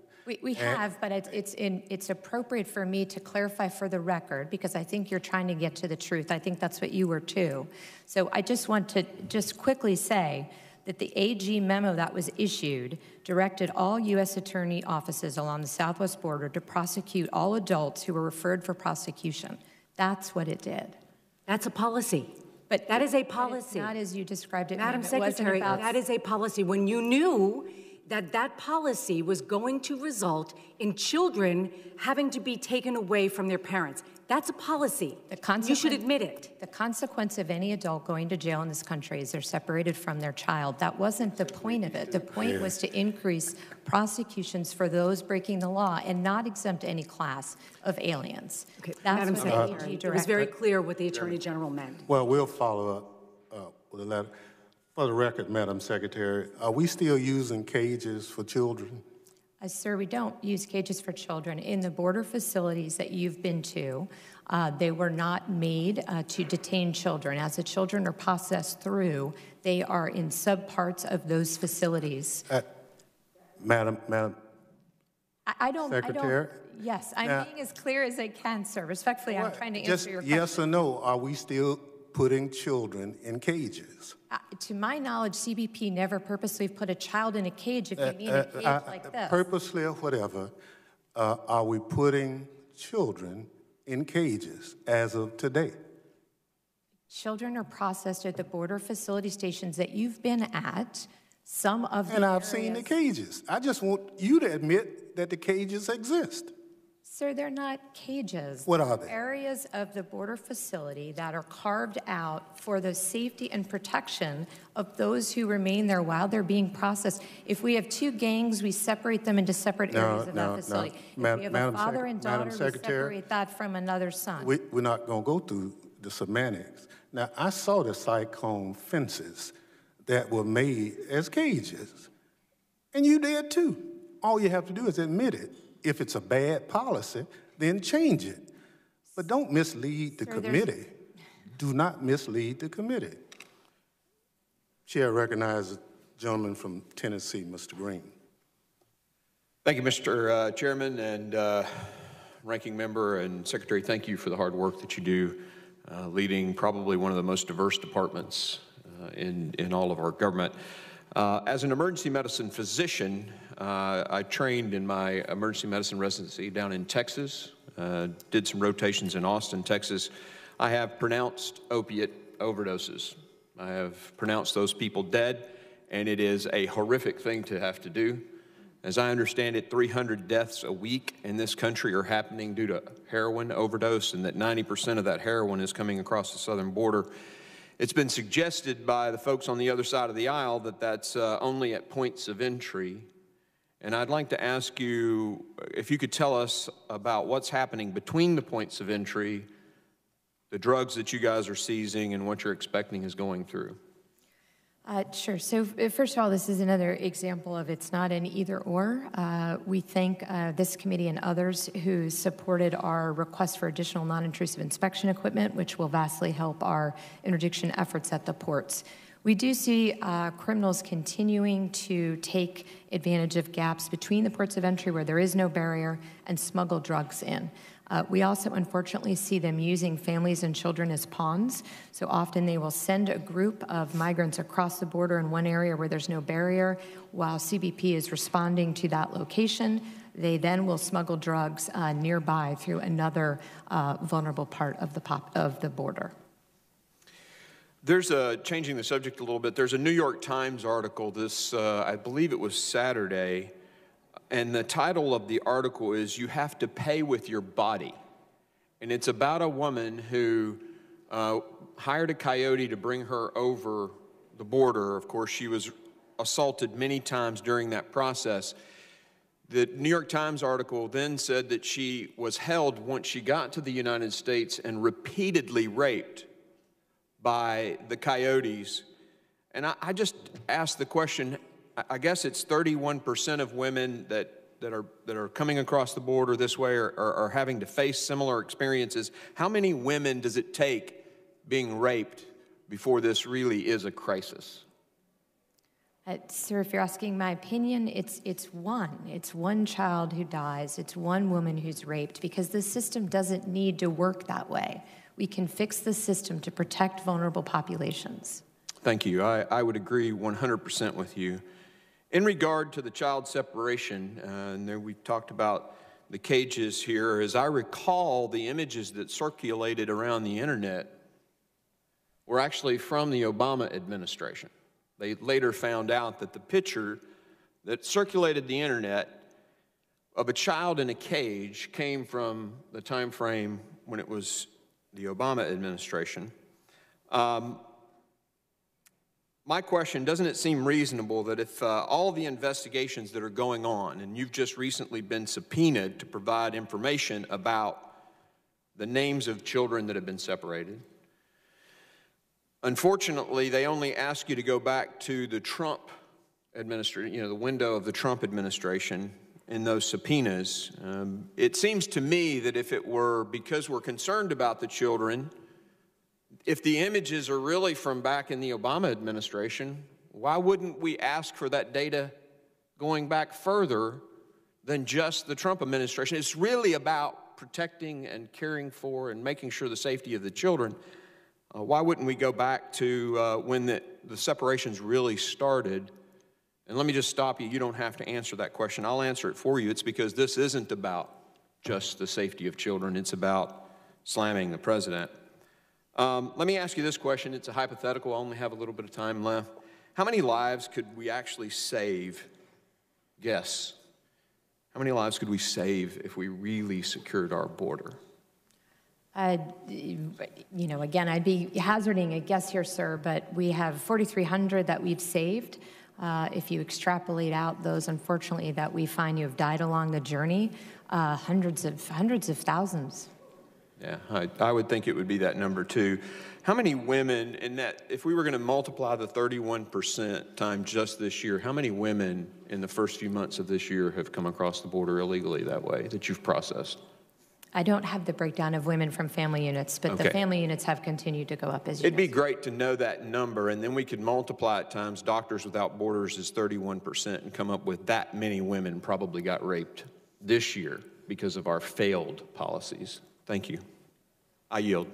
[SPEAKER 3] We have, but it's appropriate for me to clarify for the record because I think you're trying to get to the truth. I think that's what you were too. So I just want to just quickly say that the AG memo that was issued directed all U.S. attorney offices along the southwest border to prosecute all adults who were referred for prosecution. That's what it did.
[SPEAKER 8] That's a policy. But that is a policy.
[SPEAKER 3] Not as you described it,
[SPEAKER 8] Madam Secretary, that is a policy. When you knew that policy was going to result in children having to be taken away from their parents. That's a policy. You should admit it.
[SPEAKER 3] The consequence of any adult going to jail in this country is they're separated from their child. That wasn't the point of it. The point was to increase prosecutions for those breaking the law and not exempt any class of aliens.
[SPEAKER 8] Okay,
[SPEAKER 3] that's
[SPEAKER 8] Madam
[SPEAKER 3] what
[SPEAKER 8] Secretary, it was very clear what the Attorney General meant.
[SPEAKER 1] Well, we'll follow up with a letter. For the record, Madam Secretary, are we still using cages for children?
[SPEAKER 3] Sir, we don't use cages for children. In the border facilities that you've been to, they were not made to detain children. As the children are processed through, they are in subparts of those facilities.
[SPEAKER 1] Madam
[SPEAKER 3] I don't,
[SPEAKER 1] Secretary?
[SPEAKER 3] yes, I'm
[SPEAKER 1] Now-
[SPEAKER 3] being as clear as I can, sir. Respectfully, I'm trying to
[SPEAKER 1] Just
[SPEAKER 3] answer your question.
[SPEAKER 1] yes or no, are we still putting children in cages?
[SPEAKER 3] To my knowledge, CBP never purposely put a child in a cage if you mean a cage like this.
[SPEAKER 1] Purposely or whatever, are we putting children in cages as of today?
[SPEAKER 3] Children are processed at the border facility stations that you've been at. Some of the
[SPEAKER 1] And I've seen the cages. I just want you to admit that the cages exist.
[SPEAKER 3] Sir, they're not cages.
[SPEAKER 1] What are they?
[SPEAKER 3] Areas of the border facility that are carved out for the safety and protection of those who remain there while they're being processed. If we have two gangs, we separate them into separate areas of that facility. If we have a father and daughter, we separate that from another son.
[SPEAKER 1] We're not going to go through the semantics. Now, I saw the cyclone fences that were made as cages, and you did too. All you have to do is admit it. If it's a bad policy, then change it. But don't mislead the committee. Do not mislead the committee. Chair recognizes the gentleman from Tennessee, Mr. Green.
[SPEAKER 18] Thank you, Mr. Chairman and Ranking Member and Secretary. Thank you for the hard work that you do, leading probably one of the most diverse departments in all of our government. As an emergency medicine physician, I trained in my emergency medicine residency down in Texas, did some rotations in Austin, Texas. I have pronounced opiate overdoses. I have pronounced those people dead, and it is a horrific thing to have to do. As I understand it, 300 deaths a week in this country are happening due to heroin overdose, and that 90% of that heroin is coming across the southern border. It's been suggested by the folks on the other side of the aisle that that's only at points of entry. And I'd like to ask you if you could tell us about what's happening between the points of entry, the drugs that you guys are seizing, and what you're expecting is going through.
[SPEAKER 3] Sure. So first of all, this is another example of it's not an either or. We thank this committee and others who supported our request for additional non-intrusive inspection equipment, which will vastly help our interdiction efforts at the ports. We do see criminals continuing to take advantage of gaps between the ports of entry where there is no barrier and smuggle drugs in. We also, unfortunately, see them using families and children as pawns. So often they will send a group of migrants across the border in one area where there's no barrier, while CBP is responding to that location. They then will smuggle drugs nearby through another vulnerable part of the border.
[SPEAKER 18] There's changing the subject a little bit, there's a New York Times article this, I believe it was Saturday, and the title of the article is "You Have to Pay with Your Body." And it's about a woman who hired a coyote to bring her over the border. Of course, she was assaulted many times during that process. The New York Times article then said that she was held once she got to the United States and repeatedly raped by the coyotes. And I just asked the question, I guess it's 31% of women that are coming across the border this way are having to face similar experiences. How many women does it take being raped before this really is a crisis?
[SPEAKER 3] Sir, if you're asking my opinion, it's one. It's one child who dies. It's one woman who's raped, because the system doesn't need to work that way. We can fix the system to protect vulnerable populations.
[SPEAKER 18] Thank you. I would agree 100% with you. In regard to the child separation, and there we've talked about the cages here, as I recall, the images that circulated around the internet were actually from the Obama administration. They later found out that the picture that circulated the internet of a child in a cage came from the time frame when it was the Obama administration. My question, doesn't it seem reasonable that if all the investigations that are going on, and you've just recently been subpoenaed to provide information about the names of children that have been separated, unfortunately, they only ask you to go back to the Trump administration, the window of the Trump administration, in those subpoenas. It seems to me that if it were because we're concerned about the children, if the images are really from back in the Obama administration, why wouldn't we ask for that data going back further than just the Trump administration? It's really about protecting and caring for and making sure the safety of the children. Why wouldn't we go back to when the separations really started? And let me just stop you. You don't have to answer that question. I'll answer it for you. It's because this isn't about just the safety of children. It's about slamming the president. Let me ask you this question. It's a hypothetical. I only have a little bit of time left. How many lives could we actually save? Guess. How many lives could we save if we really secured our border?
[SPEAKER 3] You know, again, I'd be hazarding a guess here, sir, but we have 4,300 that we've saved. If you extrapolate out those, unfortunately, that we find you have died along the journey, hundreds of thousands.
[SPEAKER 18] Yeah, I would think it would be that number too. How many women, in that, if we were going to multiply the 31% times just this year, how many women in the first few months of this year have come across the border illegally that way that you've processed?
[SPEAKER 3] I don't have the breakdown of women from family units, but the family units have continued to go up as you
[SPEAKER 18] It'd be great to know that number, and then we could multiply it times Doctors Without Borders is 31% and come up with that many women probably got raped this year because of our failed policies. Thank you. I yield.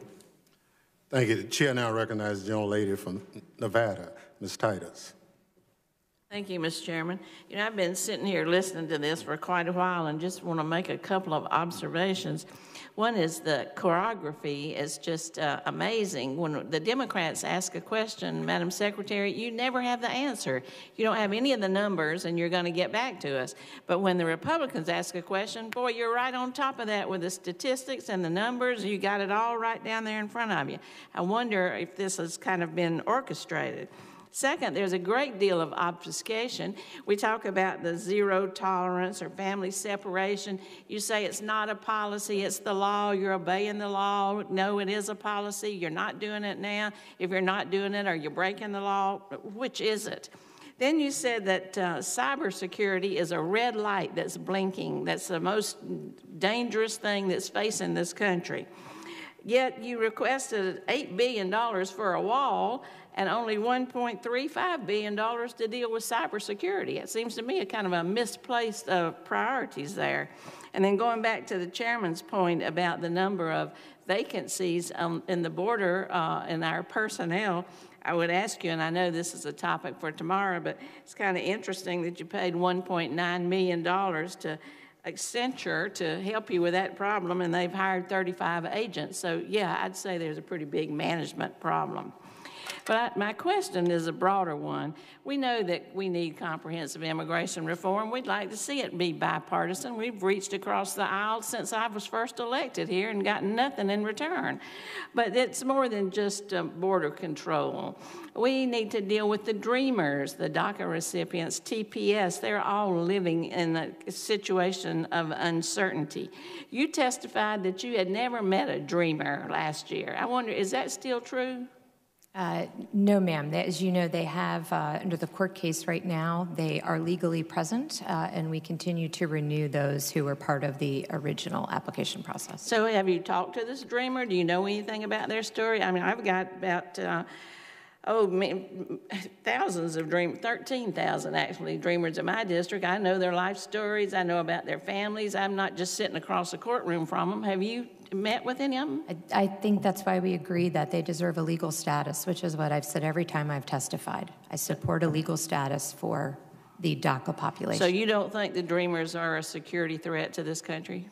[SPEAKER 1] Thank you. The chair now recognizes the young lady from Nevada, Ms. Titus.
[SPEAKER 19] Thank you, Mr. Chairman. You know, I've been sitting here listening to this for quite a while and just want to make a couple of observations. One is the choreography is just amazing. When the Democrats ask a question, Madam Secretary, you never have the answer. You don't have any of the numbers and you're going to get back to us. But when the Republicans ask a question, boy, you're right on top of that with the statistics and the numbers. You got it all right down there in front of you. I wonder if this has kind of been orchestrated. Second, there's a great deal of obfuscation. We talk about the zero tolerance or family separation. You say it's not a policy, it's the law, you're obeying the law. No, it is a policy, you're not doing it now. If you're not doing it, are you breaking the law? Which is it? Then you said that cybersecurity is a red light that's blinking. That's the most dangerous thing that's facing this country. Yet you requested $8 billion for a wall and only $1.35 billion to deal with cybersecurity. It seems to me a kind of a misplaced priorities there. And then going back to the chairman's point about the number of vacancies in the border in our personnel, I would ask you, and I know this is a topic for tomorrow, but it's kind of interesting that you paid $1.9 million to Accenture to help you with that problem, and they've hired 35 agents. So, yeah, I'd say there's a pretty big management problem. But my question is a broader one. We know that we need comprehensive immigration reform. We'd like to see it be bipartisan. We've reached across the aisle since I was first elected here and gotten nothing in return. But it's more than just border control. We need to deal with the dreamers, the DACA recipients, TPS. They're all living in a situation of uncertainty. You testified that you had never met a dreamer last year. I wonder, is that still true?
[SPEAKER 3] No, ma'am. As you know, they have, under the court case right now, they are legally present, and we continue to renew those who were part of the original application process.
[SPEAKER 19] So have you talked to this dreamer? Do you know anything about their story? I mean, I've got about, thousands of dreamers, 13,000 actually, dreamers in my district. I know their life stories. I know about their families. I'm not just sitting across the courtroom from them. Have you met with any of them?
[SPEAKER 3] I think that's why we agree that they deserve a legal status, which is what I've said every time I've testified. I support a legal status for the DACA population.
[SPEAKER 19] So you don't think the dreamers are a security threat to this country?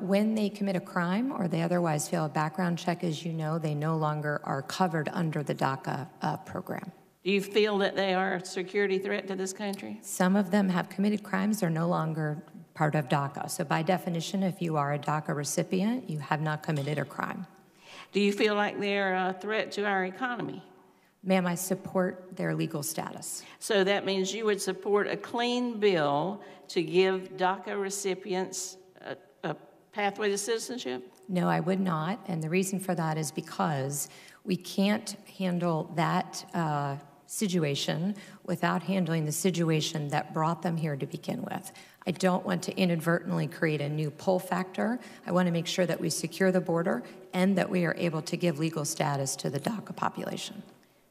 [SPEAKER 3] When they commit a crime or they otherwise fail a background check, as you know, they no longer are covered under the DACA program.
[SPEAKER 19] Do you feel that they are a security threat to this country?
[SPEAKER 3] Some of them have committed crimes. They're no longer part of DACA. So by definition, if you are a DACA recipient, you have not committed a crime.
[SPEAKER 19] Do you feel like they're a threat to our economy?
[SPEAKER 3] Ma'am, I support their legal status.
[SPEAKER 19] So that means you would support a clean bill to give DACA recipients a pathway to citizenship?
[SPEAKER 3] No, I would not. And the reason for that is because we can't handle that situation without handling the situation that brought them here to begin with. I don't want to inadvertently create a new pull factor. I want to make sure that we secure the border and that we are able to give legal status to the DACA population.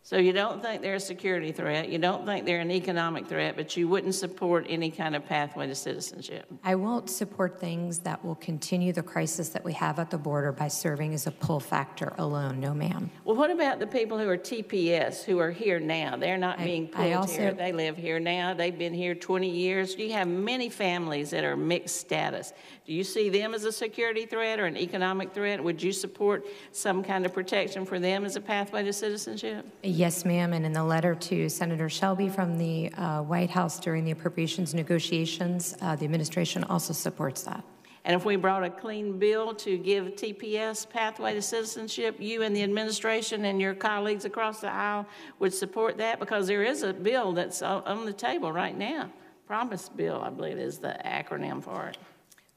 [SPEAKER 19] So you don't think they're a security threat, you don't think they're an economic threat, but you wouldn't support any kind of pathway to citizenship?
[SPEAKER 3] I won't support things that will continue the crisis that we have at the border by serving as a pull factor alone. No, ma'am.
[SPEAKER 19] Well, what about the people who are TPS, who are here now? They're not being pulled here. They live here now. They've been here 20 years. You have many families that are mixed status. Do you see them as a security threat or an economic threat? Would you support some kind of protection for them as a pathway to citizenship?
[SPEAKER 3] Yes, ma'am, and in the letter to Senator Shelby from the White House during the appropriations negotiations, the administration also supports that.
[SPEAKER 19] And if we brought a clean bill to give TPS pathway to citizenship, you and the administration and your colleagues across the aisle would support that? Because there is a bill that's on the table right now. Promise bill, I believe, is the acronym for it.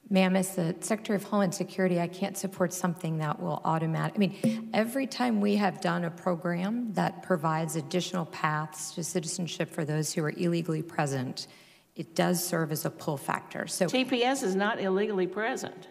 [SPEAKER 3] Ma'am, as the Secretary of Homeland Security, I can't support something that will every time we have done a program that provides additional paths to citizenship for those who are illegally present, it does serve as a pull factor. So
[SPEAKER 19] TPS is not illegally present.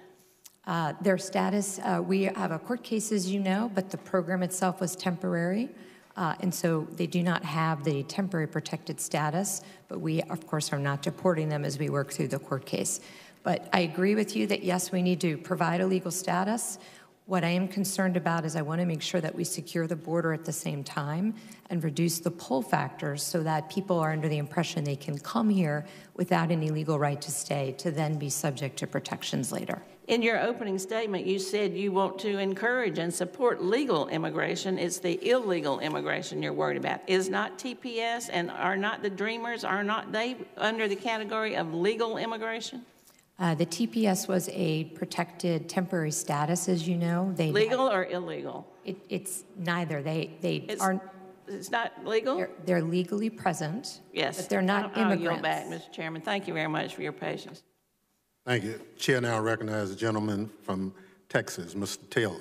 [SPEAKER 3] Their status, we have a court case, as you know, but the program itself was temporary. And so they do not have the temporary protected status, but we, of course, are not deporting them as we work through the court case. But I agree with you that, yes, we need to provide a legal status. What I am concerned about is I want to make sure that we secure the border at the same time and reduce the pull factors so that people are under the impression they can come here without any legal right to stay to then be subject to protections later.
[SPEAKER 19] In your opening statement, you said you want to encourage and support legal immigration. It's the illegal immigration you're worried about. Is not TPS and are not the Dreamers, are not they under the category of legal immigration?
[SPEAKER 3] The TPS was a protected temporary status, as you know.
[SPEAKER 19] Legal or illegal?
[SPEAKER 3] It's neither. It's
[SPEAKER 19] not legal?
[SPEAKER 3] They're legally present.
[SPEAKER 19] Yes.
[SPEAKER 3] But they're not immigrants.
[SPEAKER 19] I'll yield back, Mr. Chairman. Thank you very much for your patience.
[SPEAKER 1] Thank you. Chair now recognizes the gentleman from Texas, Mr. Taylor.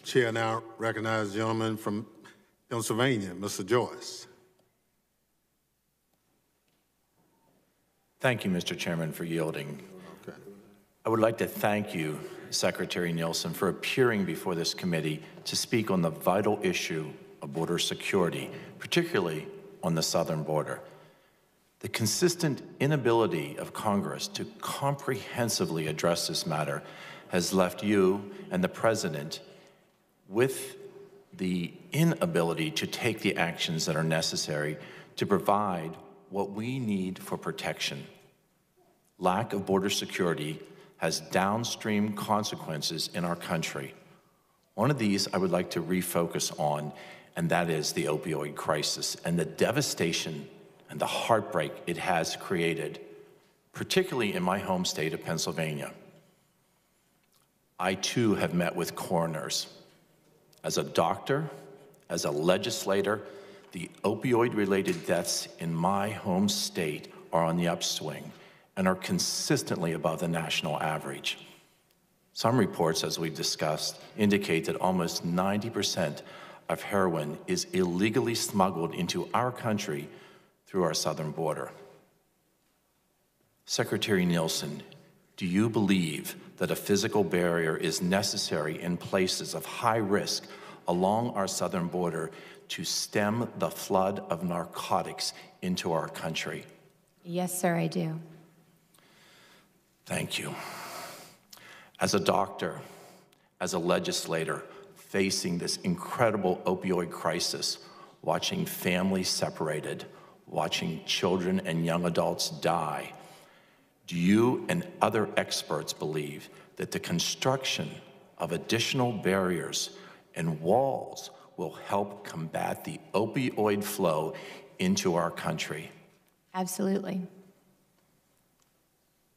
[SPEAKER 1] Chair now recognizes the gentleman from Pennsylvania, Mr. Joyce.
[SPEAKER 20] Thank you, Mr. Chairman, for yielding. Okay. I would like to thank you, Secretary Nielsen, for appearing before this committee to speak on the vital issue of border security, particularly on the southern border. The consistent inability of Congress to comprehensively address this matter has left you and the President with the inability to take the actions that are necessary to provide what we need for protection. Lack of border security has downstream consequences in our country. One of these I would like to refocus on, and that is the opioid crisis and the devastation and the heartbreak it has created, particularly in my home state of Pennsylvania. I too have met with coroners. As a doctor, as a legislator, the opioid-related deaths in my home state are on the upswing and are consistently above the national average. Some reports, as we've discussed, indicate that almost 90% of heroin is illegally smuggled into our country through our southern border. Secretary Nielsen, do you believe that a physical barrier is necessary in places of high risk along our southern border to stem the flood of narcotics into our country?
[SPEAKER 3] Yes, sir, I do.
[SPEAKER 20] Thank you. As a doctor, as a legislator, facing this incredible opioid crisis, watching families separated, watching children and young adults die, do you and other experts believe that the construction of additional barriers and walls will help combat the opioid flow into our country?
[SPEAKER 3] Absolutely.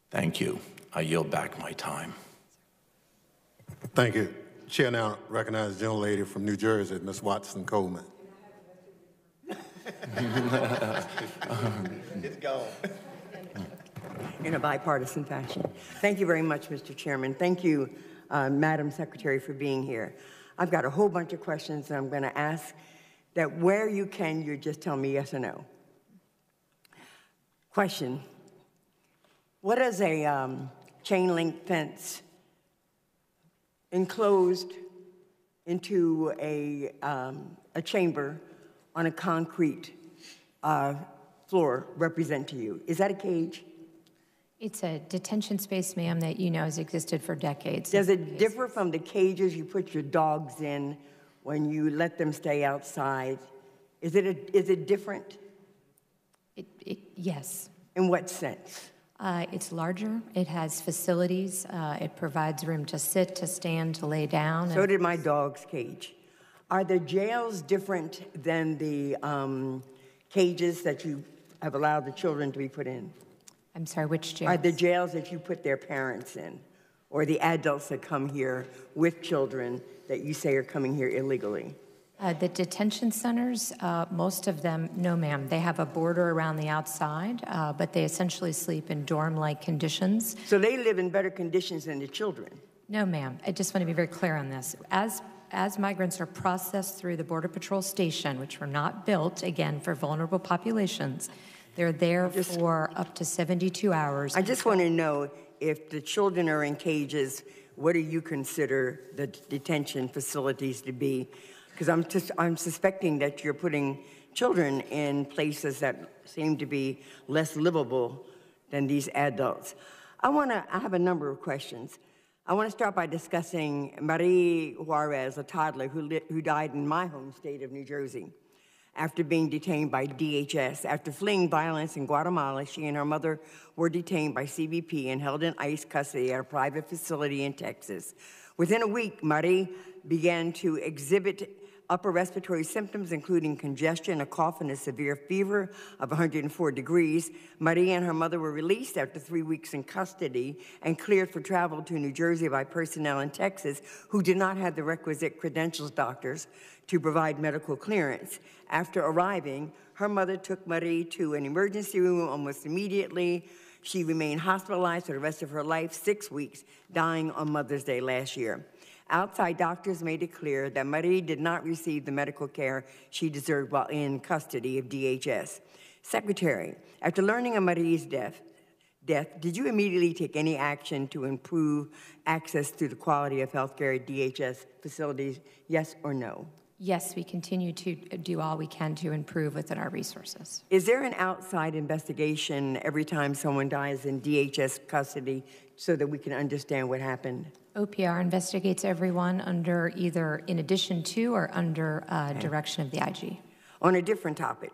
[SPEAKER 20] Thank you. I yield back my time.
[SPEAKER 1] Thank you. Chair now recognizes the gentlelady from New Jersey, Ms. Watson Coleman.
[SPEAKER 21] It's gone. In a bipartisan fashion. Thank you very much, Mr. Chairman. Thank you, Madam Secretary, for being here. I've got a whole bunch of questions that I'm going to ask that where you can, you just tell me yes or no. Question. What is a chain link fence enclosed into a chamber on a concrete floor represent to you? Is that a cage?
[SPEAKER 3] It's a detention space, ma'am, that you know has existed for decades.
[SPEAKER 21] Does it differ from the cages you put your dogs in when you let them stay outside? Is it different?
[SPEAKER 3] Yes.
[SPEAKER 21] In what sense?
[SPEAKER 3] It's larger. It has facilities. It provides room to sit, to stand, to lay down.
[SPEAKER 21] So did my dog's cage. Are the jails different than the cages that you have allowed the children to be put in?
[SPEAKER 3] I'm sorry, which jails?
[SPEAKER 21] Are the jails that you put their parents in, or the adults that come here with children that you say are coming here illegally?
[SPEAKER 3] The detention centers, most of them, no ma'am. They have a border around the outside, but they essentially sleep in dorm-like conditions.
[SPEAKER 21] So they live in better conditions than the children?
[SPEAKER 3] No ma'am. I just want to be very clear on this. As migrants are processed through the Border Patrol station, which were not built, again, for vulnerable populations, they're there for up to 72 hours.
[SPEAKER 21] I just want to know, if the children are in cages, what do you consider the detention facilities to be? Because I'm suspecting that you're putting children in places that seem to be less livable than these adults. I have a number of questions. I want to start by discussing Marie Juarez, a toddler who died in my home state of New Jersey after being detained by DHS. After fleeing violence in Guatemala, she and her mother were detained by CBP and held in ICE custody at a private facility in Texas. Within a week, Marie began to exhibit upper respiratory symptoms, including congestion, a cough, and a severe fever of 104 degrees. Marie and her mother were released after 3 weeks in custody and cleared for travel to New Jersey by personnel in Texas who did not have the requisite credentials doctors to provide medical clearance. After arriving, her mother took Marie to an emergency room almost immediately. She remained hospitalized for the rest of her life, 6 weeks, dying on Mother's Day last year. Outside doctors made it clear that Marie did not receive the medical care she deserved while in custody of DHS. Secretary, after learning of Marie's death, did you immediately take any action to improve access to the quality of health care at DHS facilities, yes or no?
[SPEAKER 3] Yes, we continue to do all we can to improve within our resources.
[SPEAKER 21] Is there an outside investigation every time someone dies in DHS custody so that we can understand what happened?
[SPEAKER 3] OPR investigates everyone under either in addition to or under direction of the IG.
[SPEAKER 21] On a different topic,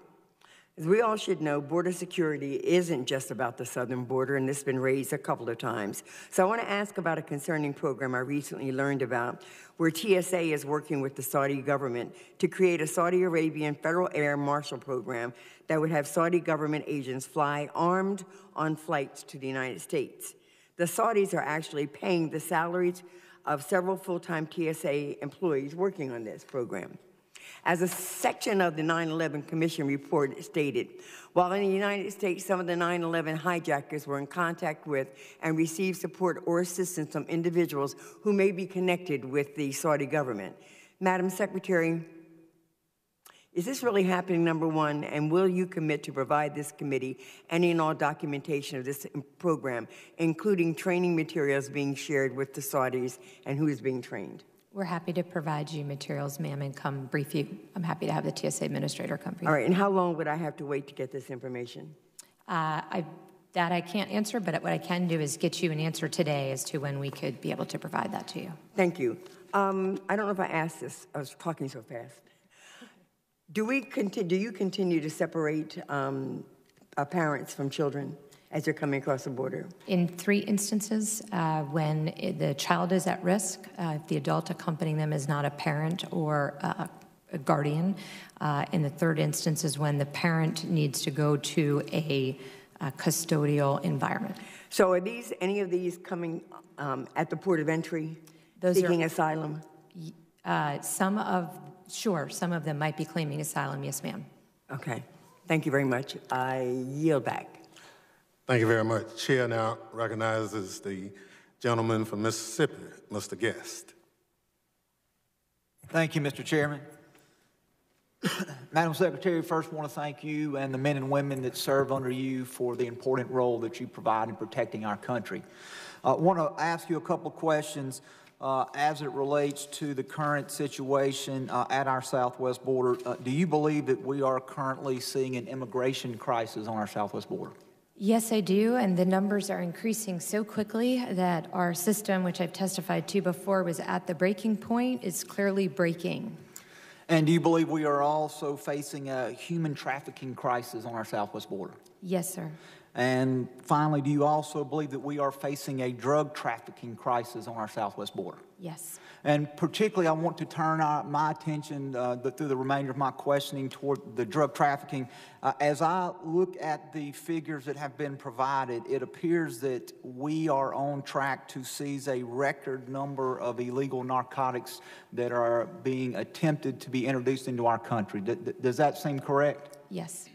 [SPEAKER 21] as we all should know, border security isn't just about the southern border, and this has been raised a couple of times. So I want to ask about a concerning program I recently learned about, where TSA is working with the Saudi government to create a Saudi Arabian Federal Air Marshal program that would have Saudi government agents fly armed on flights to the United States. The Saudis are actually paying the salaries of several full-time TSA employees working on this program. As a section of the 9/11 Commission report stated, while in the United States, some of the 9/11 hijackers were in contact with and received support or assistance from individuals who may be connected with the Saudi government. Madam Secretary, is this really happening, number one, and will you commit to provide this committee any and all documentation of this program, including training materials being shared with the Saudis and who is being trained?
[SPEAKER 3] We're happy to provide you materials, ma'am, and come brief you. I'm happy to have the TSA administrator come brief you.
[SPEAKER 21] All right, and how long would I have to wait to get this information?
[SPEAKER 3] That I can't answer, but what I can do is get you an answer today as to when we could be able to provide that to you.
[SPEAKER 21] Thank you. I don't know if I asked this. I was talking so fast. Do you continue to separate parents from children as you're coming across the border?
[SPEAKER 3] In 3 instances, when the child is at risk, if the adult accompanying them is not a parent or a guardian. In the 3rd instance is when the parent needs to go to a custodial environment.
[SPEAKER 21] So are any of these coming at the port of entry, seeking asylum?
[SPEAKER 3] Some of them might be claiming asylum, yes, ma'am.
[SPEAKER 21] Okay, thank you very much. I yield back.
[SPEAKER 1] Thank you very much. Chair now recognizes the gentleman from Mississippi, Mr. Guest.
[SPEAKER 2] Thank you, Mr. Chairman. Madam Secretary, first want to thank you and the men and women that serve under you for the important role that you provide in protecting our country. I want to ask you a couple of questions as it relates to the current situation at our southwest border. Do you believe that we are currently seeing an immigration crisis on our southwest border?
[SPEAKER 3] Yes, I do, and the numbers are increasing so quickly that our system, which I've testified to before, was at the breaking point, is clearly breaking.
[SPEAKER 2] And do you believe we are also facing a human trafficking crisis on our southwest border?
[SPEAKER 3] Yes, sir.
[SPEAKER 2] And finally, do you also believe that we are facing a drug trafficking crisis on our southwest border?
[SPEAKER 3] Yes.
[SPEAKER 2] And particularly, I want to turn my attention through the remainder of my questioning toward the drug trafficking. As I look at the figures that have been provided, it appears that we are on track to seize a record number of illegal narcotics that are being attempted to be introduced into our country. Does that seem correct?
[SPEAKER 3] Yes.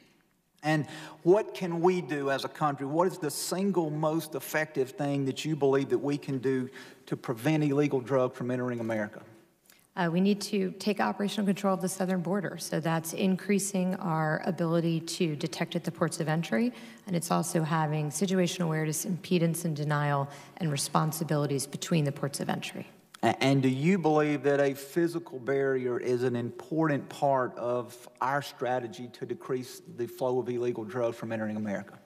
[SPEAKER 2] And what can we do as a country? What is the single most effective thing that you believe that we can do to prevent illegal drugs from entering America?
[SPEAKER 3] We need to take operational control of the southern border. So that's increasing our ability to detect at the ports of entry, and it's also having situational awareness, impedance and denial, and responsibilities between the ports of entry.
[SPEAKER 2] And do you believe that a physical barrier is an important part of our strategy to decrease the flow of illegal drugs from entering America?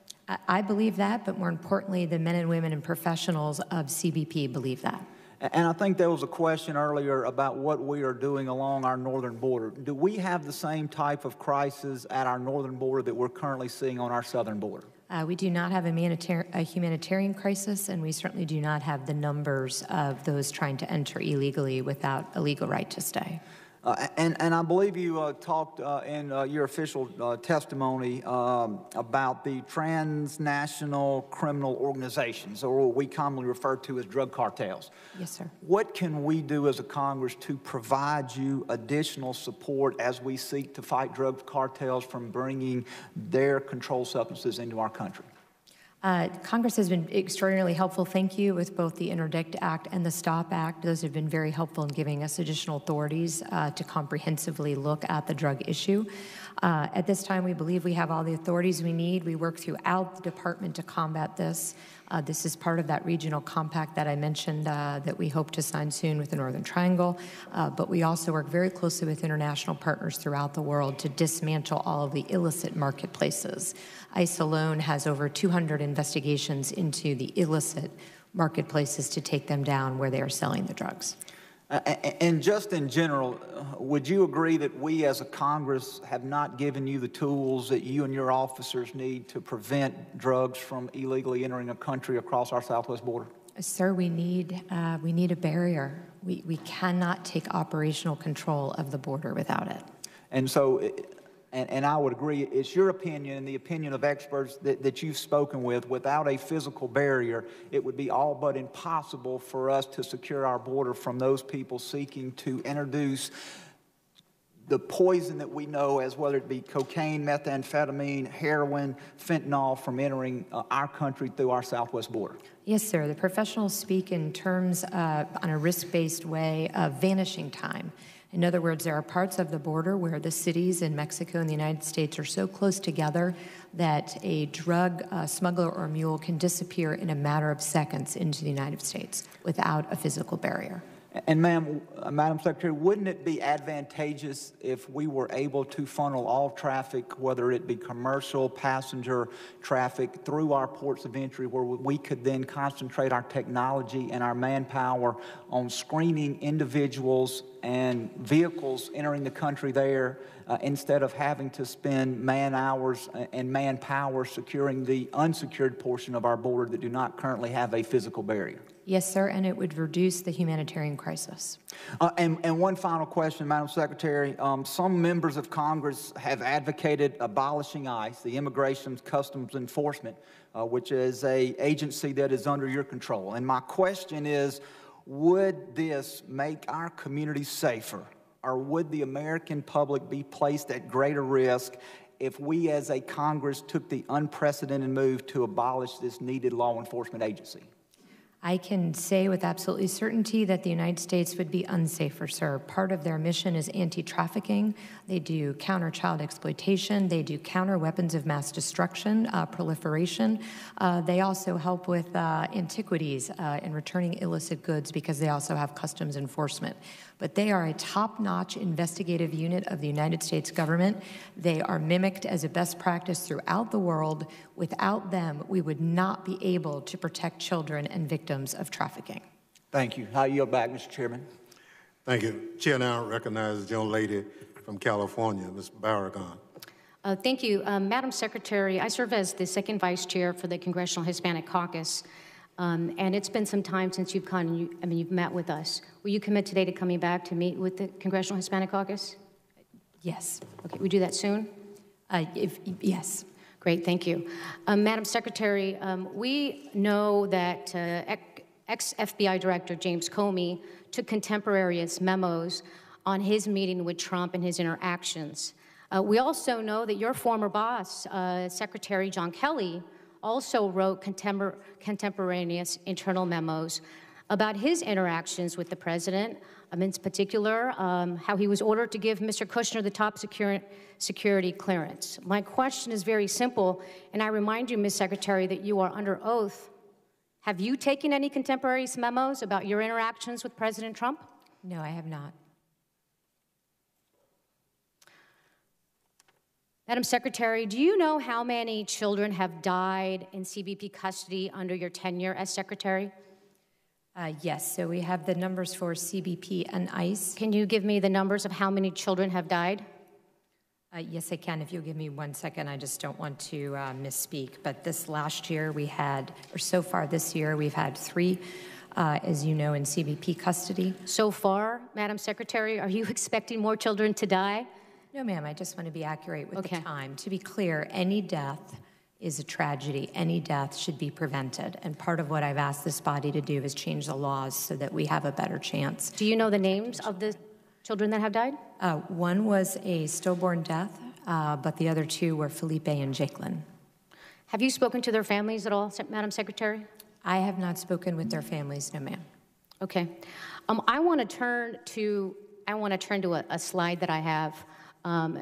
[SPEAKER 3] I believe that, but more importantly, the men and women and professionals of CBP believe that.
[SPEAKER 2] And I think there was a question earlier about what we are doing along our northern border. Do we have the same type of crisis at our northern border that we're currently seeing on our southern border?
[SPEAKER 3] We do not have a humanitarian crisis, and we certainly do not have the numbers of those trying to enter illegally without a legal right to stay.
[SPEAKER 2] And I believe you talked in your official testimony about the transnational criminal organizations, or what we commonly refer to as drug cartels.
[SPEAKER 3] Yes, sir.
[SPEAKER 2] What can we do as a Congress to provide you additional support as we seek to fight drug cartels from bringing their controlled substances into our country?
[SPEAKER 3] Congress has been extraordinarily helpful, thank you, with both the Interdict Act and the STOP Act. Those have been very helpful in giving us additional authorities to comprehensively look at the drug issue. At this time, we believe we have all the authorities we need. We work throughout the department to combat this. This is part of that regional compact that I mentioned that we hope to sign soon with the Northern Triangle. But we also work very closely with international partners throughout the world to dismantle all of the illicit marketplaces. ICE alone has over 200 investigations into the illicit marketplaces to take them down where they are selling the drugs.
[SPEAKER 2] And just in general, would you agree that we as a Congress have not given you the tools that you and your officers need to prevent drugs from illegally entering a country across our southwest border?
[SPEAKER 3] Sir, we need a barrier. We cannot take operational control of the border without it.
[SPEAKER 2] And so, and I would agree, it's your opinion and the opinion of experts that you've spoken with, without a physical barrier, it would be all but impossible for us to secure our border from those people seeking to introduce the poison that we know as, whether it be cocaine, methamphetamine, heroin, fentanyl, from entering our country through our southwest border.
[SPEAKER 3] Yes, sir. The professionals speak in terms on a risk-based way of vanishing time. In other words, there are parts of the border where the cities in Mexico and the United States are so close together that a drug smuggler or mule can disappear in a matter of seconds into the United States without a physical barrier.
[SPEAKER 2] And Madam Secretary, wouldn't it be advantageous if we were able to funnel all traffic, whether it be commercial, passenger traffic, through our ports of entry, where we could then concentrate our technology and our manpower on screening individuals and vehicles entering the country there, instead of having to spend man hours and manpower securing the unsecured portion of our border that do not currently have a physical barrier?
[SPEAKER 3] Yes, sir, and it would reduce the humanitarian crisis.
[SPEAKER 2] And one final question, Madam Secretary. Some members of Congress have advocated abolishing ICE, the Immigration Customs Enforcement, which is an agency that is under your control. And my question is, would this make our communities safer, or would the American public be placed at greater risk if we as a Congress took the unprecedented move to abolish this needed law enforcement agency?
[SPEAKER 3] I can say with absolutely certainty that the United States would be unsafer, sir. Part of their mission is anti-trafficking. They do counter child exploitation. They do counter weapons of mass destruction, proliferation. They also help with antiquities and returning illicit goods because they also have customs enforcement. But they are a top-notch investigative unit of the United States government. They are mimicked as a best practice throughout the world. Without them, we would not be able to protect children and victims of trafficking.
[SPEAKER 2] Thank you. I yield back, Mr. Chairman.
[SPEAKER 1] Thank you. Chair now recognizes the young lady from California, Ms. Barragan.
[SPEAKER 4] Thank you. Madam Secretary, I serve as the second vice chair for the Congressional Hispanic Caucus. And it's been some time since you've come, you've met with us. Will you commit today to coming back to meet with the Congressional Hispanic Caucus?
[SPEAKER 3] Yes.
[SPEAKER 4] Okay, we do that soon?
[SPEAKER 3] Yes.
[SPEAKER 4] Great, thank you. Madam Secretary, we know that ex-FBI Director James Comey took contemporaneous memos on his meeting with Trump and his interactions. We also know that your former boss, Secretary John Kelly, also wrote contemporaneous internal memos about his interactions with the president, in particular, how he was ordered to give Mr. Kushner the top security clearance. My question is very simple, and I remind you, Ms. Secretary, that you are under oath. Have you taken any contemporaneous memos about your interactions with President Trump?
[SPEAKER 3] No, I have not.
[SPEAKER 4] Madam Secretary, do you know how many children have died in CBP custody under your tenure as Secretary?
[SPEAKER 3] Yes, so we have the numbers for CBP and ICE.
[SPEAKER 4] Can you give me the numbers of how many children have died?
[SPEAKER 3] Yes, I can. If you'll give me 1 second, I just don't want to misspeak. But this last year we had, or so far this year, we've had 3, as you know, in CBP custody.
[SPEAKER 4] So far, Madam Secretary, are you expecting more children to die?
[SPEAKER 3] No, ma'am, I just want to be accurate with the time. To be clear, any death is a tragedy. Any death should be prevented. And part of what I've asked this body to do is change the laws so that we have a better chance.
[SPEAKER 4] Do you know the names of the children that have died?
[SPEAKER 3] One was a stillborn death, but the other 2 were Felipe and Jacqueline.
[SPEAKER 4] Have you spoken to their families at all, Madam Secretary?
[SPEAKER 3] I have not spoken with their families, no, ma'am.
[SPEAKER 4] Okay. I want to turn to a slide that I have.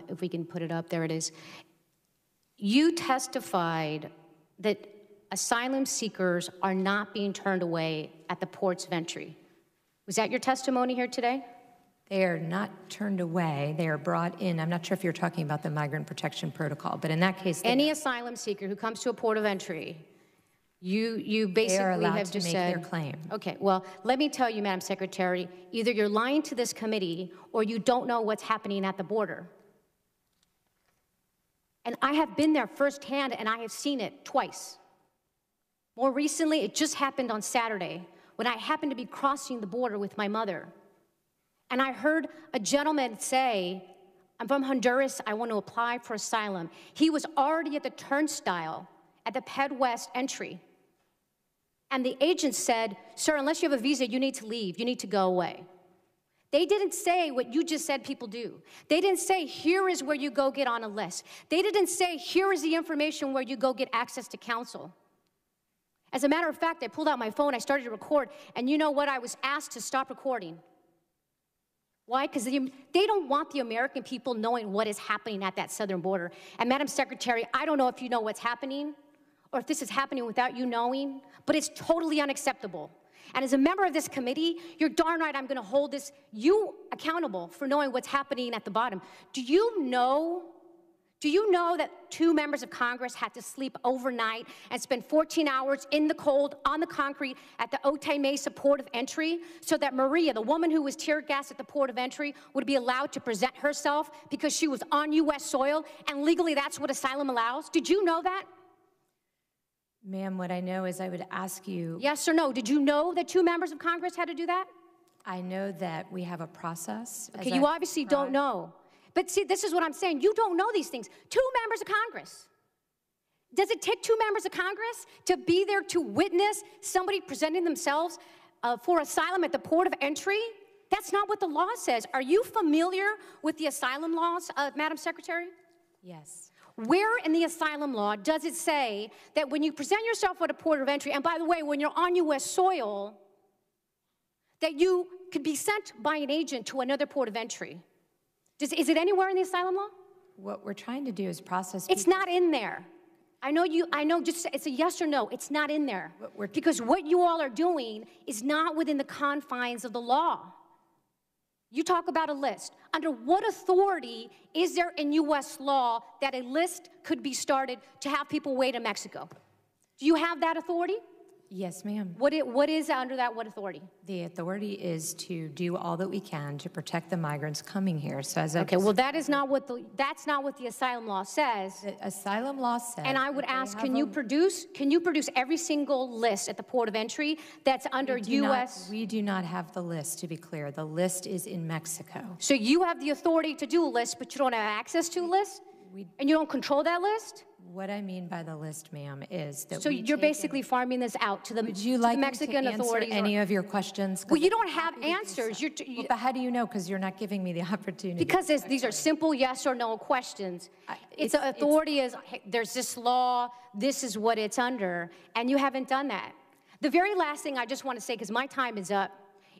[SPEAKER 4] If we can put it up, there it is. You testified that asylum seekers are not being turned away at the ports of entry. Was that your testimony here today?
[SPEAKER 3] They are not turned away. They are brought in. I'm not sure if you're talking about the Migrant Protection Protocol, but in that case,
[SPEAKER 4] any asylum seeker who comes to a port of entry, you basically have just said
[SPEAKER 3] their claim.
[SPEAKER 4] Okay, well, let me tell you, Madam Secretary, either you're lying to this committee or you don't know what's happening at the border. And I have been there firsthand, and I have seen it twice. More recently, it just happened on Saturday when I happened to be crossing the border with my mother. And I heard a gentleman say, I'm from Honduras, I want to apply for asylum. He was already at the turnstile at the Ped West entry. And the agent said, sir, unless you have a visa, you need to leave, you need to go away. They didn't say what you just said people do. They didn't say, here is where you go get on a list. They didn't say, here is the information where you go get access to counsel. As a matter of fact, I pulled out my phone, I started to record, and you know what? I was asked to stop recording. Why? Because they don't want the American people knowing what is happening at that southern border. And Madam Secretary, I don't know if you know what's happening, or if this is happening without you knowing, but it's totally unacceptable. And as a member of this committee, you're darn right I'm going to hold you accountable for knowing what's happening at the bottom. Do you know that 2 members of Congress had to sleep overnight and spend 14 hours in the cold on the concrete at the Otay Mesa port of entry so that Maria, the woman who was tear gassed at the port of entry, would be allowed to present herself because she was on U.S. soil, and legally that's what asylum allows? Did you know that?
[SPEAKER 3] Ma'am, what I know is I would ask you...
[SPEAKER 4] Yes or no? Did you know that 2 members of Congress had to do that?
[SPEAKER 3] I know that we have a process.
[SPEAKER 4] Okay, you obviously don't know. But see, this is what I'm saying. You don't know these things. 2 members of Congress. Does it take 2 members of Congress to be there to witness somebody presenting themselves for asylum at the port of entry? That's not what the law says. Are you familiar with the asylum laws, Madam Secretary?
[SPEAKER 3] Yes.
[SPEAKER 4] Where in the asylum law does it say that when you present yourself at a port of entry, and by the way, when you're on U.S. soil, that you could be sent by an agent to another port of entry? Is it anywhere in the asylum law?
[SPEAKER 3] What we're trying to do is process.
[SPEAKER 4] It's not in there. I know, just it's a yes or no. It's not in there. Because what you all are doing is not within the confines of the law. You talk about a list. Under what authority is there in U.S. law that a list could be started to have people wait in Mexico? Do you have that authority?
[SPEAKER 3] Yes, ma'am.
[SPEAKER 4] What is under that, what authority?
[SPEAKER 3] The authority is to do all that we can to protect the migrants coming here. So as
[SPEAKER 4] okay, well, that's not what the asylum law says.
[SPEAKER 3] The asylum law says.
[SPEAKER 4] And I would ask, can you produce every single list at the port of entry that's under U.S.?
[SPEAKER 3] We do not have the list, to be clear. The list is in Mexico.
[SPEAKER 4] So you have the authority to do a list, but you don't have access to a list? And you don't control that list?
[SPEAKER 3] What I mean by the list, ma'am, is that
[SPEAKER 4] so you're basically farming this out to the, Mexican authorities.
[SPEAKER 3] Any of your questions?
[SPEAKER 4] Well, you don't have answers.
[SPEAKER 3] But how do you know? Because you're not giving me the opportunity.
[SPEAKER 4] Because these are simple yes or no questions. Authority is, hey, there's this law, this is what it's under, and you haven't done that. The very last thing I just want to say, because my time is up,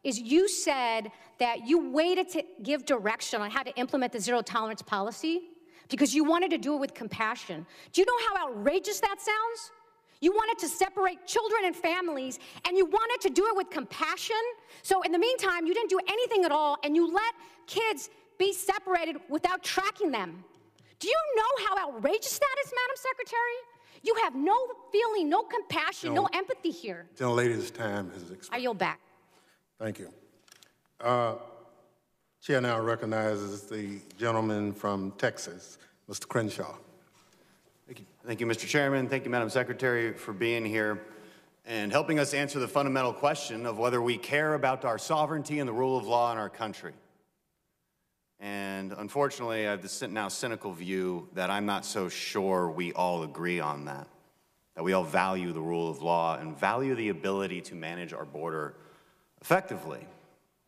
[SPEAKER 4] is you said that you waited to give direction on how to implement the zero tolerance policy because you wanted to do it with compassion. Do you know how outrageous that sounds? You wanted to separate children and families, and you wanted to do it with compassion. So in the meantime, you didn't do anything at all, and you let kids be separated without tracking them. Do you know how outrageous that is, Madam Secretary? You have no feeling, no compassion, no empathy here.
[SPEAKER 1] Gentlelady's time has expired.
[SPEAKER 4] I yield back.
[SPEAKER 1] Thank you. Chair now recognizes the gentleman from Texas, Mr. Crenshaw.
[SPEAKER 5] Thank you, Mr. Chairman. Thank you, Madam Secretary, for being here and helping us answer the fundamental question of whether we care about our sovereignty and the rule of law in our country. And unfortunately, I have this now cynical view that I'm not so sure we all agree on that we all value the rule of law and value the ability to manage our border effectively.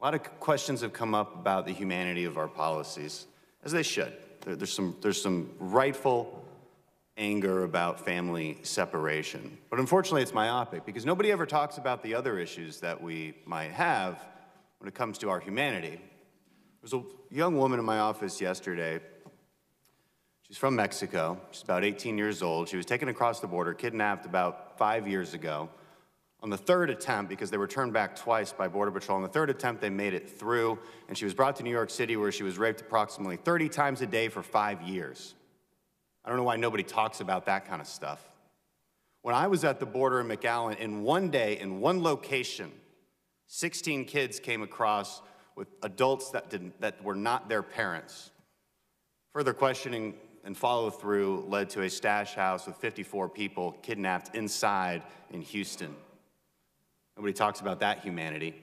[SPEAKER 5] A lot of questions have come up about the humanity of our policies, as they should. There's some rightful anger about family separation. But unfortunately, it's myopic because nobody ever talks about the other issues that we might have when it comes to our humanity. There was a young woman in my office yesterday. She's from Mexico. She's about 18 years old. She was taken across the border, kidnapped about 5 years ago. On the third attempt, because they were turned back twice by Border Patrol, on the third attempt they made it through, and she was brought to New York City where she was raped approximately 30 times a day for 5 years. I don't know why nobody talks about that kind of stuff. When I was at the border in McAllen, in one day, in one location, 16 kids came across with adults that were not their parents. Further questioning and follow-through led to a stash house with 54 people kidnapped inside in Houston. Nobody talks about that humanity.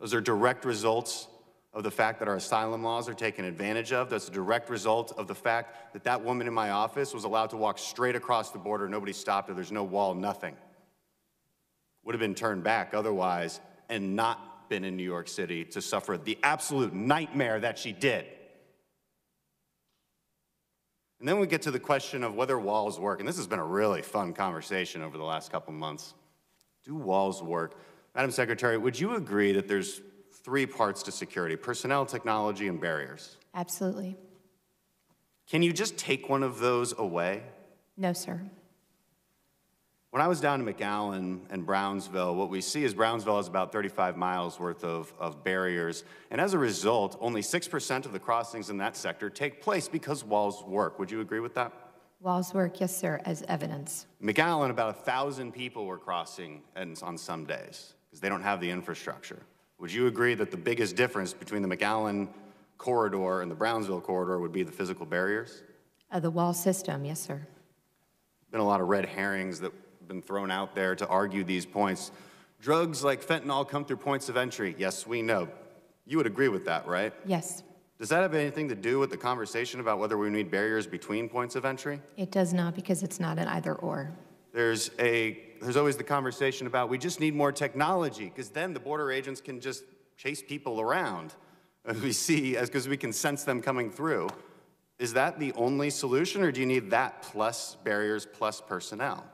[SPEAKER 5] Those are direct results of the fact that our asylum laws are taken advantage of. That's a direct result of the fact that that woman in my office was allowed to walk straight across the border. Nobody stopped her. There's no wall, nothing. Would have been turned back otherwise and not been in New York City to suffer the absolute nightmare that she did. And then we get to the question of whether walls work. And this has been a really fun conversation over the last couple months. Do walls work? Madam Secretary, would you agree that there's 3 parts to security: personnel, technology, and barriers?
[SPEAKER 3] Absolutely.
[SPEAKER 5] Can you just take one of those away?
[SPEAKER 3] No, sir.
[SPEAKER 5] When I was down in McAllen and Brownsville, what we see is Brownsville has about 35 miles worth of barriers. And as a result, only 6% of the crossings in that sector take place because walls work. Would you agree with that?
[SPEAKER 3] Walls work, yes, sir, as evidence.
[SPEAKER 5] McAllen, about 1,000 people were crossing on some days because they don't have the infrastructure. Would you agree that the biggest difference between the McAllen corridor and the Brownsville corridor would be the physical barriers?
[SPEAKER 3] The wall system, yes, sir.
[SPEAKER 5] Been a lot of red herrings that have been thrown out there to argue these points. Drugs like fentanyl come through points of entry. Yes, we know. You would agree with that, right?
[SPEAKER 3] Yes.
[SPEAKER 5] Does that have anything to do with the conversation about whether we need barriers between points of entry?
[SPEAKER 3] It does not, because it's not an either or.
[SPEAKER 5] There's always the conversation about we just need more technology because then the border agents can just chase people around as we see, because we can sense them coming through. Is that the only solution, or do you need that plus barriers plus personnel?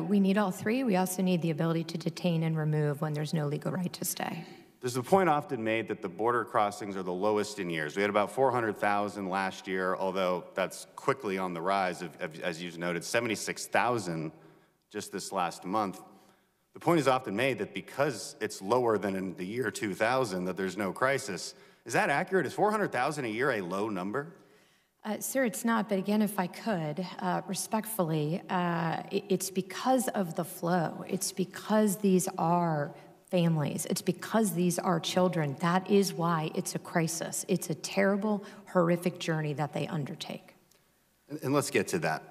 [SPEAKER 3] We need all three. We also need the ability to detain and remove when there's no legal right to stay.
[SPEAKER 5] There's a point often made that the border crossings are the lowest in years. We had about 400,000 last year, although that's quickly on the rise, as you've noted, 76,000 just this last month. The point is often made that because it's lower than in the year 2000, that there's no crisis. Is that accurate? Is 400,000 a year a low number?
[SPEAKER 3] Sir, it's not, but again, if I could, respectfully, it's because of the flow. It's because these are families. It's because these are children. That is why it's a crisis. It's a terrible, horrific journey that they undertake.
[SPEAKER 5] And let's get to that.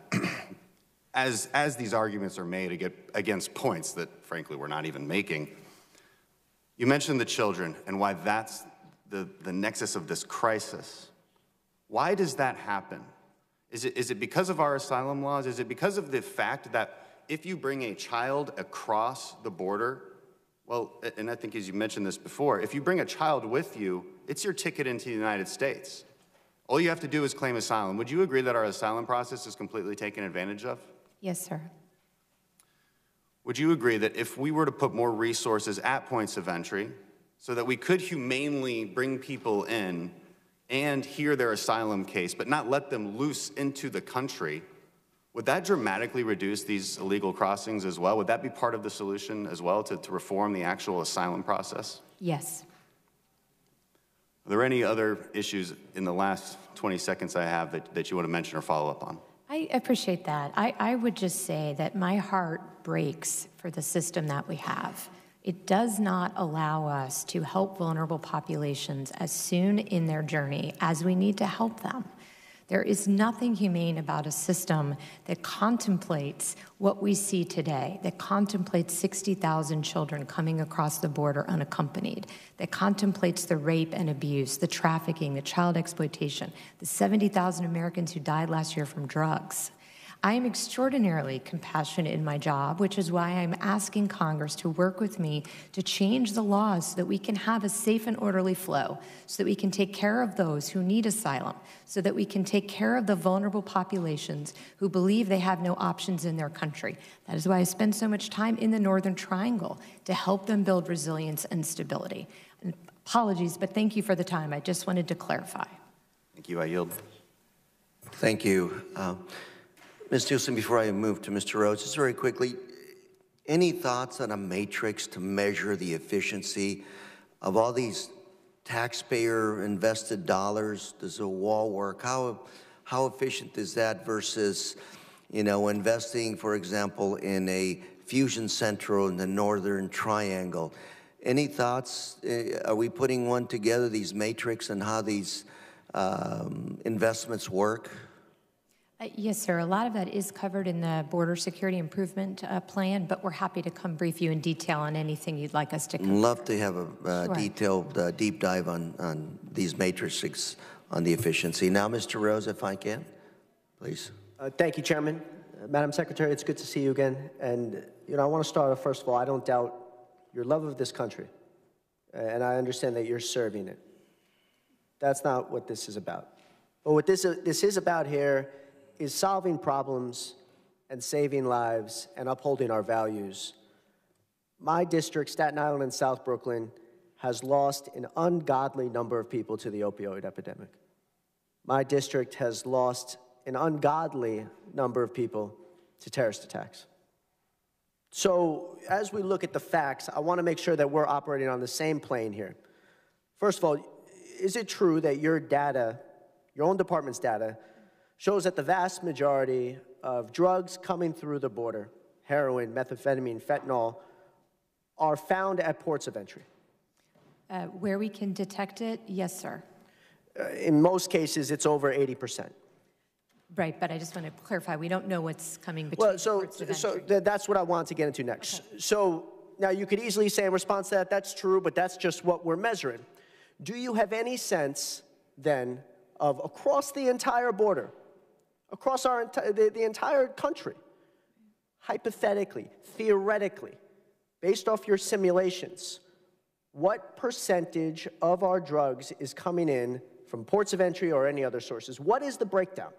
[SPEAKER 5] As these arguments are made against points that, frankly, we're not even making, you mentioned the children and why that's the nexus of this crisis. Why does that happen? Is it because of our asylum laws? Is it because of the fact that if you bring a child across the border, well, and I think as you mentioned this before, if you bring a child with you, it's your ticket into the United States. All you have to do is claim asylum. Would you agree that our asylum process is completely taken advantage of?
[SPEAKER 3] Yes, sir.
[SPEAKER 5] Would you agree that if we were to put more resources at points of entry so that we could humanely bring people in and hear their asylum case, but not let them loose into the country, would that dramatically reduce these illegal crossings as well? Would that be part of the solution as well, to reform the actual asylum process?
[SPEAKER 3] Yes.
[SPEAKER 5] Are there any other issues in the last 20 seconds I have that you want to mention or follow up on?
[SPEAKER 3] I appreciate that. I would just say that my heart breaks for the system that we have. It does not allow us to help vulnerable populations as soon in their journey as we need to help them. There is nothing humane about a system that contemplates what we see today, that contemplates 60,000 children coming across the border unaccompanied, that contemplates the rape and abuse, the trafficking, the child exploitation, the 70,000 Americans who died last year from drugs. I am extraordinarily compassionate in my job, which is why I'm asking Congress to work with me to change the laws so that we can have a safe and orderly flow, so that we can take care of those who need asylum, so that we can take care of the vulnerable populations who believe they have no options in their country. That is why I spend so much time in the Northern Triangle, to help them build resilience and stability. And apologies, but thank you for the time. I just wanted to clarify.
[SPEAKER 5] Thank you. I yield.
[SPEAKER 10] Thank you. Ms. Nielsen, before I move to Mr. Rhodes, just very quickly, any thoughts on a matrix to measure the efficiency of all these taxpayer-invested dollars? Does a wall work? How efficient is that versus, investing, for example, in a fusion center in the Northern Triangle? Any thoughts? Are we putting one together, these matrix, and how these investments work?
[SPEAKER 3] Yes, sir. A lot of that is covered in the Border Security Improvement Plan, but we're happy to come brief you in detail on anything you'd like us to cover.
[SPEAKER 10] Love to have a
[SPEAKER 3] Sure.
[SPEAKER 10] detailed deep dive on these matrices on the efficiency. Now, Mr. Rose, if I can, please.
[SPEAKER 6] Thank you, Chairman. Madam Secretary, it's good to see you again. And, I want to start off, first of all, I don't doubt your love of this country, and I understand that you're serving it. That's not what this is about. But what this is about here is solving problems and saving lives and upholding our values. My district, Staten Island and South Brooklyn, has lost an ungodly number of people to the opioid epidemic. My district has lost an ungodly number of people to terrorist attacks. So as we look at the facts, I want to make sure that we're operating on the same plane here. First of all, is it true that your data, your own department's data, shows that the vast majority of drugs coming through the border, heroin, methamphetamine, fentanyl, are found at ports of entry?
[SPEAKER 3] Where we can detect it, yes, sir.
[SPEAKER 6] In most cases, it's over 80%.
[SPEAKER 3] Right, but I just want to clarify, we don't know what's coming between ports of entry.
[SPEAKER 6] That's what I want to get into next. Okay. So now you could easily say in response to that, that's true, but that's just what we're measuring. Do you have any sense, then, of across the entire border, across the entire country, hypothetically, theoretically, based off your simulations, what percentage of our drugs is coming in from ports of entry or any other sources. What is the breakdown?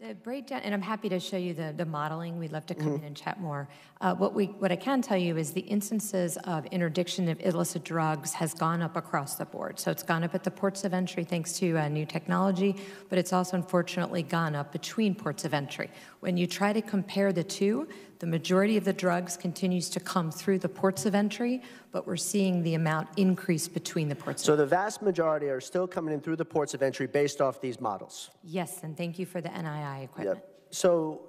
[SPEAKER 3] The breakdown, and I'm happy to show you the modeling. We'd love to come in and chat more. What I can tell you is the instances of interdiction of illicit drugs has gone up across the board. So it's gone up at the ports of entry thanks to new technology, but it's also unfortunately gone up between ports of entry. When you try to compare the two, the majority of the drugs continues to come through the ports of entry, but we're seeing the amount increase between the ports of entry.
[SPEAKER 6] So the vast majority are still coming in through the ports of entry based off these models?
[SPEAKER 3] Yes, and thank you for the NII equipment.
[SPEAKER 6] Yep. So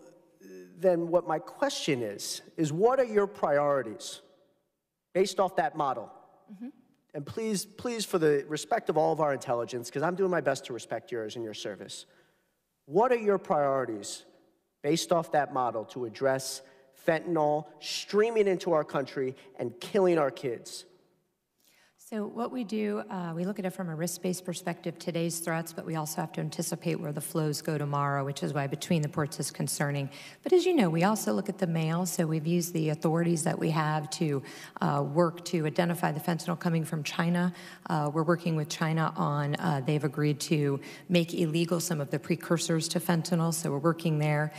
[SPEAKER 6] then what my question is what are your priorities based off that model? And please, for the respect of all of our intelligence, because I'm doing my best to respect yours and your service, what are your priorities based off that model to address fentanyl streaming into our country and killing our kids?
[SPEAKER 3] So what we do, we look at it from a risk-based perspective, today's threats, but we also have to anticipate where the flows go tomorrow, which is why between the ports is concerning. But as you know, we also look at the mail, so we've used the authorities that we have to work to identify the fentanyl coming from China. We're working with China on, they've agreed to make illegal some of the precursors to fentanyl, so we're working there.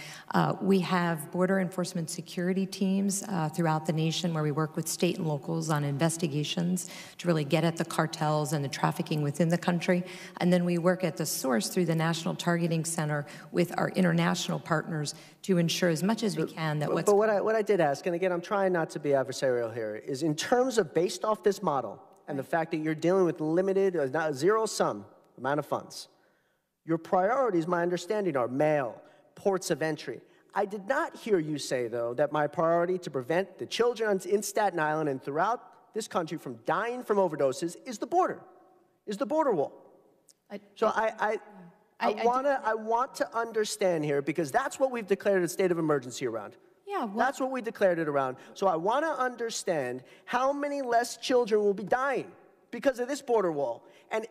[SPEAKER 3] We have border enforcement security teams throughout the nation where we work with state and locals on investigations to really get at the cartels and the trafficking within the country. And then we work at the source through the National Targeting Center with our international partners to ensure as much as we can that what's...
[SPEAKER 6] But what I did ask, and again, I'm trying not to be adversarial here, is in terms of based off this model and the fact that you're dealing with limited, not zero-sum amount of funds, your priorities, my understanding, are mail, ports of entry. I did not hear you say, though, that my priority to prevent the children in Staten Island and throughout this country from dying from overdoses is the border wall. So I want to understand here, because that's what we've declared a state of emergency around.
[SPEAKER 3] Yeah, well,
[SPEAKER 6] that's what we declared it around. So I want to understand how many less children will be dying because of this border wall. And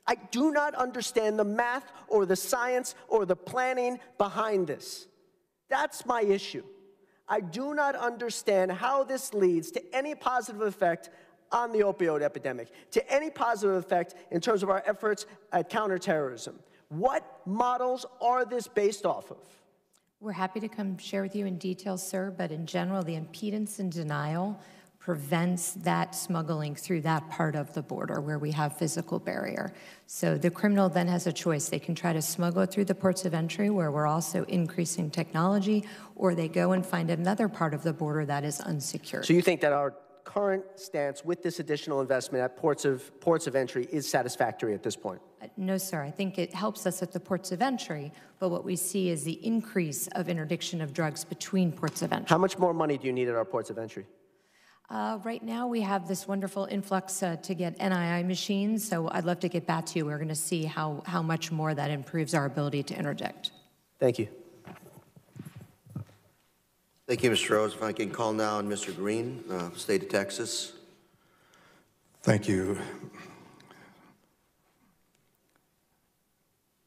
[SPEAKER 6] I do not understand the math or the science or the planning behind this. That's my issue. I do not understand how this leads to any positive effect on the opioid epidemic, to any positive effect in terms of our efforts at counterterrorism. What models are this based off of?
[SPEAKER 3] We're happy to come share with you in detail, sir, but in general, the impedance and denial prevents that smuggling through that part of the border where we have physical barrier. So the criminal then has a choice. They can try to smuggle it through the ports of entry where we're also increasing technology, or they go and find another part of the border that is unsecured.
[SPEAKER 6] So you think that our current stance with this additional investment at ports of entry is satisfactory at this point?
[SPEAKER 3] No, sir. I think it helps us at the ports of entry, but what we see is the increase of interdiction of drugs between ports of entry.
[SPEAKER 6] How much more money do you need at our ports of entry?
[SPEAKER 3] Right now, we have this wonderful influx to get NII machines, so I'd love to get back to you. We're going to see how much more that improves our ability to interdict.
[SPEAKER 6] Thank you.
[SPEAKER 10] Thank you, Mr. Rose. If I can call now on Mr. Green, State of Texas.
[SPEAKER 7] Thank you.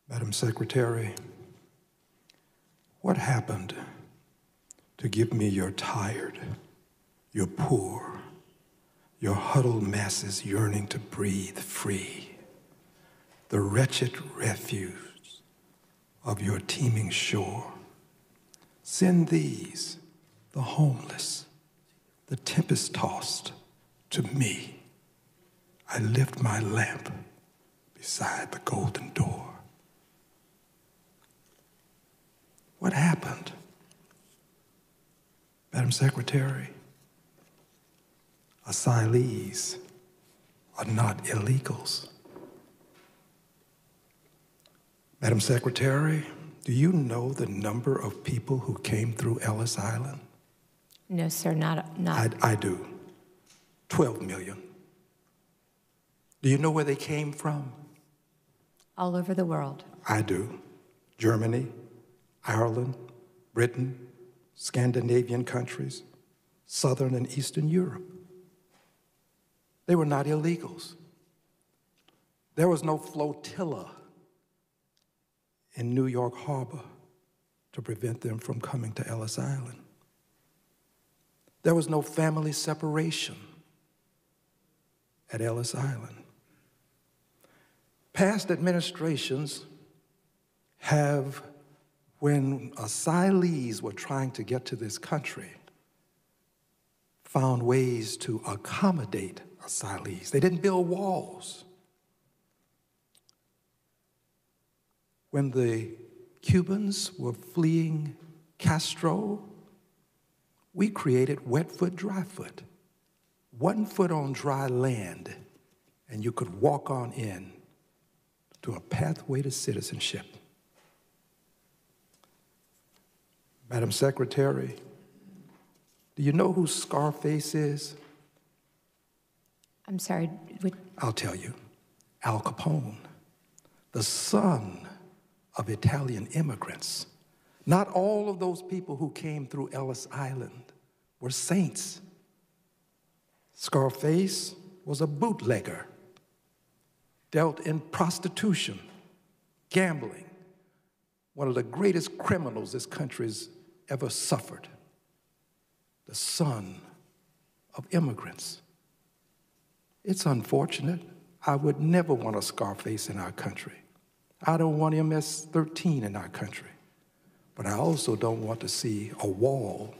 [SPEAKER 7] Madam Secretary, what happened to give me your tired, your poor, your huddled masses yearning to breathe free, the wretched refuse of your teeming shore? Send these, the homeless, the tempest-tossed, to me. I lift my lamp beside the golden door. What happened? Madam Secretary, asylees are not illegals. Madam Secretary, do you know the number of people who came through Ellis Island?
[SPEAKER 3] No, sir, not.
[SPEAKER 7] I do. 12 million. Do you know where they came from?
[SPEAKER 3] All over the world.
[SPEAKER 7] I do. Germany, Ireland, Britain, Scandinavian countries, Southern and Eastern Europe. They were not illegals. There was no flotilla in New York Harbor to prevent them from coming to Ellis Island. There was no family separation at Ellis Island. Past administrations have, when asylees were trying to get to this country, found ways to accommodate asylees. They didn't build walls. When the Cubans were fleeing Castro, we created wet foot, dry foot. 1 foot on dry land, and you could walk on in to a pathway to citizenship. Madam Secretary, do you know who Scarface is?
[SPEAKER 3] I'm sorry.
[SPEAKER 7] I'll tell you. Al Capone, the son of Italian immigrants. Not all of those people who came through Ellis Island were saints. Scarface was a bootlegger, dealt in prostitution, gambling, one of the greatest criminals this country's ever suffered, the son of immigrants. It's unfortunate. I would never want a Scarface in our country. I don't want MS-13 in our country. But I also don't want to see a wall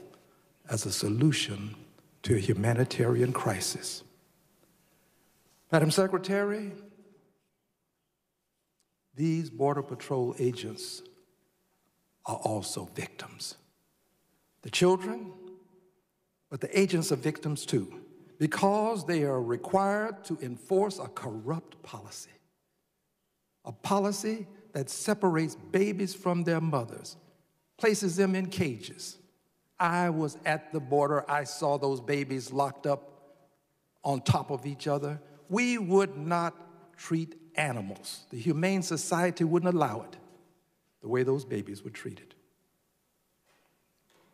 [SPEAKER 7] as a solution to a humanitarian crisis. Madam Secretary, these Border Patrol agents are also victims. The children, but the agents are victims too, because they are required to enforce a corrupt policy, a policy that separates babies from their mothers, places them in cages. I was at the border. I saw those babies locked up on top of each other. We would not treat animals. The Humane Society wouldn't allow it, the way those babies were treated.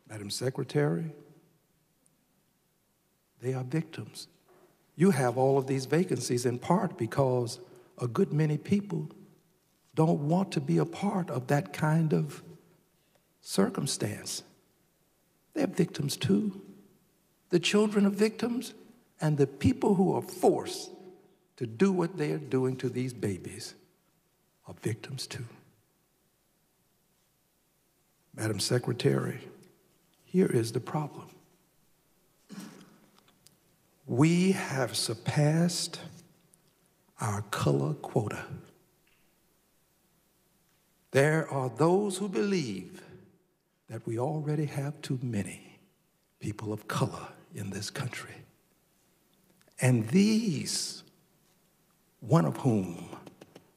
[SPEAKER 7] Madam Secretary, they are victims. You have all of these vacancies in part because a good many people don't want to be a part of that kind of circumstance. They're victims too. The children are victims, and the people who are forced to do what they are doing to these babies are victims too. Madam Secretary, here is the problem. We have surpassed our color quota. There are those who believe that we already have too many people of color in this country. And these, one of whom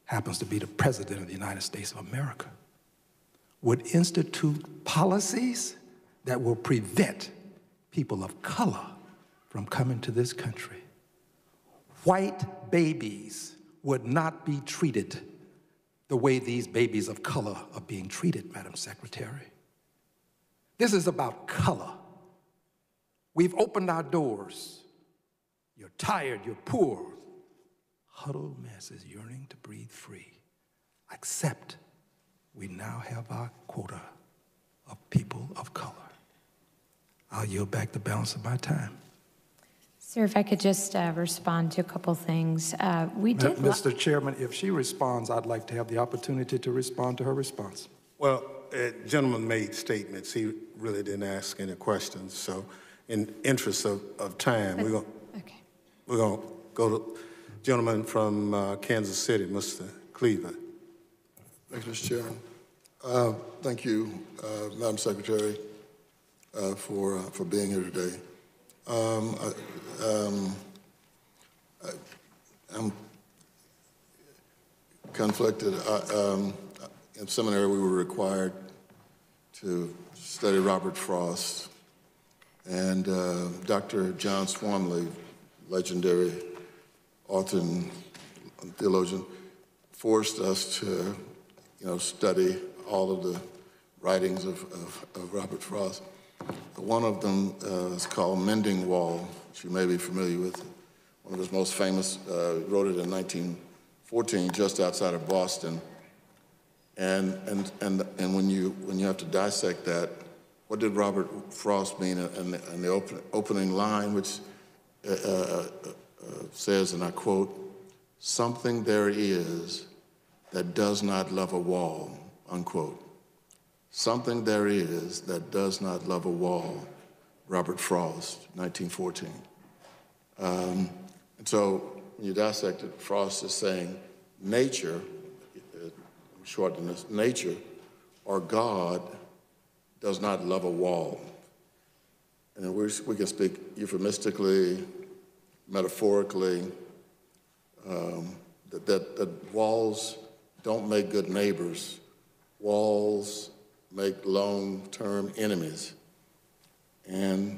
[SPEAKER 7] happens to be the President of the United States of America, would institute policies that will prevent people of color from coming to this country. White babies would not be treated the way these babies of color are being treated, Madam Secretary. This is about color. We've opened our doors. You're tired, you're poor. Huddled masses yearning to breathe free. Except we now have our quota of people of color. I'll yield back the balance of my time.
[SPEAKER 3] Sir, if I could just respond to a couple things.
[SPEAKER 7] Mr. Chairman, if she responds, I'd like to have the opportunity to respond to her response.
[SPEAKER 1] Well, gentleman made statements. He really didn't ask any questions. So in interest of time, we're going to go to gentleman from Kansas City, Mr. Cleveland.
[SPEAKER 9] Thanks, Mr. Chairman. Thank you, Madam Secretary, for being here today. I'm conflicted. In seminary, we were required to study Robert Frost, and Dr. John Swanley, legendary author and theologian, forced us to, study all of the writings of Robert Frost. One of them is called Mending Wall, which you may be familiar with. One of his most famous, wrote it in 1914, just outside of Boston. And when you have to dissect that, what did Robert Frost mean in the opening line, which says, and I quote, "Something there is that does not love a wall, unquote. Something there is that does not love a wall, Robert Frost, 1914. And so when you dissect it, Frost is saying nature, shorten this, nature or God does not love a wall. And we can speak euphemistically, metaphorically, that walls don't make good neighbors. Walls make long-term enemies. And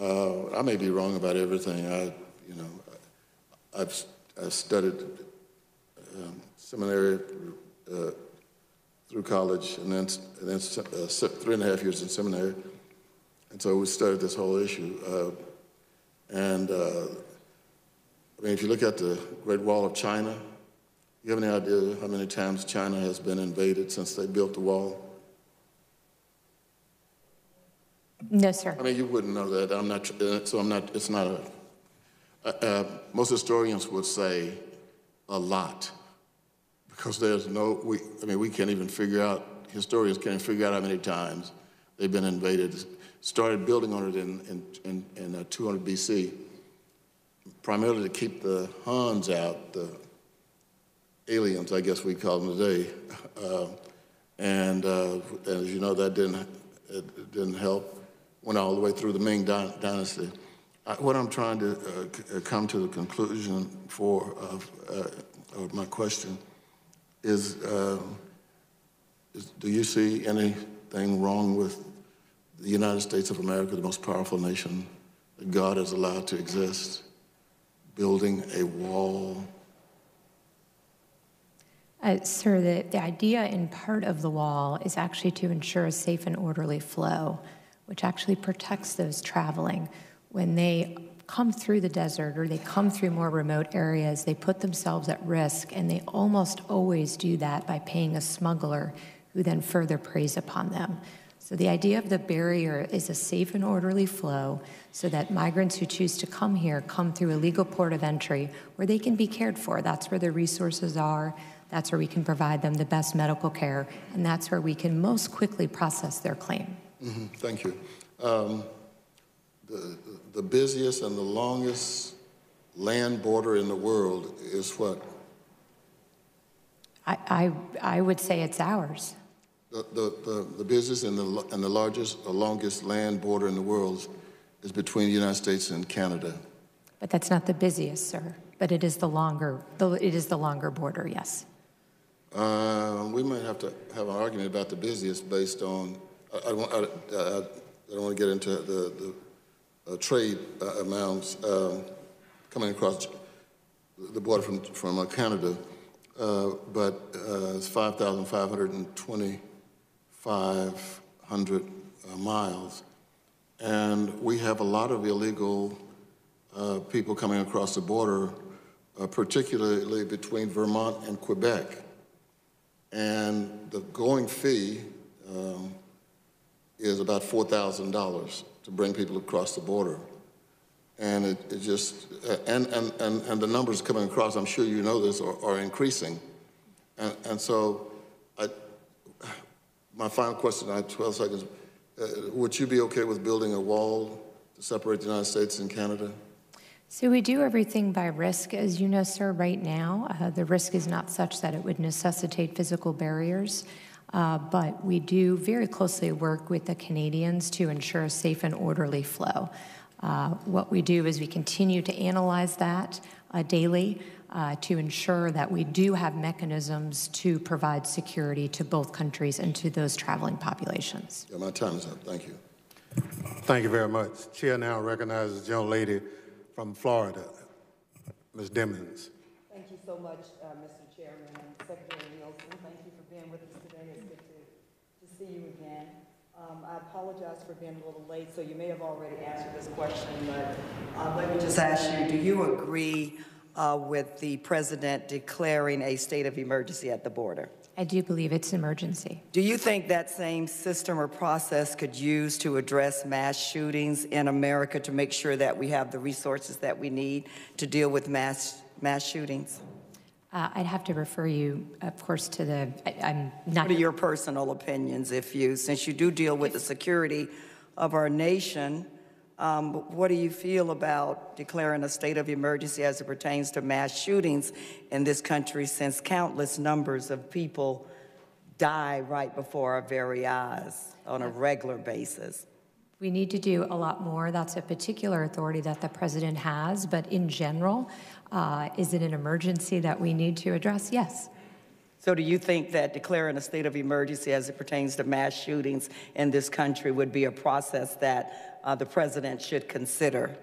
[SPEAKER 9] I may be wrong about everything. I've studied seminary through college, and then 3.5 years in seminary. And so we studied this whole issue. I mean, if you look at the Great Wall of China, you have any idea how many times China has been invaded since they built the wall?
[SPEAKER 3] No, sir.
[SPEAKER 9] I mean, you wouldn't know that. I'm not, so I'm not, it's not a, most historians would say a lot, because there's no, we can't even figure out, historians can't figure out how many times they've been invaded. Started building on it in 200 BC, primarily to keep the Huns out, the aliens, I guess we call them today. And as you know, that didn't help. Went all the way through the Ming Dynasty. What I'm trying to come to the conclusion of my question is do you see anything wrong with the United States of America, the most powerful nation that God has allowed to exist, building a wall?
[SPEAKER 3] Sir, the idea in part of the wall is actually to ensure a safe and orderly flow, which actually protects those traveling. When they come through the desert or they come through more remote areas, they put themselves at risk, and they almost always do that by paying a smuggler who then further preys upon them. So the idea of the barrier is a safe and orderly flow so that migrants who choose to come here come through a legal port of entry where they can be cared for. That's where their resources are. That's where we can provide them the best medical care, and that's where we can most quickly process their claim.
[SPEAKER 9] Mm-hmm. Thank you. The busiest and the longest land border in the world is what?
[SPEAKER 3] I would say it's ours.
[SPEAKER 9] The busiest and the largest, the longest land border in the world is between the United States and Canada.
[SPEAKER 3] But that's not the busiest, sir. But it is the longer border, yes.
[SPEAKER 9] We might have to have an argument about the busiest based on. I don't want to get into the trade amounts coming across the border from Canada, but it's 5,500 miles, and we have a lot of illegal people coming across the border, particularly between Vermont and Quebec. And the going fee is about $4,000 to bring people across the border. And it just, and the numbers coming across, I'm sure you know this, are increasing. And so, my final question, I have 12 seconds. Would you be okay with building a wall to separate the United States and Canada?
[SPEAKER 3] So we do everything by risk. As you know, sir, right now, the risk is not such that it would necessitate physical barriers, but we do very closely work with the Canadians to ensure a safe and orderly flow. What we do is we continue to analyze that daily to ensure that we do have mechanisms to provide security to both countries and to those traveling populations.
[SPEAKER 9] Yeah, my time is up. Thank you.
[SPEAKER 1] Thank you very much. Chair now recognizes the young lady from Florida, Ms. Dimmons.
[SPEAKER 11] Thank you so much, Mr. Chairman and Secretary Nielsen. Thank you for being with us today. It's good to see you again. I apologize for being a little late, so you may have already answered this question, but let me just ask you, do you agree with the President declaring a state of emergency at the border?
[SPEAKER 3] I do believe it's an emergency.
[SPEAKER 11] Do you think that same system or process could use to address mass shootings in America to make sure that we have the resources that we need to deal with mass shootings?
[SPEAKER 3] I'd have to refer you, of course, to the, I'm not.
[SPEAKER 21] What are your personal opinions, since you do deal with the security of our nation, what do you feel about declaring a state of emergency as it pertains to mass shootings in this country, since countless numbers of people die right before our very eyes on a regular basis?
[SPEAKER 3] We need to do a lot more. That's a particular authority that the president has, but in general, is it an emergency that we need to address? Yes.
[SPEAKER 21] So do you think that declaring a state of emergency as it pertains to mass shootings in this country would be a process that the president should consider?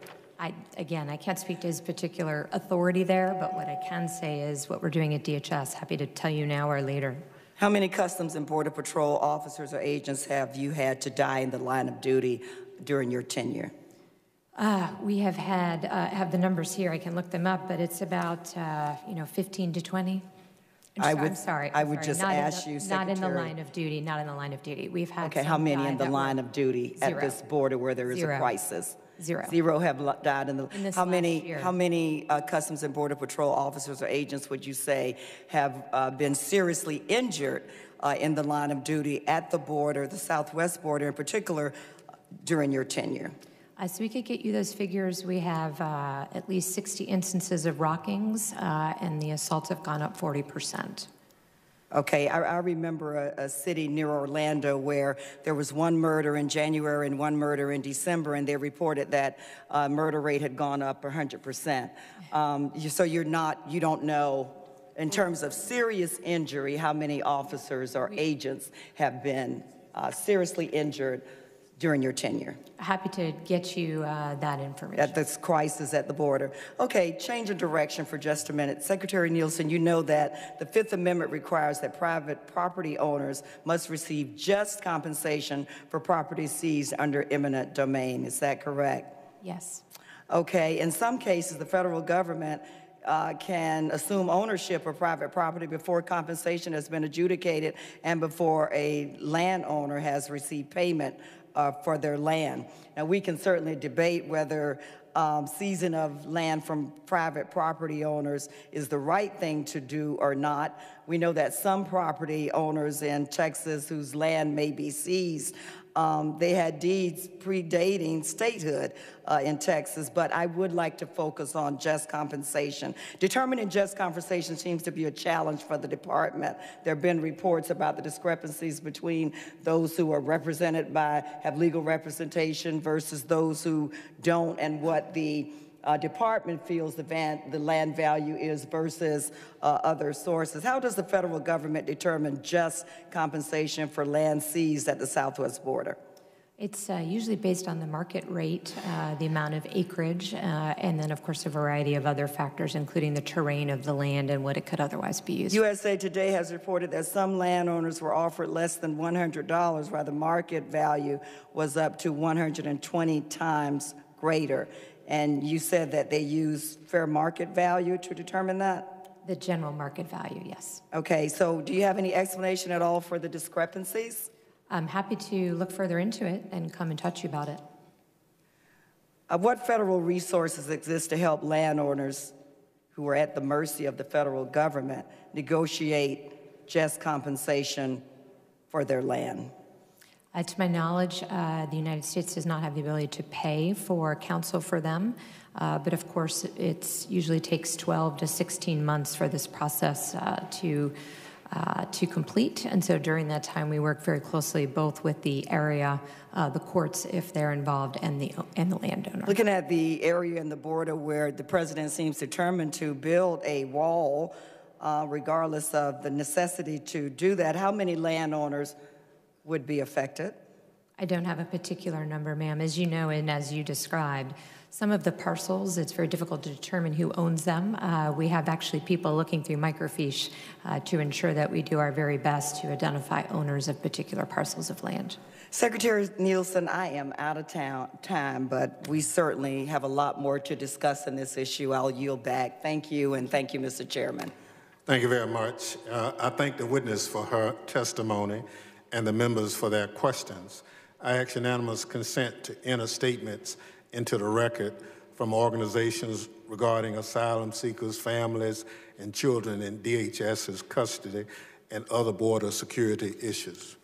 [SPEAKER 3] Again, I can't speak to his particular authority there, but what I can say is what we're doing at DHS. Happy to tell you now or later.
[SPEAKER 21] How many Customs and Border Patrol officers or agents have you had to die in the line of duty during your tenure?
[SPEAKER 3] We have had, have the numbers here, I can look them up, but it's about, 15 to 20. I'm sorry.
[SPEAKER 21] I would just ask you,
[SPEAKER 3] Not in the
[SPEAKER 21] Secretary.
[SPEAKER 3] line of duty, not in the line of duty. We've had
[SPEAKER 21] Okay,
[SPEAKER 3] some
[SPEAKER 21] how many
[SPEAKER 3] die
[SPEAKER 21] in the
[SPEAKER 3] that
[SPEAKER 21] line
[SPEAKER 3] were
[SPEAKER 21] of duty at
[SPEAKER 3] zero.
[SPEAKER 21] this border where there is
[SPEAKER 3] Zero.
[SPEAKER 21] a crisis?
[SPEAKER 3] Zero.
[SPEAKER 21] Zero have died in the.
[SPEAKER 3] In this
[SPEAKER 21] how
[SPEAKER 3] last
[SPEAKER 21] many?
[SPEAKER 3] year.
[SPEAKER 21] How many Customs and Border Patrol officers or agents would you say have been seriously injured in the line of duty at the border, the Southwest border in particular, during your tenure?
[SPEAKER 3] So we could get you those figures. We have at least 60 instances of rockings, and the assaults have gone up 40%.
[SPEAKER 21] Okay, I remember a city near Orlando where there was one murder in January and one murder in December, and they reported that murder rate had gone up 100%. So you don't know, in terms of serious injury, how many officers or agents have been seriously injured during your tenure?
[SPEAKER 3] Happy to get you that information.
[SPEAKER 21] At this crisis at the border. Okay, change of direction for just a minute. Secretary Nielsen, you know that the Fifth Amendment requires that private property owners must receive just compensation for property seized under eminent domain. Is that correct?
[SPEAKER 3] Yes.
[SPEAKER 21] Okay, in some cases, the federal government can assume ownership of private property before compensation has been adjudicated and before a landowner has received payment for their land. Now, we can certainly debate whether seizing of land from private property owners is the right thing to do or not. We know that some property owners in Texas whose land may be seized, they had deeds predating statehood in Texas, but I would like to focus on just compensation. Determining just compensation seems to be a challenge for the department. There have been reports about the discrepancies between those who are represented by, have legal representation versus those who don't, and what the department feels the land value is versus other sources. How does the federal government determine just compensation for land seized at the southwest border?
[SPEAKER 3] It's usually based on the market rate, the amount of acreage, and then, of course, a variety of other factors, including the terrain of the land and what it could otherwise be used for.
[SPEAKER 21] USA Today has reported that some landowners were offered less than $100, while the market value was up to 120 times greater. And you said that they use fair market value to determine that?
[SPEAKER 3] The general market value, yes.
[SPEAKER 21] Okay, so do you have any explanation at all for the discrepancies?
[SPEAKER 3] I'm happy to look further into it and come and talk to you about it.
[SPEAKER 21] What federal resources exist to help landowners who are at the mercy of the federal government negotiate just compensation for their land?
[SPEAKER 3] To my knowledge, the United States does not have the ability to pay for counsel for them, but of course it usually takes 12 to 16 months for this process to complete, and so during that time we work very closely both with the area, the courts if they're involved, and the landowner.
[SPEAKER 21] Looking at the area and the border where the president seems determined to build a wall, regardless of the necessity to do that, how many landowners would be affected?
[SPEAKER 3] I don't have a particular number, ma'am. As you know, and as you described, some of the parcels, it's very difficult to determine who owns them. We have actually people looking through microfiche to ensure that we do our very best to identify owners of particular parcels of land.
[SPEAKER 21] Secretary Nielsen, I am out of time, but we certainly have a lot more to discuss in this issue. I'll yield back. Thank you, and thank you, Mr. Chairman.
[SPEAKER 1] Thank you very much. I thank the witness for her testimony and the members for their questions. I ask unanimous consent to enter statements into the record from organizations regarding asylum seekers, families, and children in DHS's custody and other border security issues.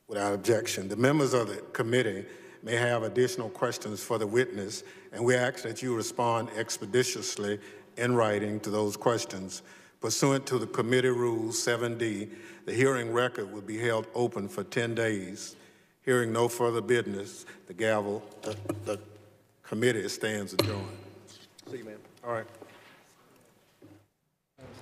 [SPEAKER 1] Without objection, the members of the committee may have additional questions for the witness, and we ask that you respond expeditiously in writing to those questions. Pursuant to the committee rules 7D, the hearing record will be held open for 10 days. Hearing no further business, the committee stands adjourned. See you, ma'am. All right.
[SPEAKER 12] Thanks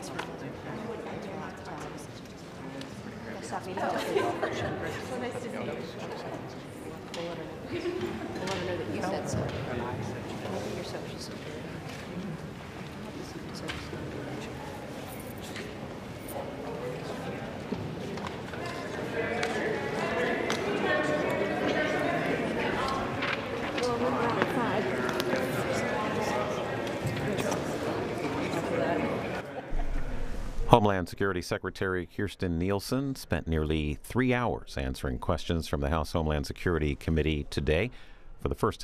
[SPEAKER 12] for so nice to see you. We'll let her know that you said so. Your social security.
[SPEAKER 22] Homeland Security Secretary Kirstjen Nielsen spent nearly 3 hours answering questions from the House Homeland Security Committee today. For the first